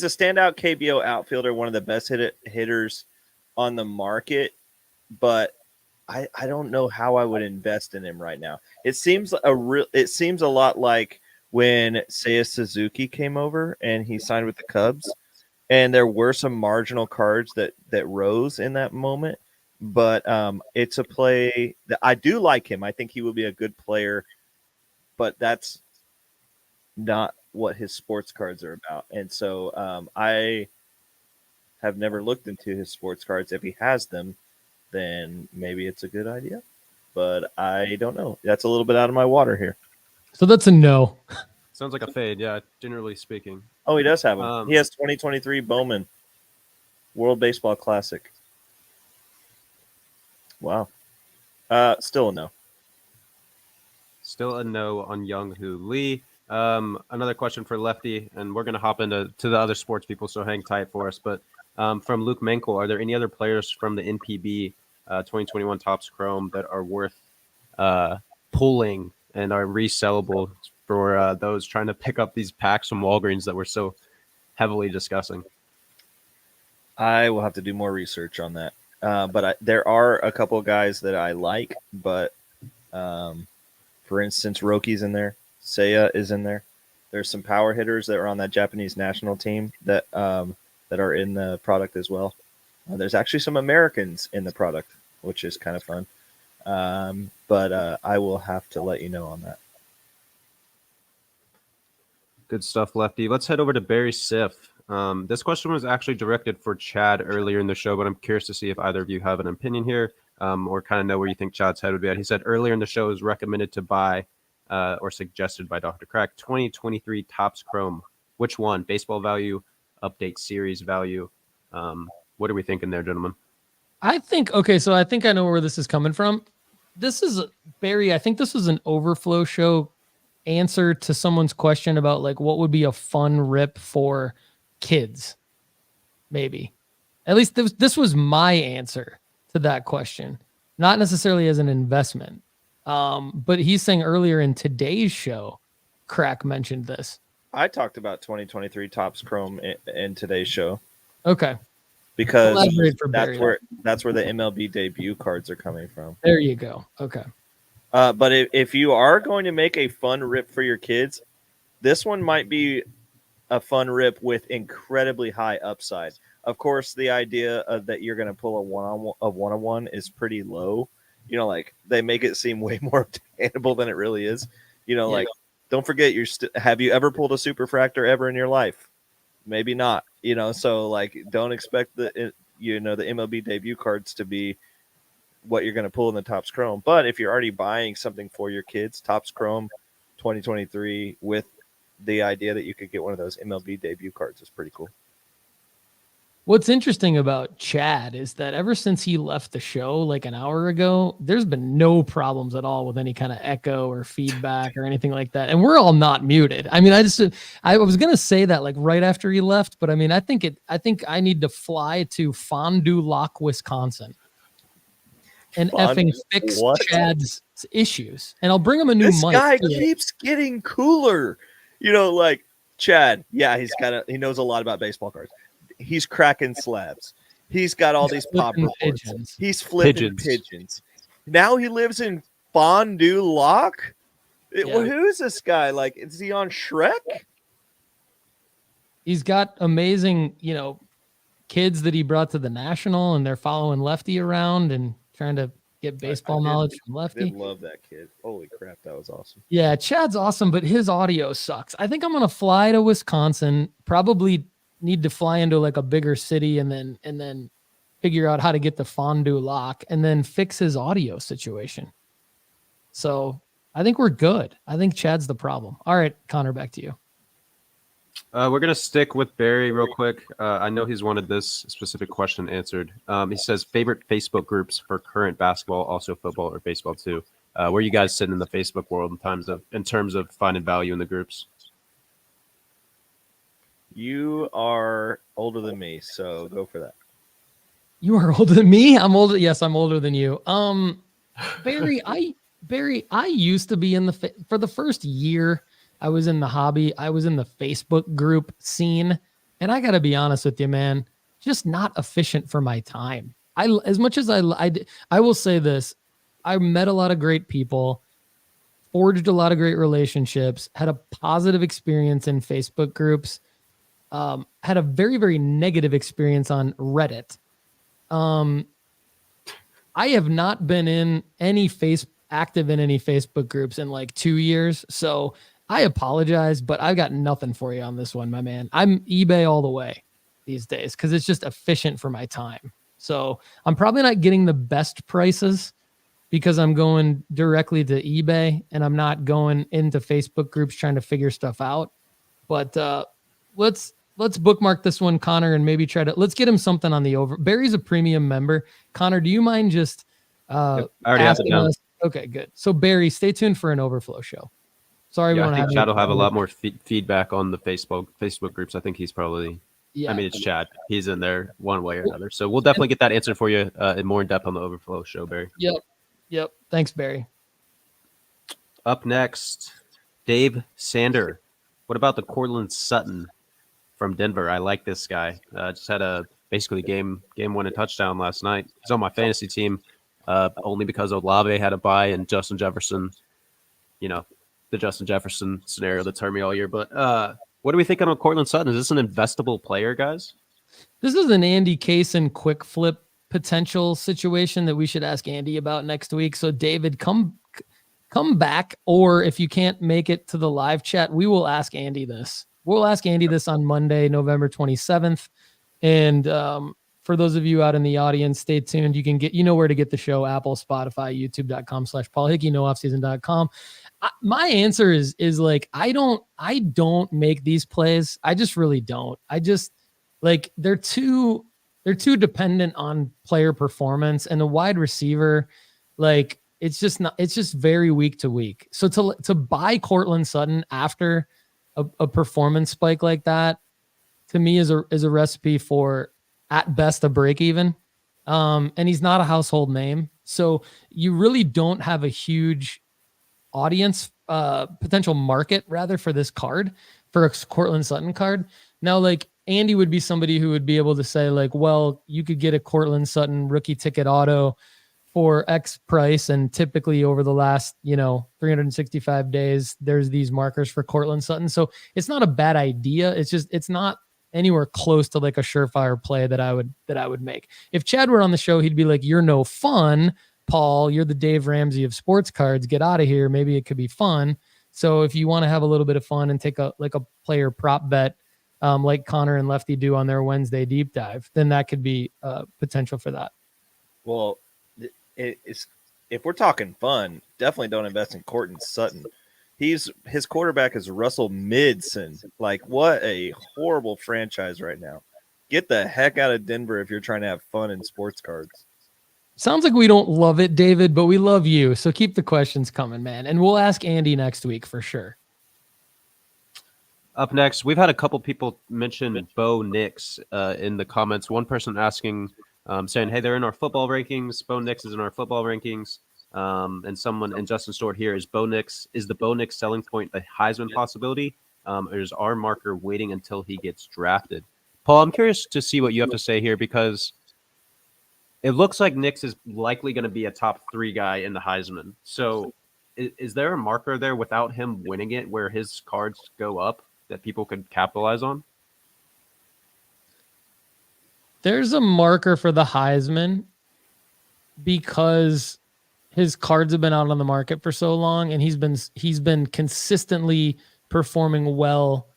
standout KBO outfielder, one of the best hitters on the market, but I don't know how I would invest in him right now. It seems a lot like when Seiya Suzuki came over and he signed with the Cubs, and there were some marginal cards that rose in that moment. But it's a play that I do like him. I think he will be a good player, but that's not what his sports cards are about. And so I have never looked into his sports cards. If he has them, then maybe it's a good idea. But I don't know. That's a little bit out of my water here. So that's a no. Sounds like a fade, yeah, generally speaking. Oh, he does have them. He has 2023 Bowman World Baseball Classic. Wow. Still a no. Still a no on Young-Hoo Lee. Another question for Lefty, and we're going to hop into the other sports people, so hang tight for us. But from Luke Menkel, are there any other players from the NPB 2021 Topps Chrome that are worth pulling and are resellable for those trying to pick up these packs from Walgreens that we're so heavily discussing? I will have to do more research on that. But there are a couple of guys that I like, but for instance, Roki's in there. Seiya is in there. There's some power hitters that are on that Japanese national team that are in the product as well. There's actually some Americans in the product, which is kind of fun. But I will have to let you know on that. Good stuff, Lefty. Let's head over to Barry Siff. This question was actually directed for Chad earlier in the show, but I'm curious to see if either of you have an opinion here or kind of know where you think Chad's head would be at. He said earlier in the show it was recommended to buy or suggested by Dr. Crack 2023 Topps Chrome. Which one? Baseball value, update series value. What are we thinking there, gentlemen? I think I know where this is coming from. This is Barry. I think this was an overflow show answer to someone's question about like what would be a fun rip for kids. Maybe. At least this was my answer to that question, not necessarily as an investment. But he's saying earlier in today's show, Crack mentioned this. I talked about 2023 Topps Chrome in today's show. Okay. because Elaborate for Barry. that's where the MLB debut cards are coming from. There you go. Okay. But if you are going to make a fun rip for your kids, this one might be a fun rip with incredibly high upside. Of course, the idea of that you're going to pull a one-on-one is pretty low. You know, like they make it seem way more obtainable than it really is. You know, like don't forget have you ever pulled a superfractor ever in your life? Maybe not. You know, so like don't expect the MLB debut cards to be what you're going to pull in the Topps Chrome. But if you're already buying something for your kids, Topps Chrome 2023 with the idea that you could get one of those MLB debut cards is pretty cool. What's interesting about Chad is that ever since he left the show like an hour ago, there's been no problems at all with any kind of echo or feedback or anything like that. And we're all not muted. I mean, I was going to say that like right after he left, but I mean, I think I need to fly to Fond du Lac, Wisconsin and effing fix Chad's issues. And I'll bring him a new mic. This guy keeps getting cooler. You know, like Chad, yeah, he knows a lot about baseball cards. He's cracking slabs. He's got all these pop reports. Pigeons. He's flipping pigeons. Now he lives in Fond du Lac. Well, who is this guy? Like, is he on Shrek? He's got amazing, kids that he brought to the National, and they're following Lefty around and trying to get baseball knowledge from Lefty. I love that kid. Holy crap, that was awesome. Yeah, Chad's awesome, but his audio sucks. I think I'm gonna fly to Wisconsin. Probably need to fly into like a bigger city and then figure out how to get to Fond du Lac and then fix his audio situation. So I think we're good. I think Chad's the problem. All right, Connor, back to you. We're going to stick with Barry real quick. I know he's wanted this specific question answered. He says, favorite Facebook groups for current basketball, also football or baseball too. Where you guys sit in the Facebook world in terms of finding value in the groups? You are older than me, so go for that. You are older than me? I'm older. Yes, I'm older than you. Barry, I used to be for the first year I was in the hobby. I was in the Facebook group scene, and I got to be honest with you, man, just not efficient for my time. As much as I will say this, I met a lot of great people, forged a lot of great relationships, had a positive experience in Facebook groups. Had a very, very negative experience on Reddit. I have not been active in any Facebook groups in like 2 years. So I apologize, but I've got nothing for you on this one, my man. I'm eBay all the way these days because it's just efficient for my time. So I'm probably not getting the best prices because I'm going directly to eBay and I'm not going into Facebook groups trying to figure stuff out. But let's bookmark this one, Connor, and maybe let's get him something on the over. Barry's a premium member. Connor, do you mind just I already have it down. Okay, good. So Barry, stay tuned for an overflow show. Sorry, I think Chad will have a lot more feedback on the Facebook groups. I think he's probably. Yeah. I mean, it's Chad. He's in there one way or another. So we'll definitely get that answered for you more in depth on the overflow show, Barry. Yep. Thanks, Barry. Up next, Dave Sander. What about the Courtland Sutton from Denver? I like this guy. Just had a basically game winning touchdown last night. He's on my fantasy team only because Olave had a bye and Justin Jefferson, the Justin Jefferson scenario that's hurt me all year. But what do we think on Courtland Sutton? Is this an investable player, guys? This is an Andy Kaysen quick flip potential situation that we should ask Andy about next week. So David, come back, or if you can't make it to the live chat, we will ask Andy this. We'll ask Andy this on Monday, November 27th. And for those of you out in the audience, stay tuned. You know where to get the show: Apple, Spotify, youtube.com/Paul Hickey, nooffseason.com. My answer is like, I don't make these plays. I just really don't. I just like, they're too dependent on player performance, and the wide receiver, like, it's just very week to week. So to buy Courtland Sutton after a performance spike like that, to me is a recipe for at best a break even. And he's not a household name. So you really don't have a huge audience, potential market rather for this card, for a Courtland Sutton card. Now, like, Andy would be somebody who would be able to say like, well, you could get a Cortland Sutton rookie ticket auto for X price. And typically over the last, 365 days, there's these markers for Cortland Sutton. So it's not a bad idea. It's not anywhere close to like a surefire play that I would make. If Chad were on the show, he'd be like, you're no fun, Paul. You're the Dave Ramsey of sports cards. Get out of here. Maybe it could be fun. So if you want to have a little bit of fun and take a player prop bet, like Connor and Lefty do on their Wednesday deep dive, then that could be potential for that. Well, it's if we're talking fun, definitely don't invest in Cortland Sutton. His quarterback is Russell Midson. Like, what a horrible franchise right now. Get the heck out of Denver if you're trying to have fun in sports cards. Sounds like we don't love it, David, but we love you. So keep the questions coming, man. And we'll ask Andy next week for sure. Up next, we've had a couple people mention Bo Nix in the comments. One person asking, saying, hey, they're in our football rankings. Bo Nix is in our football rankings. And someone, and Justin Stewart here, is the Bo Nix selling point a Heisman possibility? Or is our marker waiting until he gets drafted? Paul, I'm curious to see what you have to say here, because it looks like Nix is likely going to be a top 3 guy in the Heisman. So is there a marker there without him winning it where his cards go up that people could capitalize on? There's a marker for the Heisman because his cards have been out on the market for so long, and he's been consistently performing well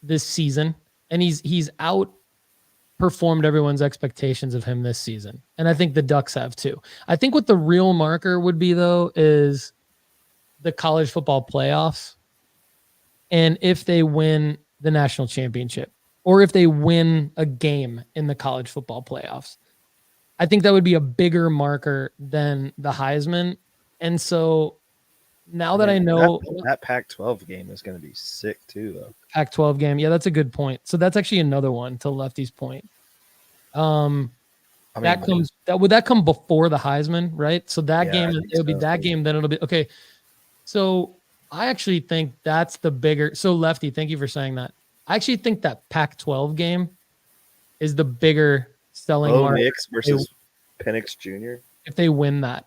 this season, and he's outperformed everyone's expectations of him this season. And I think the Ducks have too. I think what the real marker would be, though, is the college football playoffs. And if they win the national championship, or if they win a game in the college football playoffs, I think that would be a bigger marker than the Heisman. And so now that I know that Pac-12 game is going to be sick too, though. Pac-12 game. Yeah, that's a good point. So that's actually another one to Lefty's point. Would that come before the Heisman, right? So that game, it'll be that game, then it'll be okay. So I actually think that's the bigger. So Lefty, thank you for saying that. I actually think that Pac-12 game is the bigger selling mark. Nix versus Penix Jr. If they win that,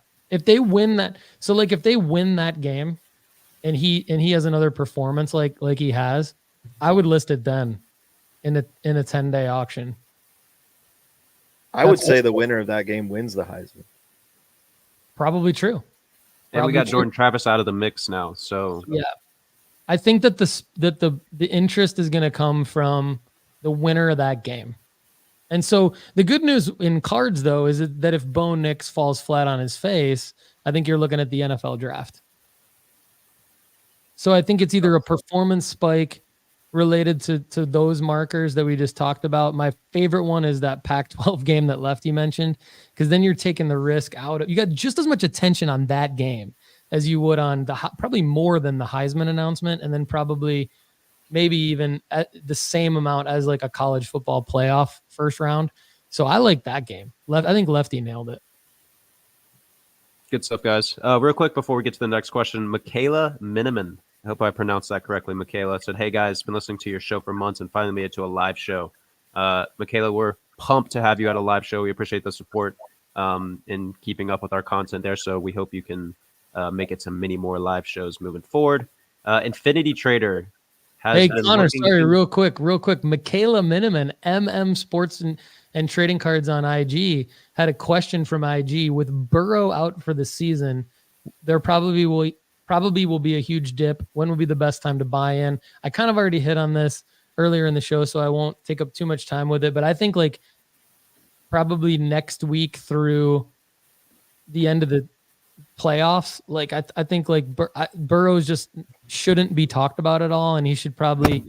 so like if they win that game, and he has another performance like he has, I would list it then in a 10-day auction. I would say the winner of that game wins the Heisman. Probably true. And we got Jordan Travis out of the mix now, so yeah, I think that the interest is going to come from the winner of that game. And so the good news in cards, though, is that if Bo Nix falls flat on his face, I think you're looking at the NFL draft. So I think it's either a performance spike related to those markers that we just talked about. My favorite one is that Pac-12 game that Lefty mentioned, because then you're taking the risk out. You got just as much attention on that game as you would on probably more than the Heisman announcement, and then probably maybe even at the same amount as like a college football playoff first round. So I like that game. I think Lefty nailed it. Good stuff, guys. Real quick before we get to the next question, Michaela Miniman, I hope I pronounced that correctly. Michaela said, hey guys, been listening to your show for months and finally made it to a live show. Michaela, we're pumped to have you at a live show. We appreciate the support in keeping up with our content there. So we hope you can make it to many more live shows moving forward. Infinity Trader has Hey, Connor, sorry, real quick. Michaela Miniman, MM Sports and Trading Cards on IG, had a question from IG. With Burrow out for the season, there probably will be a huge dip. When will be the best time to buy in? I kind of already hit on this earlier in the show, so I won't take up too much time with it. But I think like probably next week through the end of the playoffs, like I think like Burrows just shouldn't be talked about at all, and he should probably,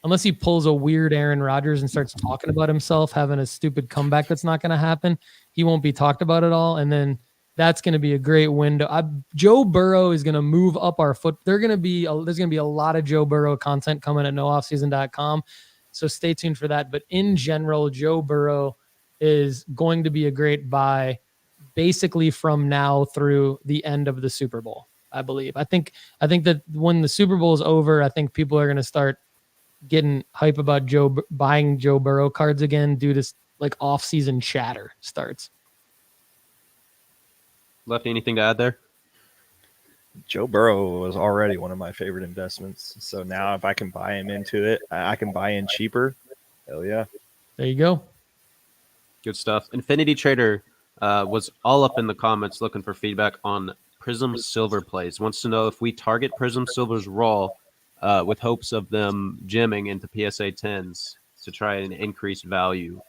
unless he pulls a weird Aaron Rodgers and starts talking about himself having a stupid comeback that's not going to happen, he won't be talked about at all. And then that's going to be a great window. Joe Burrow is going to move up our foot. There's going to be a lot of Joe Burrow content coming at nooffseason.com. So stay tuned for that. But in general, Joe Burrow is going to be a great buy basically from now through the end of the Super Bowl, I believe. I think that when the Super Bowl is over, I think people are going to start getting hype about buying Joe Burrow cards again due to like off-season chatter starts. Lefty, anything to add there? Joe Burrow was already one of my favorite investments. So now if I can buy him into it, I can buy in cheaper. Hell yeah. There you go. Good stuff. Infinity Trader was all up in the comments looking for feedback on Prism Silver plays. Wants to know if we target Prism Silver's raw with hopes of them jamming into PSA 10s to try and increase value.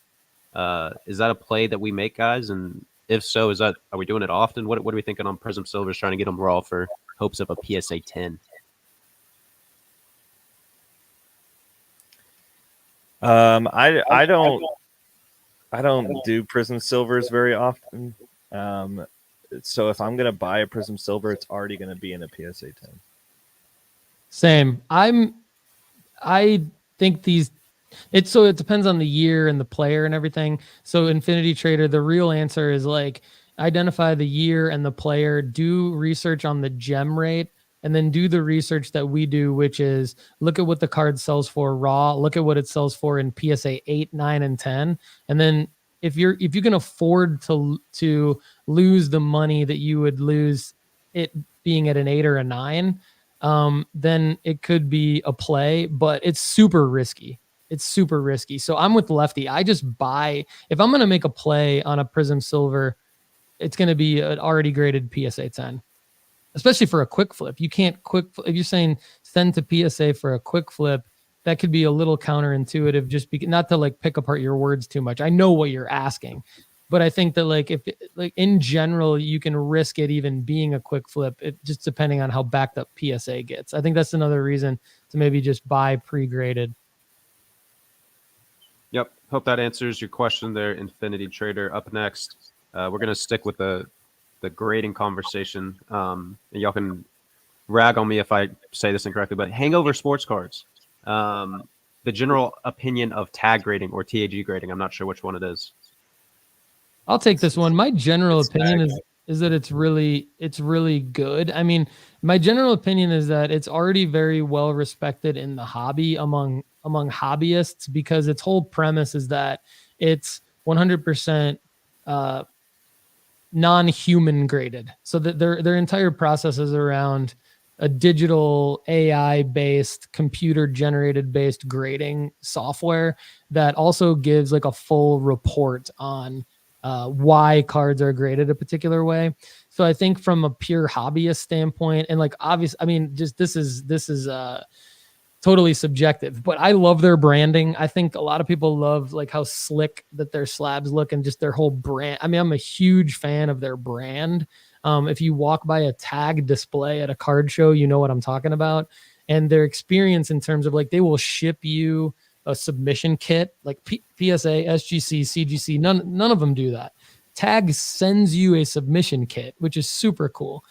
Is that a play that we make, guys? And if so, are we doing it often? What are we thinking on Prism Silvers, trying to get them raw for hopes of a PSA 10? I don't do Prism Silvers very often. So if I'm gonna buy a Prism Silver, it's already gonna be in a PSA 10. Same. I think it depends on the year and the player and everything. So Infinity Trader, the real answer is like identify the year and the player, do research on the gem rate, and then do the research that we do, which is look at what the card sells for raw, look at what it sells for in PSA 8, 9, and 10. And then if you can afford to lose the money that you would lose it being at an 8 or a 9, then it could be a play, but it's super risky. So I'm with Lefty. I just buy, if I'm going to make a play on a Prism Silver, it's going to be an already graded PSA 10, especially for a quick flip. You can't if you're saying send to PSA for a quick flip, that could be a little counterintuitive, not to like pick apart your words too much. I know what you're asking, but I think that like if like in general, you can risk it even being a quick flip, it just depending on how backed up PSA gets. I think that's another reason to maybe just buy pre-graded. Yep. Hope that answers your question there, Infinity Trader. Up next, we're going to stick with the grading conversation. And y'all can rag on me if I say this incorrectly, but hangover sports cards. The general opinion of tag grading or TAG grading. I'm not sure which one it is. I'll take this one. My general opinion is that it's really good. I mean, my general opinion is that it's already very well respected in the hobby among hobbyists, because its whole premise is that it's 100% non-human graded. So that their entire process is around a digital AI-based, computer-generated based grading software that also gives like a full report on why cards are graded a particular way. So I think from a pure hobbyist standpoint, and like obvious, I mean, just this is totally subjective, but I love their branding. I think a lot of people love like how slick that their slabs look and just their whole brand. I mean, I'm a huge fan of their brand. If you walk by a tag display at a card show, you know what I'm talking about. And their experience in terms of like, they will ship you a submission kit, like PSA, SGC, CGC, none of them do that. Tag sends you a submission kit, which is super cool.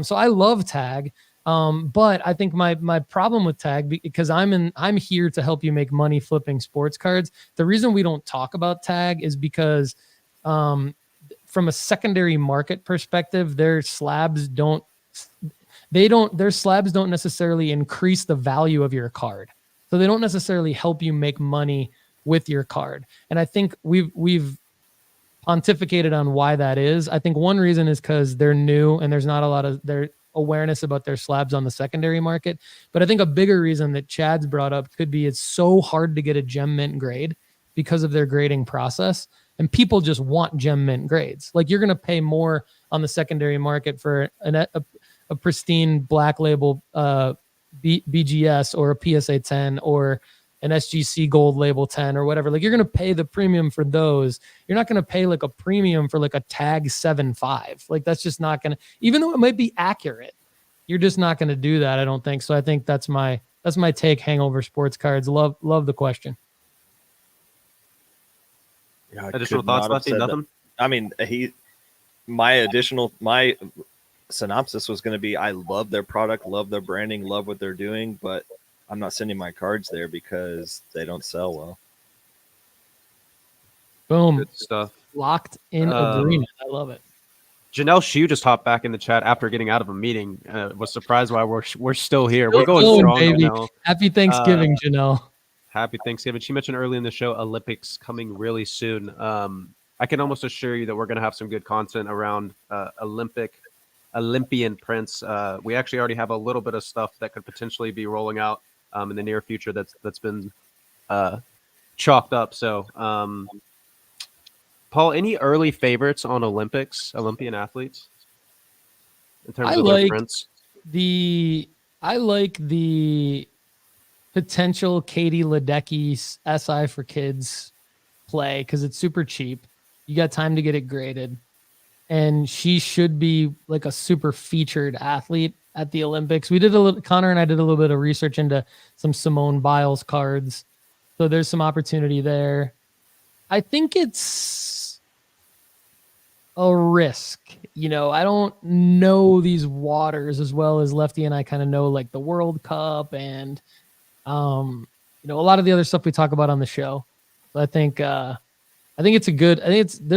So I love Tag. But I think my problem with Tag, because I'm here to help you make money flipping sports cards. The reason we don't talk about Tag is because from a secondary market perspective, their slabs don't necessarily increase the value of your card. So they don't necessarily help you make money with your card. And I think we've pontificated on why that is. I think one reason is because they're new and there's not a lot of their awareness about their slabs on the secondary market. But I think a bigger reason that Chad's brought up could be it's so hard to get a gem mint grade because of their grading process. And people just want gem mint grades. Like you're going to pay more on the secondary market for a pristine black label BGS or a PSA 10 or an SGC gold label 10 or whatever. Like you're going to pay the premium for those. You're not going to pay like a premium for like a Tag 7.5. Like that's just not going to, even though it might be accurate, you're just not going to do that. I don't think so. I think that's my take. Hangover sports cards. Love the question. Yeah, additional thoughts, Lefty? Nothing? I mean, my synopsis was going to be, I love their product, love their branding, love what they're doing, but I'm not sending my cards there because they don't sell well. Boom. Good stuff. Locked in agreement. I love it. Janelle Shue just hopped back in the chat after getting out of a meeting. Was surprised why we're still here. We're going strong, baby. Janelle. Happy Thanksgiving, Janelle. Happy Thanksgiving. She mentioned early in the show Olympics coming really soon. I can almost assure you that we're going to have some good content around Olympian prints. We actually already have a little bit of stuff that could potentially be rolling out in the near future that's been chalked up. So, Paul, any early favorites on Olympian athletes in terms of their prints? I like the potential Katie Ledecky SI for kids play because it's super cheap. You got time to get it graded. And she should be like a super featured athlete at the Olympics. Connor and I did a little bit of research into some Simone Biles cards. So there's some opportunity there. I think it's a risk. I don't know these waters as well as Lefty and I kind of know like the World Cup and, a lot of the other stuff we talk about on the show. So I think there's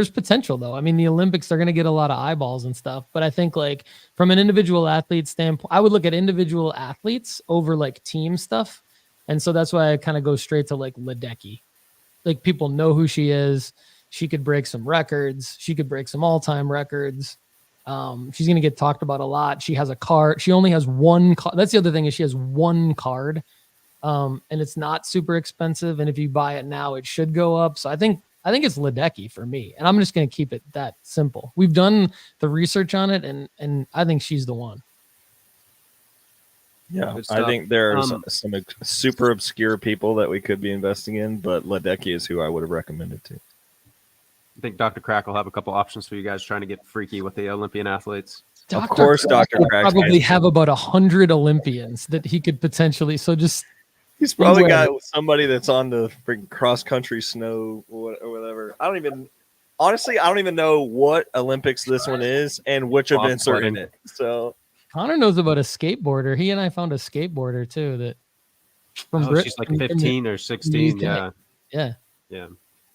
potential though. I mean, the Olympics, they're going to get a lot of eyeballs and stuff, but I think like from an individual athlete standpoint, I would look at individual athletes over like team stuff. And so that's why I kind of go straight to like Ledecky. Like people know who she is. She could break some records. She could break some all-time records. She's going to get talked about a lot. She has a card. She only has one card. That's the other thing is she has one card. And it's not super expensive. And if you buy it now, it should go up. So I think it's Ledecky for me, and I'm just going to keep it that simple. We've done the research on it, and I think she's the one. Yeah, I think there's some super obscure people that we could be investing in, but Ledecky is who I would have recommended to. I think Dr. Crack will have a couple options for you guys trying to get freaky with the Olympian athletes. Of course, Dr. Crack will probably have about 100 Olympians that he could potentially. So just he's probably got somebody that's on the freaking cross country snow or whatever. I don't even know what Olympics this one is and which events are in it. So Connor knows about a skateboarder. He and I found a skateboarder too that she's like 15 or 16. Yeah.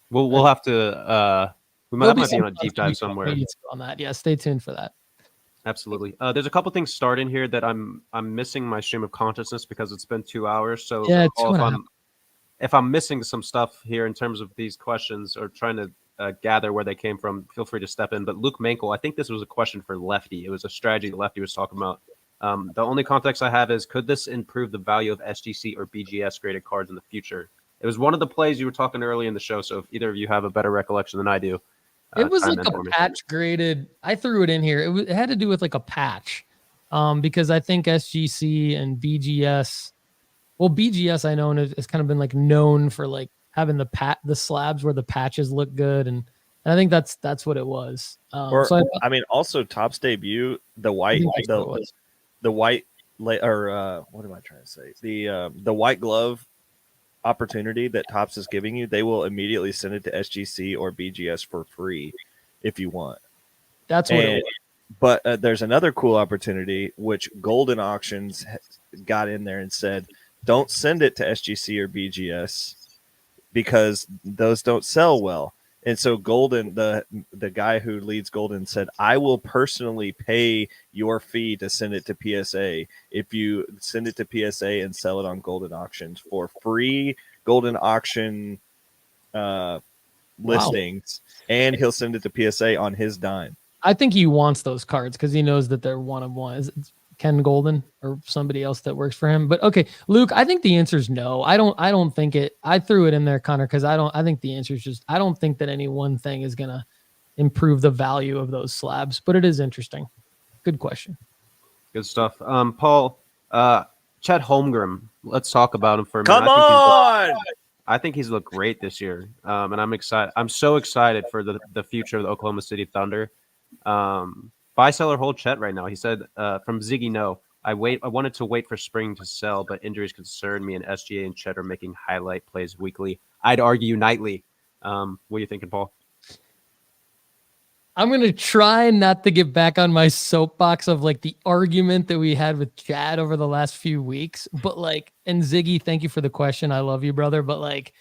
We'll have to we might be on a deep dive somewhere on that. Yeah, stay tuned for that. Absolutely. There's a couple things starting here that I'm missing my stream of consciousness because it's been 2 hours. So if I'm missing some stuff here in terms of these questions or trying to gather where they came from, feel free to step in. But Luke Mankel, I think this was a question for Lefty. It was a strategy that Lefty was talking about. The only context I have is, could this improve the value of SGC or BGS graded cards in the future? It was one of the plays you were talking early in the show. So if either of you have a better recollection than I do, it was like a patch graded. I threw it in here. It had to do with like a patch, because I think SGC and BGS. Well, BGS I know has kind of been like known for like having the slabs where the patches look good, and I think that's what it was. Also Topps debut, the white, the white, or what am I trying to say? The white glove opportunity that Topps is giving you, they will immediately send it to SGC or BGS for free if you want. That's what it was. But there's another cool opportunity which Golden Auctions got in there and said, don't send it to SGC or BGS because those don't sell well. And so Golden, the guy who leads Golden, said, I will personally pay your fee to send it to PSA if you send it to PSA and sell it on Golden Auctions for free Golden Auction listings. And he'll send it to PSA on his dime. I think he wants those cards because he knows that they're one of one. Is it Ken Golden or somebody else that works for him? But okay, Luke, I think the answer is no. I don't think it. I threw it in there, Connor, because I think the answer is just, I don't think that any one thing is gonna improve the value of those slabs. But it is interesting. Good question. Good stuff. Paul, Chet Holmgren. Let's talk about him for a minute. Come on. I think he's looked great this year, and I'm excited. I'm so excited for the future of the Oklahoma City Thunder. Buy, sell, or hold Chet right now. He said from Ziggy, no. I wanted to wait for spring to sell, but injuries concern me, and SGA and Chet are making highlight plays weekly. I'd argue nightly. What are you thinking, Paul? I'm going to try not to get back on my soapbox of like the argument that we had with Chad over the last few weeks. But like, and Ziggy, thank you for the question. I love you, brother. But like,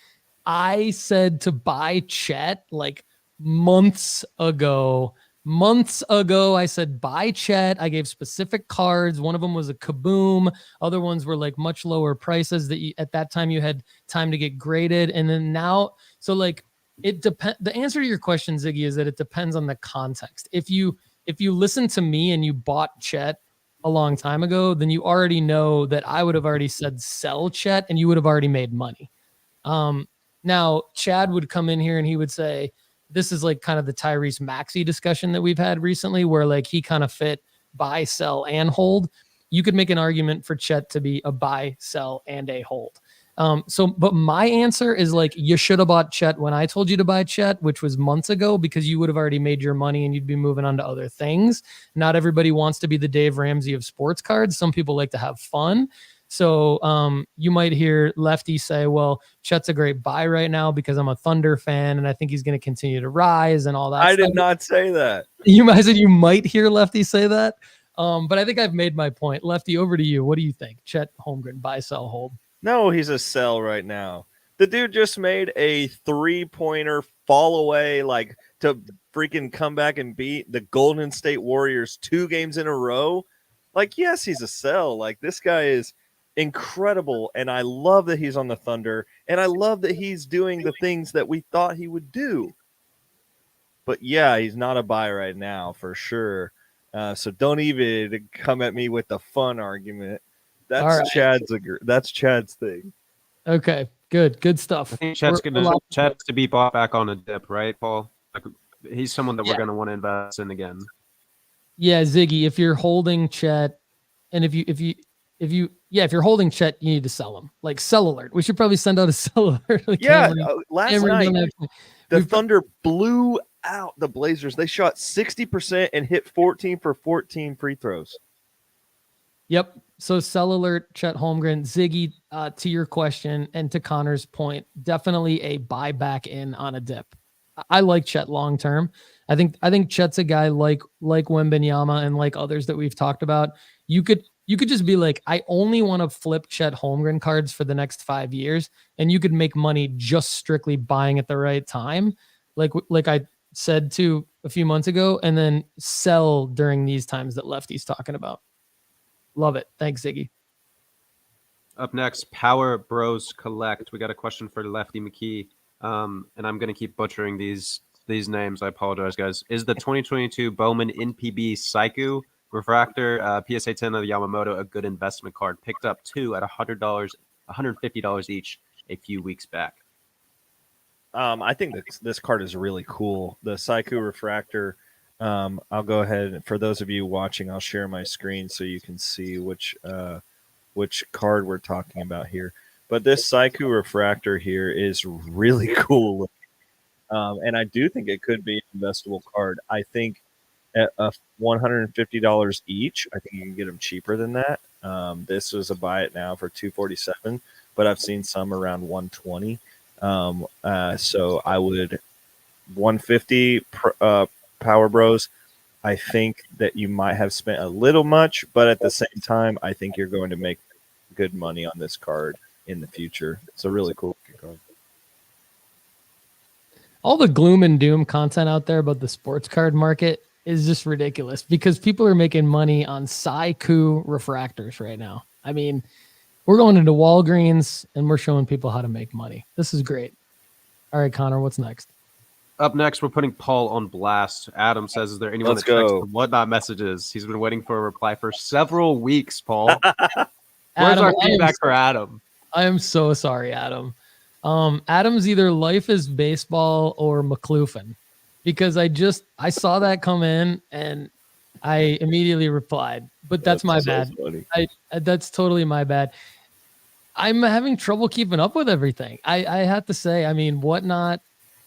I said to buy Chet like months ago Months ago, I said buy Chet. I gave specific cards. One of them was a Kaboom. Other ones were like much lower prices that at that time you had time to get graded. And then now, so like it depends. The answer to your question, Ziggy, is that it depends on the context. If you listen to me and you bought Chet a long time ago, then you already know that I would have already said sell Chet and you would have already made money. Now Chad would come in here and he would say, this is like kind of the Tyrese Maxey discussion that we've had recently where like he kind of fit buy, sell, and hold. You could make an argument for Chet to be a buy, sell, and a hold. But my answer is like, you should have bought Chet when I told you to buy Chet, which was months ago, because you would have already made your money and you'd be moving on to other things. Not everybody wants to be the Dave Ramsey of sports cards. Some people like to have fun. So you might hear Lefty say, well, Chet's a great buy right now because I'm a Thunder fan and I think he's going to continue to rise and all that. I did not say that. I said you might hear Lefty say that. But I think I've made my point. Lefty, over to you. What do you think? Chet Holmgren, buy, sell, hold? No, he's a sell right now. The dude just made a 3-pointer fall away, like to freaking come back and beat the Golden State Warriors 2 games in a row. Like, yes, he's a sell. Like, this guy is incredible, and I love that he's on the Thunder, and I love that he's doing the things that we thought he would do. But yeah, he's not a buy right now for sure. So don't even come at me with the fun argument. That's right. That's Chad's thing. Okay, good stuff. I think Chad's to be bought back on a dip, right, Paul? Like, he's someone that we're going to want to invest in again. Yeah, Ziggy, if you're holding Chet, and if you're holding Chet, you need to sell him. Like, sell alert. We should probably send out a sell alert. Last night, the Thunder blew out the Blazers. They shot 60% and hit 14 for 14 free throws. Yep. So sell alert, Chet Holmgren. Ziggy, to your question and to Connor's point, definitely a buy back in on a dip. I like Chet long term. I think Chet's a guy like Wembanyama and like others that we've talked about. You could just be like, I only want to flip Chet Holmgren cards for the next 5 years, and you could make money just strictly buying at the right time, like I said to a few months ago, and then sell during these times that Lefty's talking about. Love it. Thanks, Ziggy. Up next, Power Bros Collect. We got a question for Lefty McKee, and I'm going to keep butchering these names. I apologize, guys. Is the 2022 Bowman NPB Saiku Refractor PSA 10 of the Yamamoto a good investment card? Picked up 2 at $150 each a few weeks back. I think this card is really cool. The Saiku Refractor. I'll go ahead. For those of you watching, I'll share my screen so you can see which card we're talking about here. But this Saiku Refractor here is really cool. And I do think it could be an investable card. I think at $150 each, I think you can get them cheaper than that. This was a buy it now for $247, but I've seen some around $120. So I would $150 Power Bros. I think that you might have spent a little much, but at the same time, I think you're going to make good money on this card in the future. It's a really cool card. All the gloom and doom content out there about the sports card market is just ridiculous because people are making money on Saiku refractors right now. I mean, we're going into Walgreens and we're showing people how to make money. This is great. All right, Connor, what's next? Up next, we're putting Paul on blast. Adam says, is there anyone that checks the whatnot messages? He's been waiting for a reply for several weeks, Paul. Where's our feedback for Adam? I am so sorry, Adam. Adam's either Life is Baseball or McLuhan, because I saw that come in and I immediately replied, but that's my bad. That's totally my bad. I'm having trouble keeping up with everything. I have to say, I mean, whatnot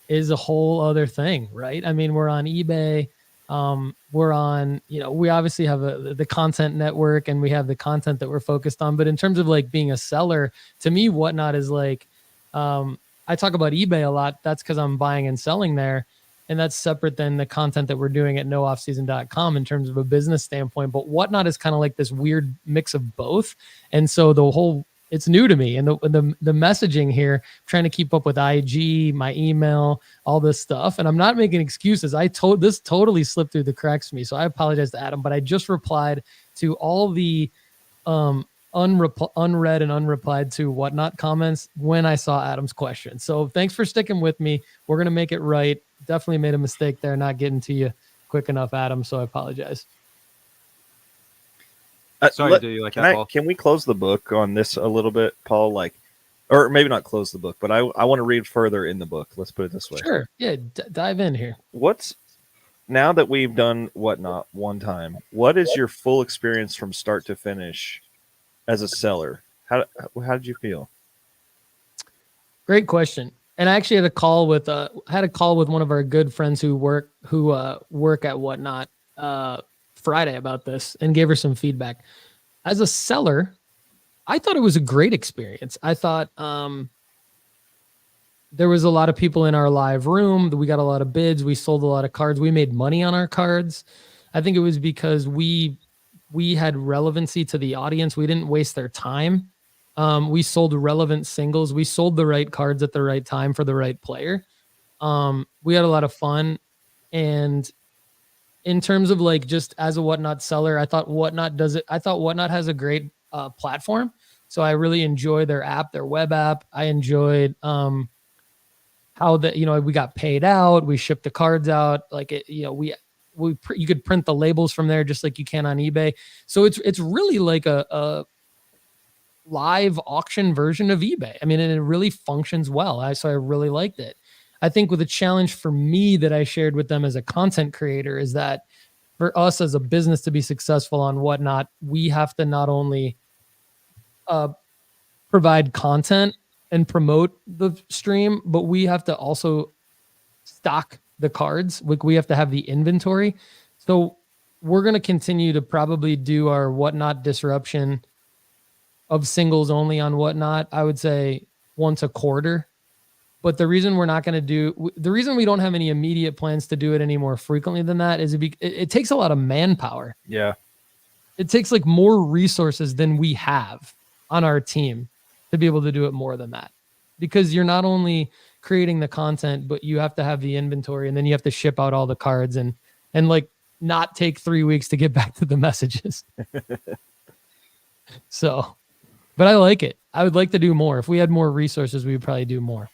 is a whole other thing, right? I mean, we're on eBay. We're on, we obviously have the content network and we have the content that we're focused on. But in terms of like being a seller, to me, whatnot is like, I talk about eBay a lot. That's because I'm buying and selling there. And that's separate than the content that we're doing at nooffseason.com in terms of a business standpoint. But whatnot is kind of like this weird mix of both. And so it's new to me. And the messaging here, trying to keep up with IG, my email, all this stuff. And I'm not making excuses. This totally slipped through the cracks for me. So I apologize to Adam, but I just replied to all the unread and unreplied to whatnot comments when I saw Adam's question. So thanks for sticking with me. We're going to make it right. Definitely made a mistake there, not getting to you quick enough, Adam. So I apologize. Sorry to do you like that, Paul. Can we close the book on this a little bit, Paul? Like, or maybe not close the book, but I want to read further in the book. Let's put it this way. Sure. Yeah. Dive in here. Now that we've done whatnot one time, what is your full experience from start to finish as a seller? How did you feel? Great question. And I actually had a call with one of our good friends who work at Whatnot Friday about this, and gave her some feedback. As a seller, I thought it was a great experience. I thought there was a lot of people in our live room. We got a lot of bids. We sold a lot of cards. We made money on our cards. I think it was because we had relevancy to the audience. We didn't waste their time. We sold relevant singles. We sold the right cards at the right time for the right player. We had a lot of fun. And in terms of like just as a Whatnot seller, I thought Whatnot has a great platform. So I really enjoy their app, their web app. I enjoyed how we got paid out. We shipped the cards out. Like you could print the labels from there just like you can on eBay. So it's really like a live auction version of eBay. I mean, and it really functions well. So I really liked it. I think with the challenge for me that I shared with them as a content creator is that for us as a business to be successful on Whatnot, we have to not only provide content and promote the stream, but we have to also stock the cards. We have to have the inventory. So we're going to continue to probably do our Whatnot disruption of singles only on Whatnot, I would say once a quarter. But the reason we don't have any immediate plans to do it any more frequently than that is it takes a lot of manpower. Yeah. It takes like more resources than we have on our team to be able to do it more than that, because you're not only creating the content, but you have to have the inventory, and then you have to ship out all the cards and like not take 3 weeks to get back to the messages. So, but I like it. I would like to do more. If we had more resources, we would probably do more.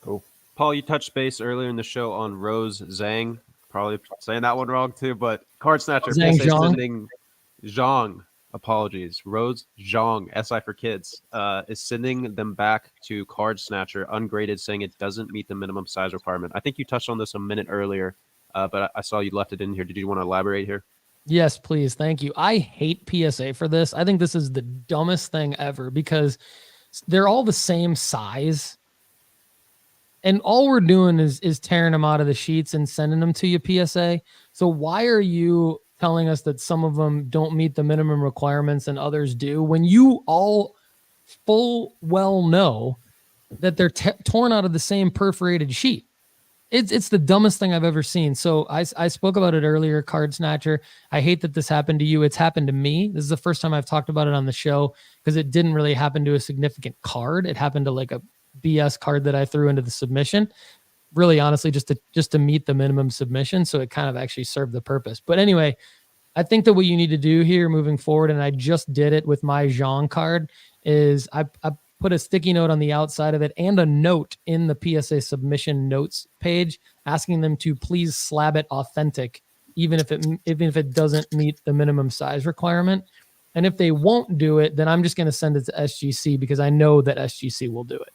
Cool. Paul, you touched base earlier in the show on Rose Zhang. Probably saying that one wrong too, but Card Snatcher. Zhang. Apologies. Rose Zhang, SI for Kids, is sending them back to Card Snatcher ungraded, saying it doesn't meet the minimum size requirement. I think you touched on this a minute earlier, but I saw you left it in here. Did you want to elaborate here? Yes, please. Thank you. I hate PSA for this. I think this is the dumbest thing ever because they're all the same size. And all we're doing is tearing them out of the sheets and sending them to you PSA. So why are you telling us that some of them don't meet the minimum requirements and others do, when you all full well know that they're torn out of the same perforated sheet? It's the dumbest thing I've ever seen. So I spoke about it earlier, Card Snatcher. I hate that this happened to you. It's happened to me. This is the first time I've talked about it on the show because it didn't really happen to a significant card. It happened to like a BS card that I threw into the submission, really honestly, just to meet the minimum submission. So it kind of actually served the purpose. But anyway, I think that what you need to do here moving forward, and I just did it with my Zhang card, is I put a sticky note on the outside of it and a note in the PSA submission notes page asking them to please slab it authentic, even if it doesn't meet the minimum size requirement. And if they won't do it, then I'm just going to send it to SGC because I know that SGC will do it.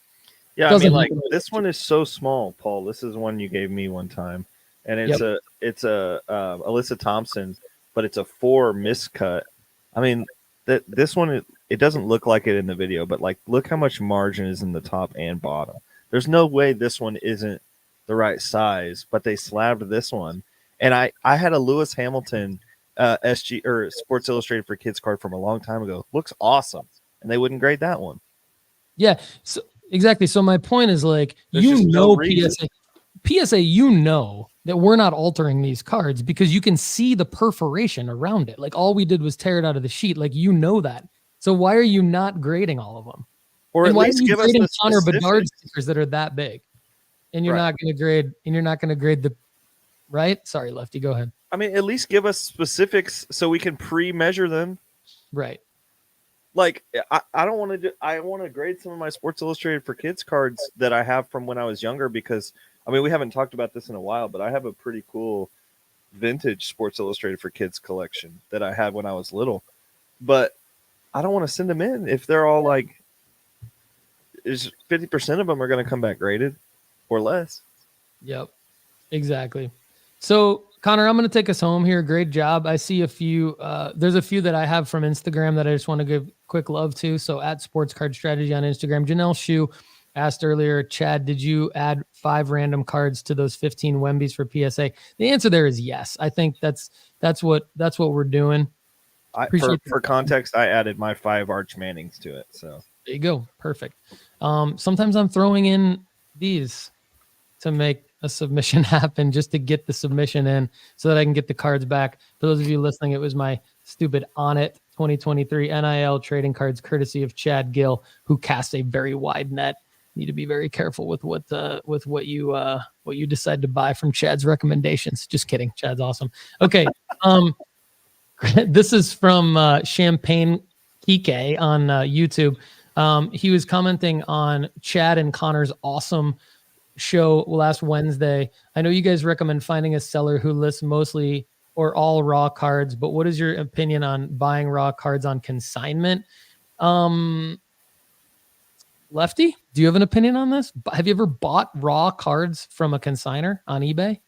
Yeah, I mean, like this one is so small, Paul. This is one you gave me one time, and it's a Alyssa Thompson, but it's a 4 miscut. I mean, this one it doesn't look like it in the video, but like look how much margin is in the top and bottom. There's no way this one isn't the right size, but they slabbed this one. And I had a Lewis Hamilton SG or Sports Illustrated for Kids card from a long time ago. Looks awesome, and they wouldn't grade that one. Yeah. So exactly. So my point is like, PSA, you know that we're not altering these cards because you can see the perforation around it. Like all we did was tear it out of the sheet. Like, you know that. So why are you not grading all of them? Or and at why least are you give us grading the Connor Bedard specifics. stickers that are that big? And you're Right. not going to grade. And you're not going to grade the right. Sorry, Lefty. Go ahead. I mean, at least give us specifics so we can pre-measure them. Right. Like, I don't want to do. I want to grade some of my Sports Illustrated for Kids cards that I have from when I was younger because I mean we haven't talked about this in a while, but I have a pretty cool vintage Sports Illustrated for Kids collection that I had when I was little. But I don't want to send them in if they're all like, is 50% of them are going to come back graded or less. Yep. Exactly. So Connor, I'm going to take us home here. Great job. I see a few, there's a few that I have from Instagram that I just want to give quick love to. So at Sports Card Strategy on Instagram, Janelle Shue asked earlier, Chad, did you add 5 random cards to those 15 Wembies for PSA? The answer there is yes. I think that's what we're doing. For context, I added my 5 Arch Mannings to it. So there you go. Perfect. Sometimes I'm throwing in these to make a submission happen just to get the submission in so that I can get the cards back. For those of you listening, it was my stupid On It 2023 NIL trading cards courtesy of Chad Guell, who casts a very wide net. Need to be very careful with what you decide to buy from Chad's recommendations. Just kidding. Chad's awesome. Okay. This is from Champagne Kike on YouTube. He was commenting on Chad and Connor's awesome show last Wednesday. I know you guys recommend finding a seller who lists mostly or all raw cards, but what is your opinion on buying raw cards on consignment? Lefty, do you have an opinion on this? Have you ever bought raw cards from a consigner on eBay?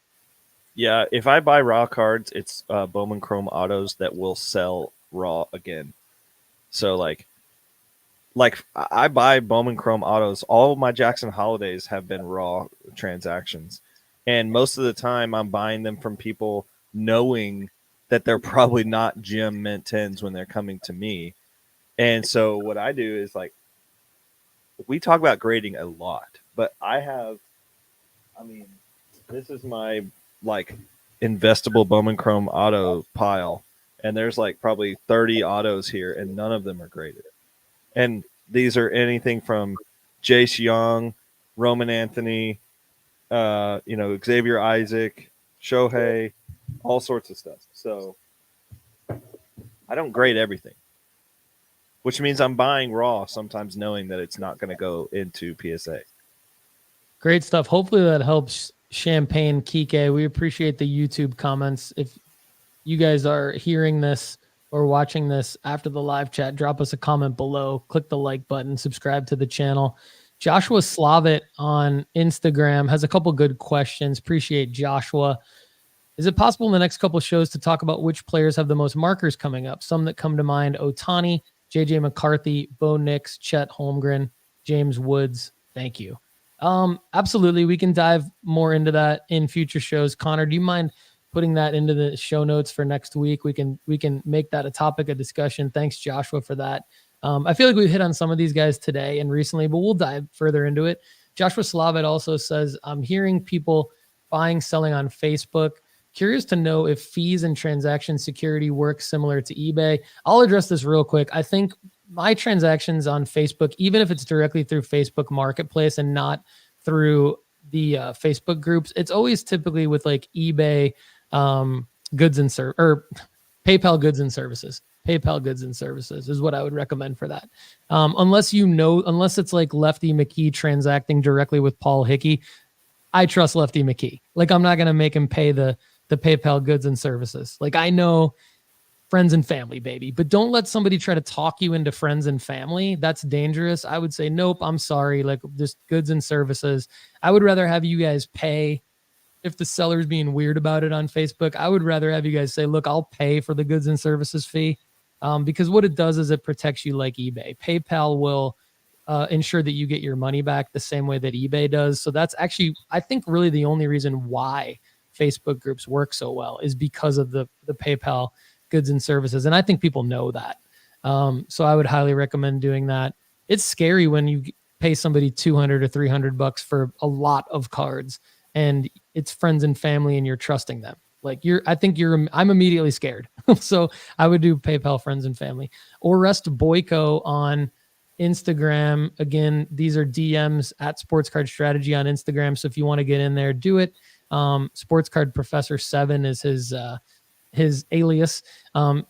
yeah, if I buy raw cards, it's Bowman Chrome autos that will sell raw again. So like I buy Bowman Chrome autos. All of my Jackson Holidays have been raw transactions. And most of the time I'm buying them from people knowing that they're probably not Gem Mint 10s when they're coming to me. And so what I do is like, we talk about grading a lot, but this is my like investable Bowman Chrome auto pile. And there's like probably 30 autos here and none of them are graded. And these are anything from Jace Young, Roman Anthony, Xavier Isaac, Shohei, all sorts of stuff. So I don't grade everything, which means I'm buying raw, sometimes knowing that it's not going to go into PSA. Great stuff. Hopefully that helps Champagne Kike. We appreciate the YouTube comments. If you guys are hearing this or watching this after the live chat, drop us a comment below, click the like button, subscribe to the channel. Joshua Slavit on Instagram has a couple good questions. Appreciate Joshua. Is it possible in the next couple shows to talk about which players have the most markers coming up? Some that come to mind: Ohtani, JJ McCarthy, Bo Nix, Chet Holmgren, James Woods. Thank you. Absolutely. We can dive more into that in future shows. Connor, do you mind putting that into the show notes for next week? We can make that a topic of discussion. Thanks, Joshua, for that. I feel like we've hit on some of these guys today and recently, but we'll dive further into it. Joshua Slavit also says, I'm hearing people buying, selling on Facebook. Curious to know if fees and transaction security work similar to eBay. I'll address this real quick. I think my transactions on Facebook, even if it's directly through Facebook Marketplace and not through the Facebook groups, it's always typically with like eBay goods and or PayPal goods and services. PayPal goods and services is what I would recommend for that. Unless it's like Lefty McKee transacting directly with Paul Hickey, I trust Lefty McKee. Like, I'm not going to make him pay the PayPal goods and services. Like, I know friends and family, baby, but don't let somebody try to talk you into friends and family. That's dangerous. I would say, nope, I'm sorry. Like, just goods and services. I would rather have you guys pay. If the seller's being weird about it on Facebook, I would rather have you guys say, look, I'll pay for the goods and services fee. Because what it does is it protects you like eBay. PayPal will ensure that you get your money back the same way that eBay does. So that's actually, I think, really the only reason why Facebook groups work so well is because of the PayPal goods and services. And I think people know that. So I would highly recommend doing that. It's scary when you pay somebody $200 or $300 for a lot of cards and it's friends and family and you're trusting them. Like I'm immediately scared. So I would do PayPal friends and family. Or Rest Boyko on Instagram. Again, these are DMs at Sports Card Strategy on Instagram. So if you want to get in there, do it. Sports Card Professor 7 is his alias.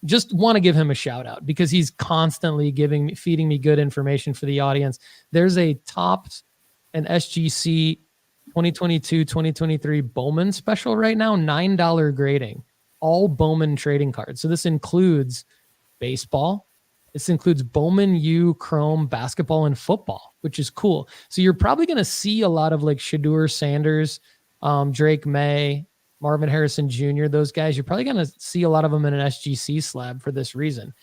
Just want to give him a shout out because he's constantly feeding me good information for the audience. There's a Topps and SGC 2022-2023 Bowman special right now, $9 grading, all Bowman trading cards. So this includes baseball. This includes Bowman U, Chrome, basketball, and football, which is cool. So you're probably going to see a lot of like Shedeur Sanders, Drake May, Marvin Harrison Jr., those guys. You're probably going to see a lot of them in an SGC slab for this reason.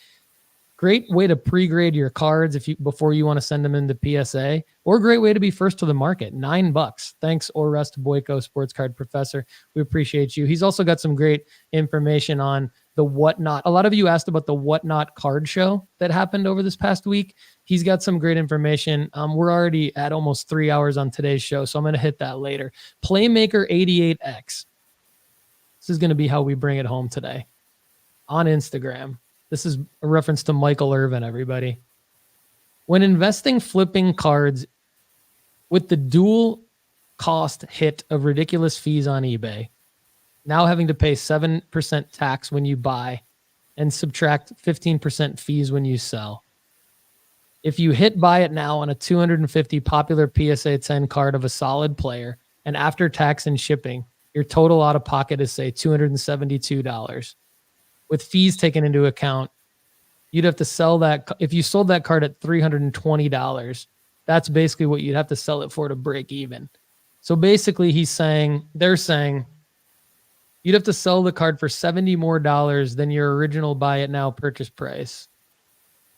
Great way to pre-grade your cards before you want to send them into PSA, or great way to be first to the market. $9. Thanks, Orest Boyko, Sports Card Professor. We appreciate you. He's also got some great information on the Whatnot. A lot of you asked about the Whatnot card show that happened over this past week. He's got some great information. We're already at almost 3 hours on today's show, so I'm going to hit that later. Playmaker 88X. This is going to be how we bring it home today on Instagram. This is a reference to Michael Irvin, everybody. When investing flipping cards with the dual cost hit of ridiculous fees on eBay, now having to pay 7% tax when you buy and subtract 15% fees when you sell. If you hit buy it now on a 250 popular PSA 10 card of a solid player, and after tax and shipping, your total out of pocket is, say, $272. With fees taken into account, you'd have to sell that. If you sold that card at $320, that's basically what you'd have to sell it for to break even. So basically they're saying you'd have to sell the card for $70 more than your original buy it now purchase price.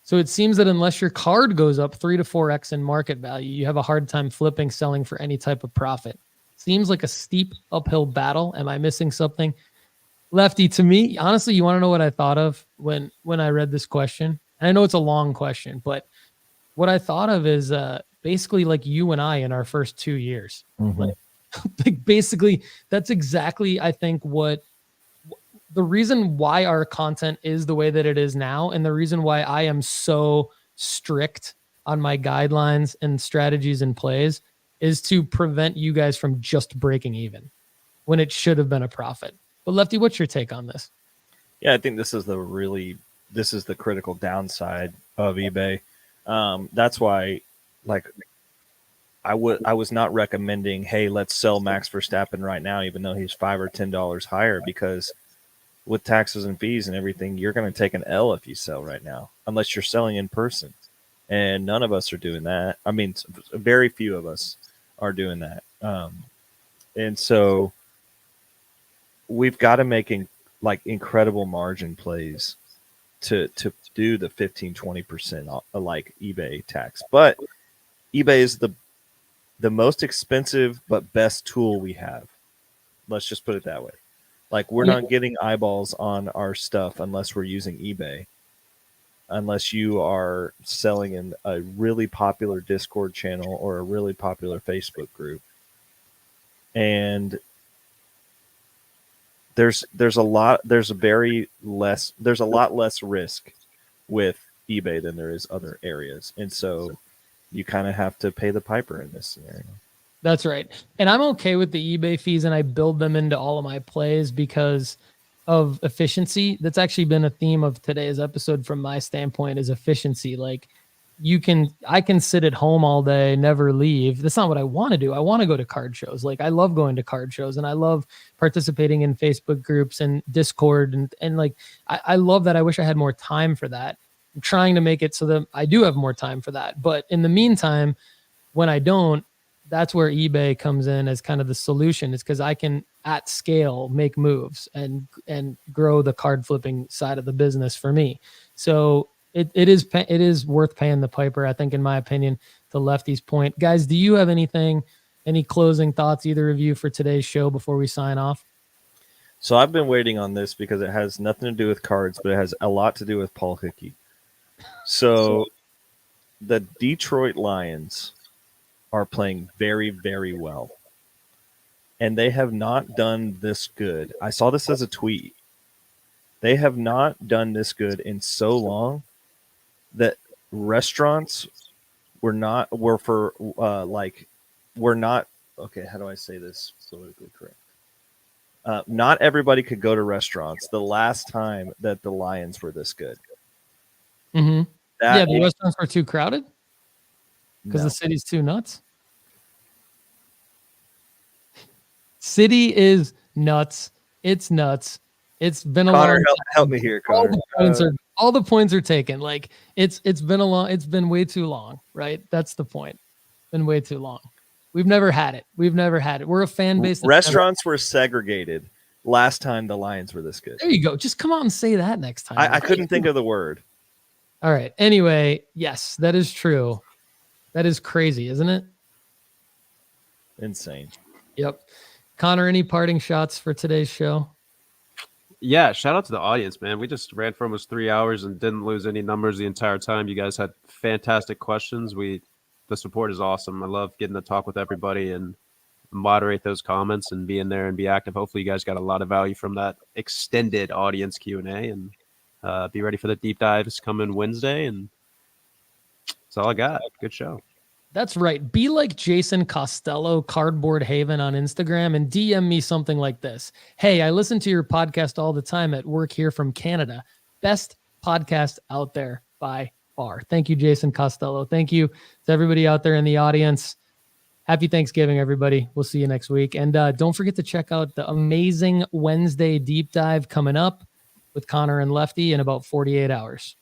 So it seems that unless your card goes up 3 to 4x in market value, you have a hard time selling for any type of profit. Seems like a steep uphill battle. Am I missing something? Lefty, to me, honestly, you want to know what I thought of when I read this question? And I know it's a long question, but what I thought of is basically like you and I in our first 2 years. Mm-hmm. Like basically, that's exactly, I think, what the reason why our content is the way that it is now, and the reason why I am so strict on my guidelines and strategies and plays is to prevent you guys from just breaking even when it should have been a profit. But Lefty, what's your take on this? Yeah, I think this is the critical downside of eBay. That's why, like, I was not recommending, hey, let's sell Max Verstappen right now, even though he's $5 or $10 higher, because with taxes and fees and everything, you're going to take an L if you sell right now, unless you're selling in person. And none of us are doing that. I mean, very few of us are doing that. And so we've got to make incredible margin plays to do the 15-20% like eBay tax. But eBay is the most expensive but best tool we have. Let's just put it that way. Like, we're not getting eyeballs on our stuff unless we're using eBay, unless you are selling in a really popular Discord channel or a really popular Facebook group. And there's a lot less risk with eBay than there is other areas. And so you kind of have to pay the piper in this scenario. That's right. And I'm okay with the eBay fees, and I build them into all of my plays because of efficiency. That's actually been a theme of today's episode from my standpoint, is efficiency. Like, I can sit at home all day, never leave. That's not what I want to do. I want to go to card shows. Like, I love going to card shows, and I love participating in Facebook groups and Discord. And like, I love that. I wish I had more time for that. I'm trying to make it so that I do have more time for that. But in the meantime, when I don't, that's where eBay comes in as kind of the solution. It's because I can at scale make moves and grow the card flipping side of the business for me. So it is worth paying the piper, I think, in my opinion, to Lefty's point. Guys, do you have any closing thoughts, either of you, for today's show before we sign off? So I've been waiting on this because it has nothing to do with cards, but it has a lot to do with Paul Hickey. So the Detroit Lions are playing very, very well. and they have not done this good. I saw this as a tweet. They have not done this good in so long that restaurants were not okay, how do I say this politically correct? Not everybody could go to restaurants the last time that the Lions were this good. Mm-hmm. The restaurants were too crowded because the city's too nuts. City is nuts. It's nuts. It's been a Connor, long help me here, Connor. All the points are taken. Like it's been way too long, right? That's the point. It's been way too long. We've never had it. We're a fan base. Restaurants were segregated last time the Lions were this good. There you go. Just come out and say that next time. I couldn't think of the word. All right. Anyway, yes, that is true. That is crazy, isn't it? Insane. Yep. Connor, any parting shots for today's show? Yeah, shout out to the audience, man. We just ran for almost 3 hours and didn't lose any numbers the entire time. You guys had fantastic questions. The support is awesome. I love getting to talk with everybody and moderate those comments and be in there and be active. Hopefully you guys got a lot of value from that extended audience Q&A, and be ready for the deep dives coming Wednesday. And that's all I got. Good show. That's right. Be like Jason Costello, Cardboard Haven on Instagram, and DM me something like this. Hey, I listen to your podcast all the time at work here from Canada. Best podcast out there by far. Thank you, Jason Costello. Thank you to everybody out there in the audience. Happy Thanksgiving, everybody. We'll see you next week. And don't forget to check out the amazing Wednesday deep dive coming up with Connor and Lefty in about 48 hours.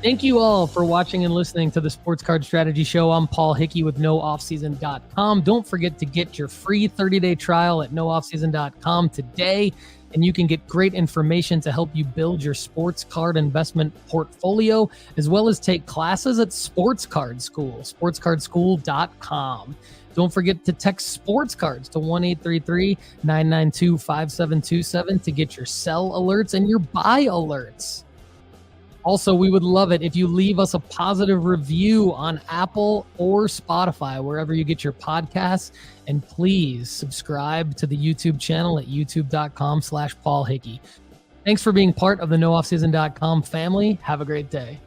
Thank you all for watching and listening to the Sports Card Strategy Show. I'm Paul Hickey with nooffseason.com. Don't forget to get your free 30-day trial at nooffseason.com today, and you can get great information to help you build your sports card investment portfolio, as well as take classes at Sports Card School, sportscardschool.com. Don't forget to text sports cards to 1-833-992-5727 to get your sell alerts and your buy alerts. Also, we would love it if you leave us a positive review on Apple or Spotify, wherever you get your podcasts. And please subscribe to the YouTube channel at youtube.com/Paul Hickey. Thanks for being part of the nooffseason.com family. Have a great day.